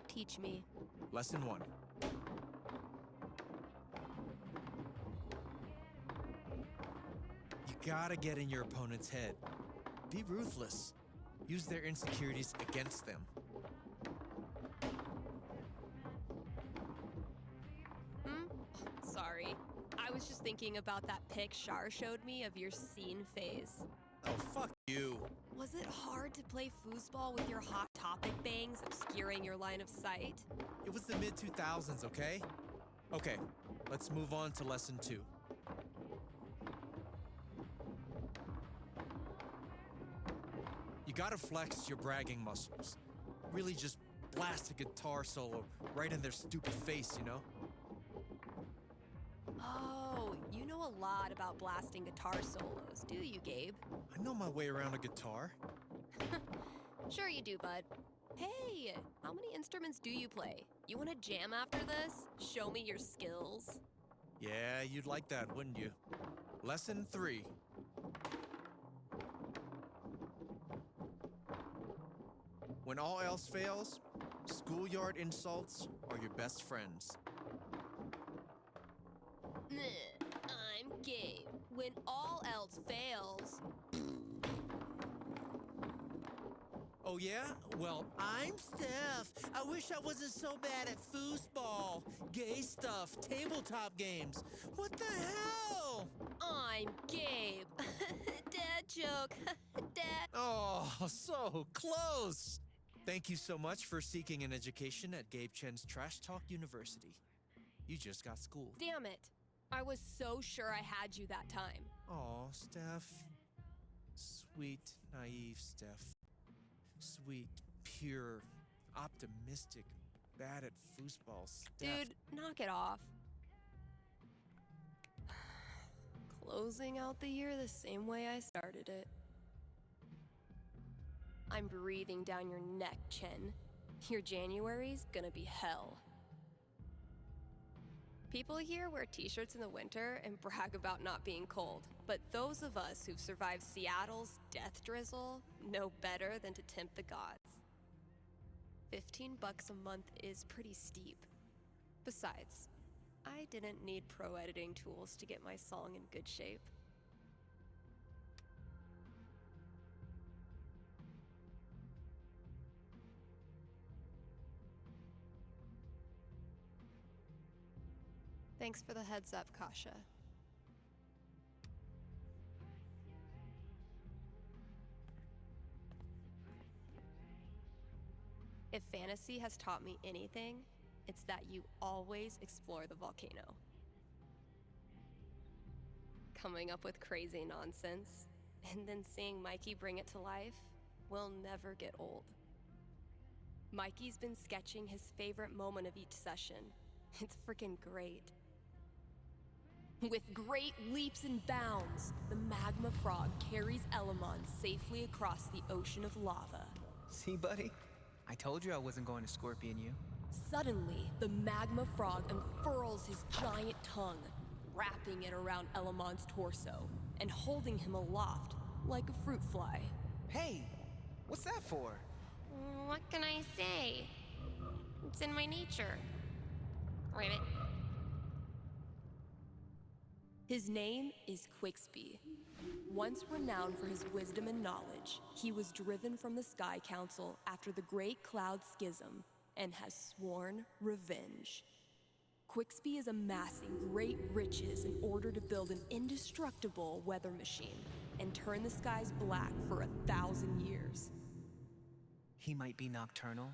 Teach me. Lesson 1. You gotta get in your opponent's head. Be ruthless. Use their insecurities against them. Sorry. I was just thinking about that pic Shar showed me of your scene phase. Oh, fuck you. Was it hard to play foosball with your Hot Topic bangs obscuring your line of sight? It was the mid-2000s, okay? Okay, let's move on to lesson 2. You gotta flex your bragging muscles. Really just blast a guitar solo right in their stupid face, you know? Oh, you know a lot about blasting guitar solos, do you, Gabe? I know my way around a guitar. Sure you do, bud. Hey, how many instruments do you play? You want to jam after this? Show me your skills. Yeah, you'd like that, wouldn't you? Lesson 3. When all else fails, schoolyard insults are your best friends. I'm Gabe. When all else fails... Oh yeah? Well, I'm Steph. I wish I wasn't so bad at foosball, gay stuff, tabletop games. What the hell? I'm Gabe. Dad joke. Dad. Oh, so close. Thank you so much for seeking an education at Gabe Chen's Trash Talk University. You just got schooled. Damn it. I was so sure I had you that time. Aw, Steph. Sweet, naive Steph. Sweet, pure, optimistic, bad at foosball Steph. Dude, knock it off. Closing out the year the same way I started it. I'm breathing down your neck, Chen. Your January's gonna be hell. People here wear t-shirts in the winter and brag about not being cold, but those of us who've survived Seattle's death drizzle know better than to tempt the gods. $15 a month is pretty steep. Besides, I didn't need pro editing tools to get my song in good shape. Thanks for the heads up, Kasha. If fantasy has taught me anything, it's that you always explore the volcano. Coming up with crazy nonsense, and then seeing Mikey bring it to life will never get old. Mikey's been sketching his favorite moment of each session. It's freaking great. With great leaps and bounds, the magma frog carries Elamon safely across the ocean of lava. See, buddy? I told you I wasn't going to scorpion you. Suddenly, the magma frog unfurls his giant tongue, wrapping it around Elamon's torso and holding him aloft like a fruit fly. Hey, what's that for? What can I say? It's in my nature. Ribbit. His name is Quixby. Once renowned for his wisdom and knowledge, he was driven from the Sky Council after the Great Cloud Schism and has sworn revenge. Quixby is amassing great riches in order to build an indestructible weather machine and turn the skies black for 1,000 years. He might be nocturnal,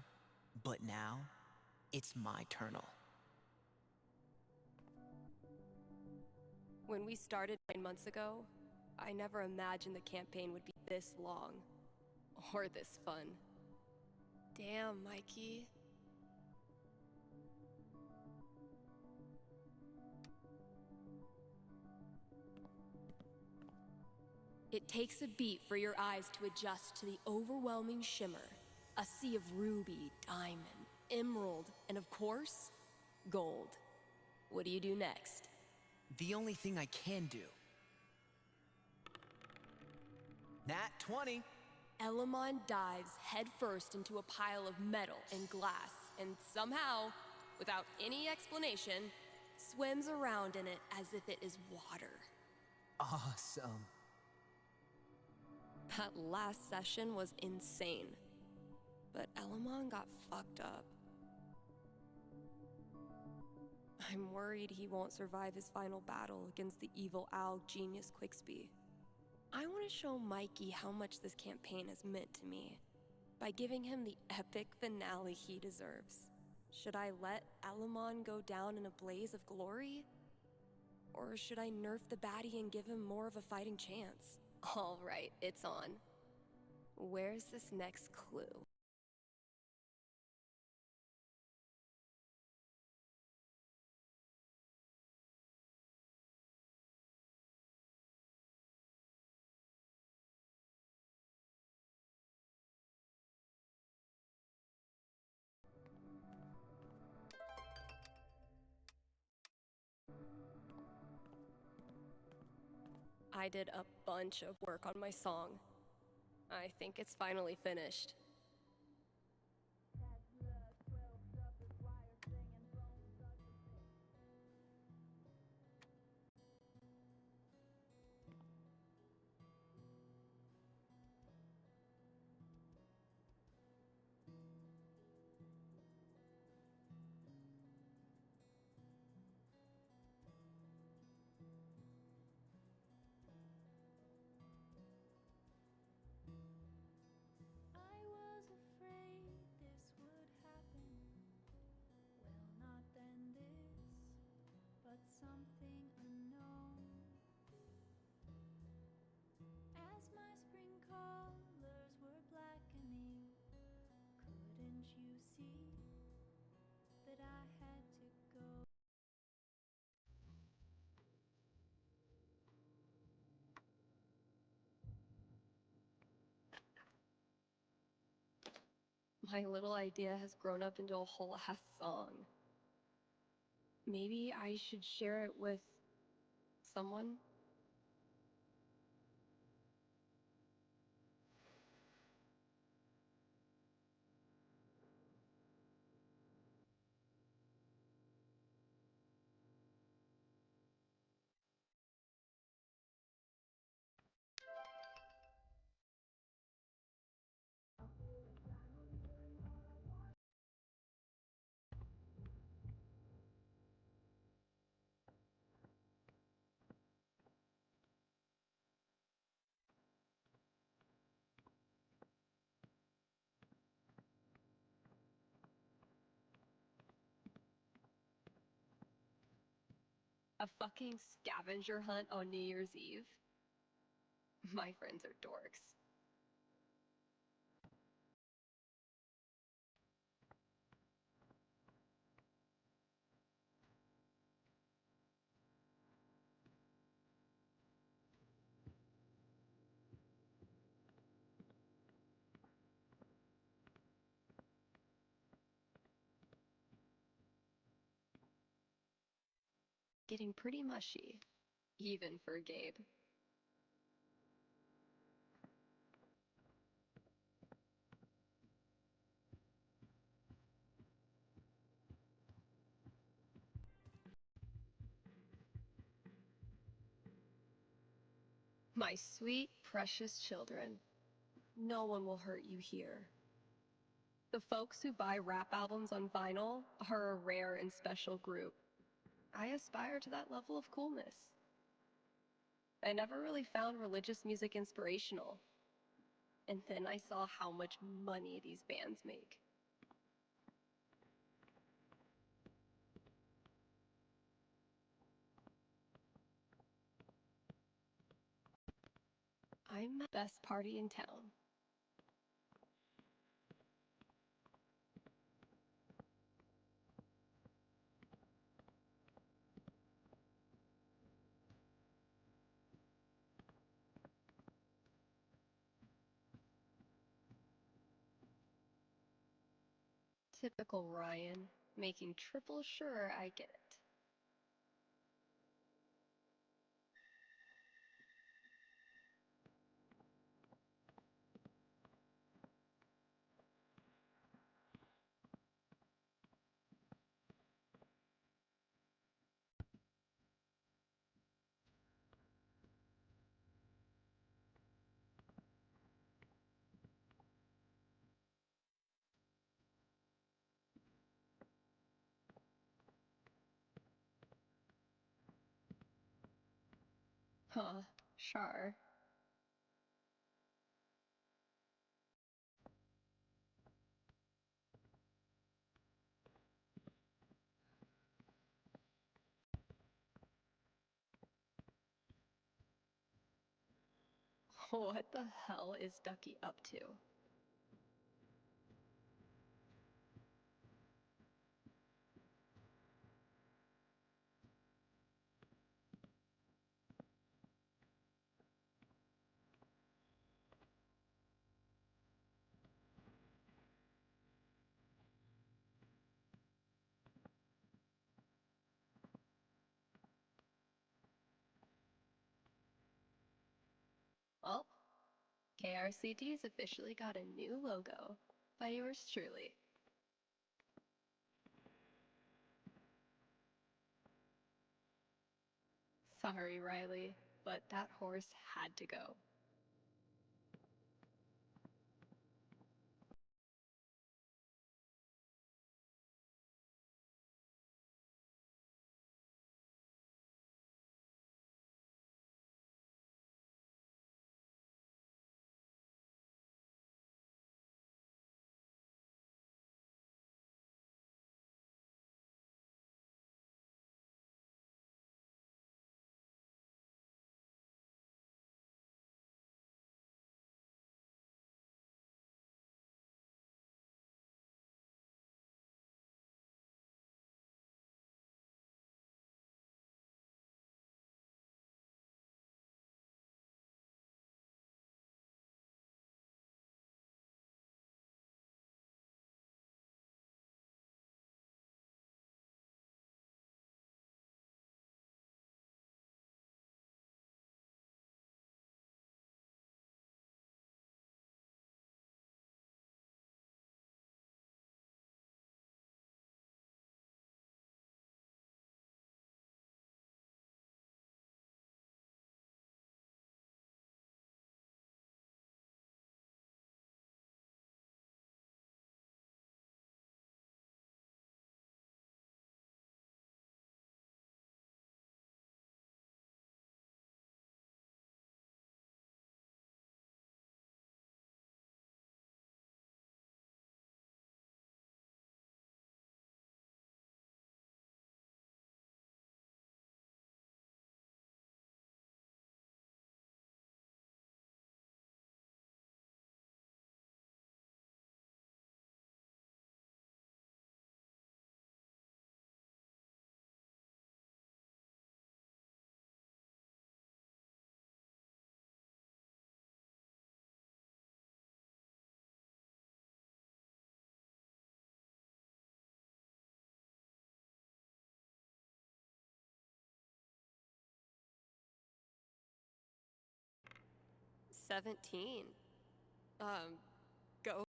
but now, it's my turnal. When we started 9 months ago, I never imagined the campaign would be this long. Or this fun. Damn, Mikey. It takes a beat for your eyes to adjust to the overwhelming shimmer. A sea of ruby, diamond, emerald, and of course, gold. What do you do next? The only thing I can do. Nat 20. Elamon dives headfirst into a pile of metal and glass, and somehow, without any explanation, swims around in it as if it is water. Awesome. That last session was insane. But Elamon got fucked up. I'm worried he won't survive his final battle against the evil owl genius Quixby. I want to show Mikey how much this campaign has meant to me by giving him the epic finale he deserves. Should I let Elamon go down in a blaze of glory? Or should I nerf the baddie and give him more of a fighting chance? All right, it's on. Where's this next clue? I did a bunch of work on my song. I think it's finally finished. you see that I had to go? My little idea has grown up into a whole ass song. Maybe I should share it with someone? A fucking scavenger hunt on New Year's Eve? My friends are dorks. Getting pretty mushy, even for Gabe. My sweet, precious children, no one will hurt you here. The folks who buy rap albums on vinyl are a rare and special group. I aspire to that level of coolness. I never really found religious music inspirational. And then I saw how much money these bands make. I'm the best party in town. Typical Ryan, making triple sure I get it. Huh, sure. What the hell is Ducky up to? Well, KRCT's officially got a new logo by yours truly. Sorry, Riley, but that horse had to go. 17. Go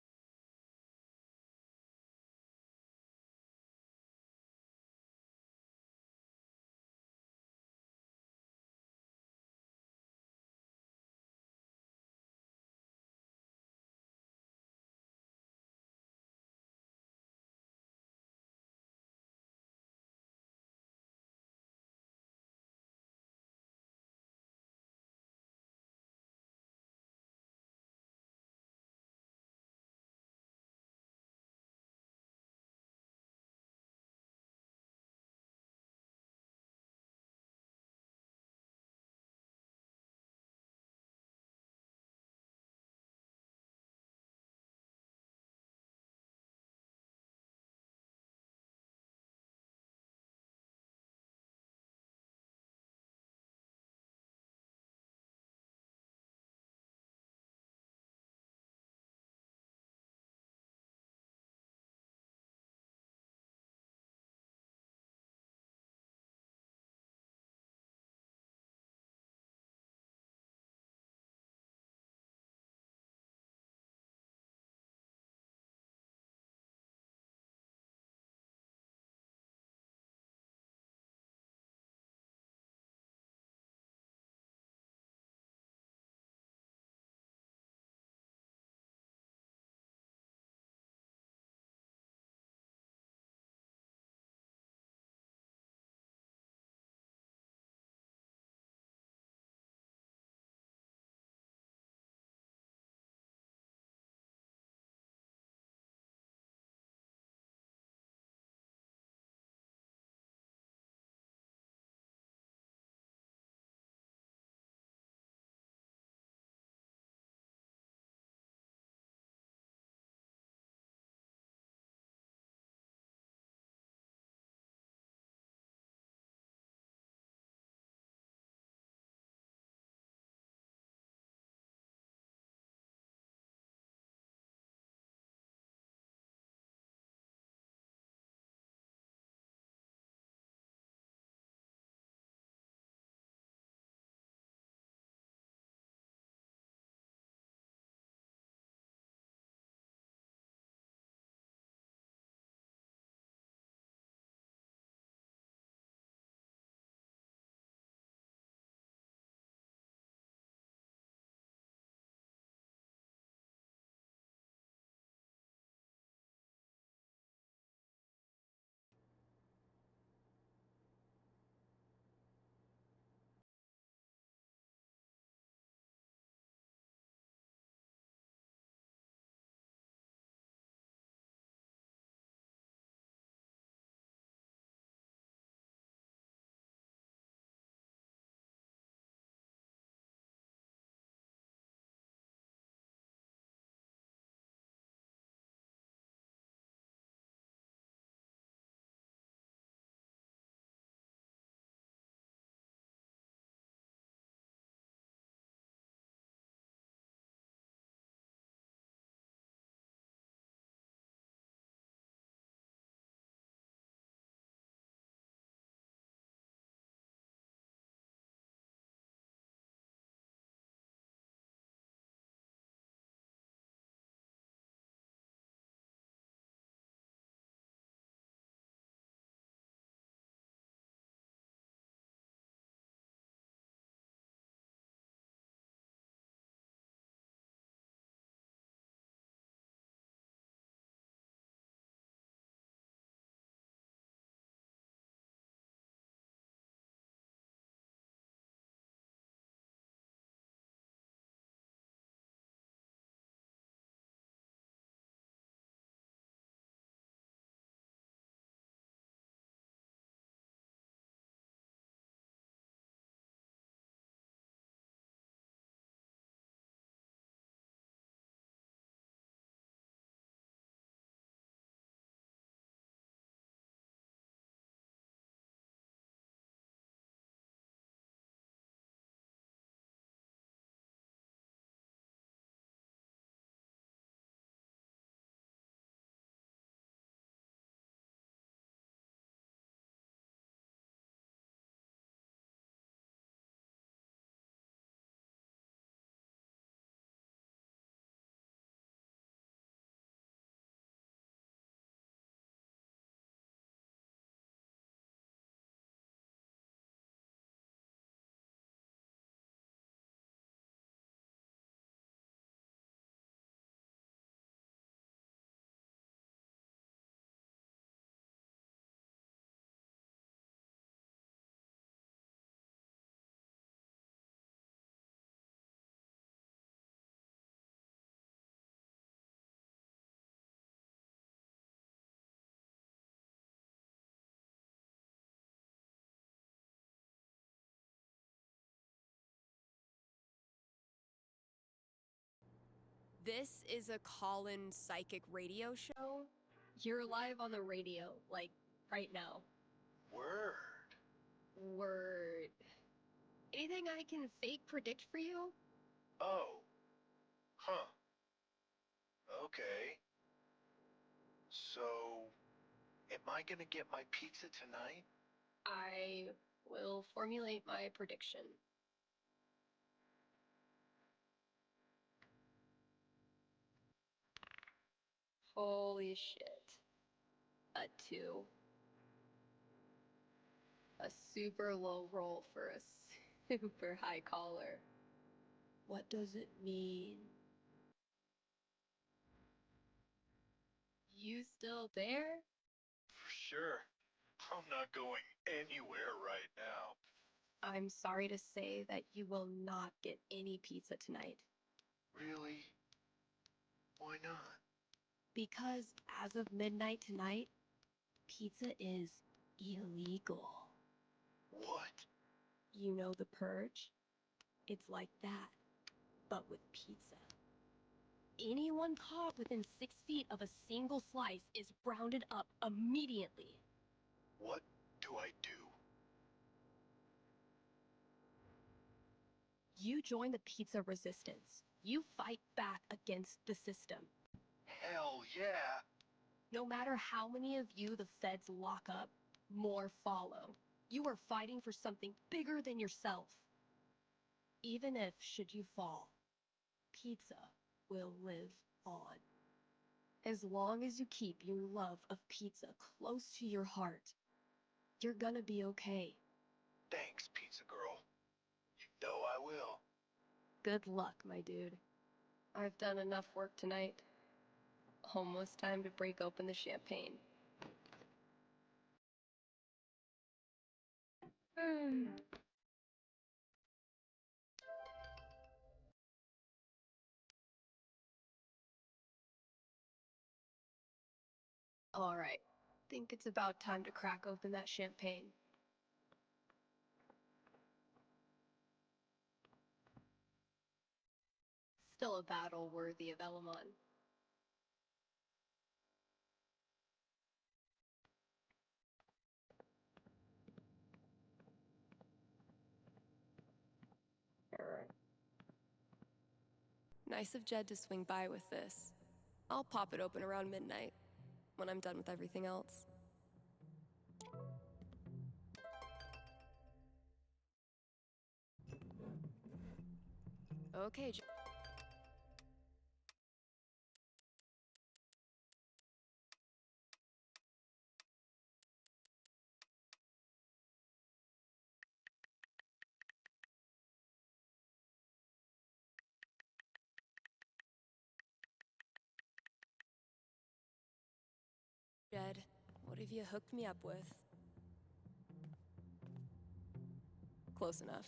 This is a call-in psychic radio show. You're live on the radio, like, right now. Word. Word. Anything I can fake predict for you? Oh. Huh. Okay. So, am I gonna get my pizza tonight? I will formulate my prediction. Holy shit. A 2. A super low roll for a super high caller. What does it mean? You still there? For sure. I'm not going anywhere right now. I'm sorry to say that you will not get any pizza tonight. Really? Why not? Because as of midnight tonight, pizza is illegal. What? You know the purge? It's like that, but with pizza. Anyone caught within 6 feet of a single slice is rounded up immediately. What do I do? You join the pizza resistance. You fight back against the system. Hell yeah! No matter how many of you the feds lock up, more follow. You are fighting for something bigger than yourself. Even if, should you fall, pizza will live on. As long as you keep your love of pizza close to your heart, you're gonna be okay. Thanks, pizza girl. You know I will. Good luck, my dude. I've done enough work tonight. Almost time to break open the champagne. All right. Think it's about time to crack open that champagne. Still a battle worthy of Elamon. Nice of Jed to swing by with this. I'll pop it open around midnight, when I'm done with everything else. Okay, Jed, what have you hooked me up with? Close enough.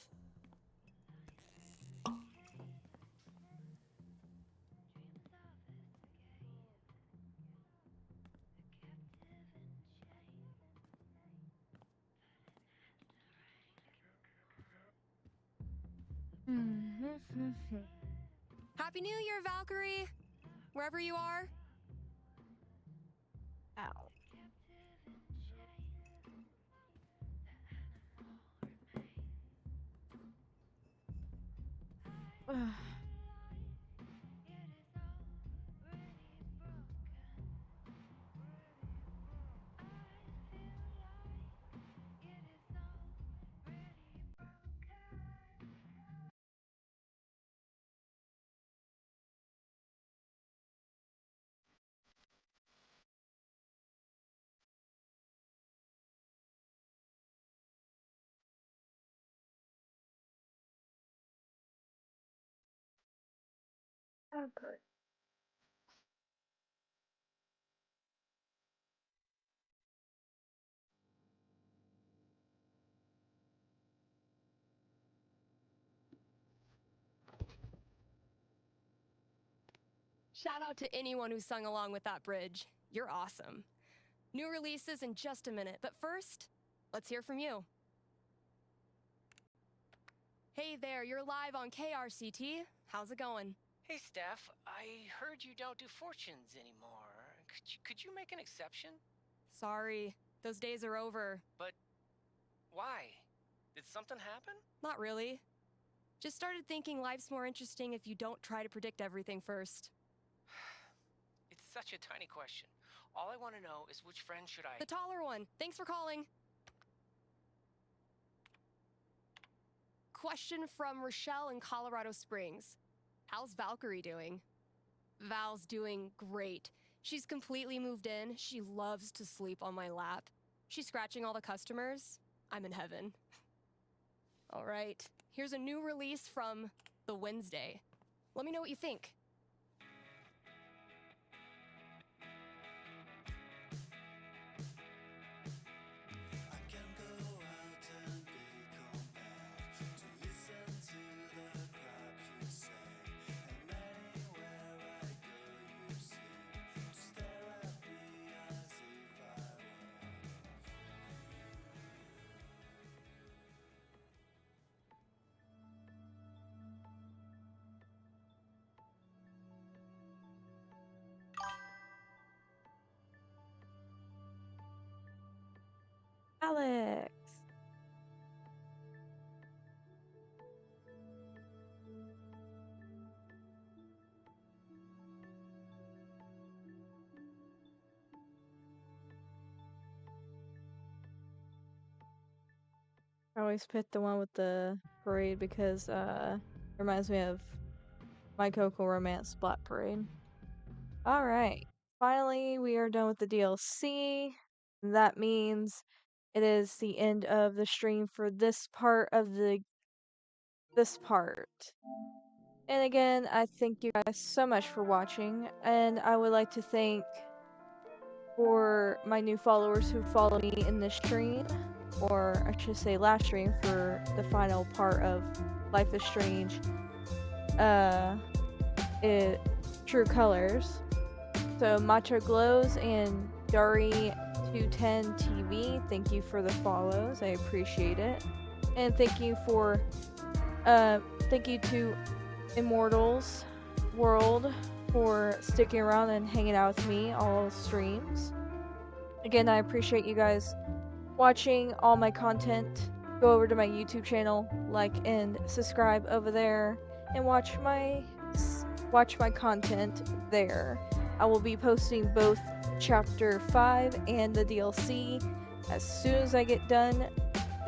Happy New Year, Valkyrie! Wherever you are. Ow. Oh, good. Shout out to anyone who sung along with that bridge. You're awesome. New releases in just a minute, but first, let's hear from you. Hey there, you're live on KRCT. How's it going? Hey, Steph, I heard you don't do fortunes anymore. Could you make an exception? Sorry, those days are over. But why? Did something happen? Not really. Just started thinking life's more interesting if you don't try to predict everything first. It's such a tiny question. All I want to know is which friend should I... The taller one. Thanks for calling. Question from Rochelle in Colorado Springs. How's Valkyrie doing? Val's doing great. She's completely moved in. She loves to sleep on my lap. She's scratching all the customers. I'm in heaven. All right, here's a new release from The Wednesday. Let me know what you think. Alex. I always pick the one with the parade because it reminds me of My Coco Romance Black Parade. Alright, finally we are done with the DLC. That means it is the end of the stream for this part. And again, I thank you guys so much for watching, and I would like to thank for my new followers who follow me in this stream, or I should say last stream for the final part of Life is Strange, True Colors. So Macho Glows and Dari210 TV, thank you for the follows, I appreciate it. And thank you to Immortals World for sticking around and hanging out with me all streams. Again, I appreciate you guys watching all my content. Go over to my YouTube channel, like and subscribe over there, and watch my content there. I will be posting both Chapter 5 and the DLC as soon as I get done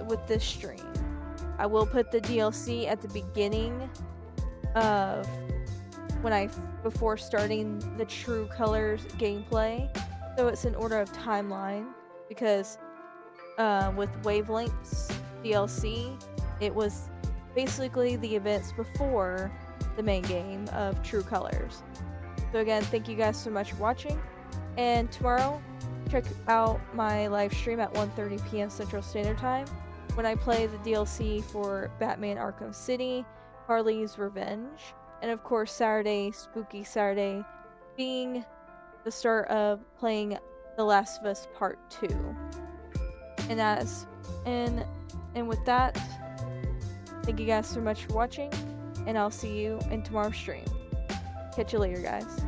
with this stream. I will put the DLC at the beginning of before starting the True Colors gameplay, so it's in order of timeline, because with Wavelengths DLC, it was basically the events before the main game of True Colors. So again, thank you guys so much for watching, and tomorrow check out my live stream at 1:30 p.m. Central Standard Time when I play the DLC for Batman Arkham City, Harley's Revenge, and of course Saturday, Spooky Saturday, being the start of playing The Last of Us Part 2. And with that, thank you guys so much for watching, and I'll see you in tomorrow's stream. Catch you later, guys.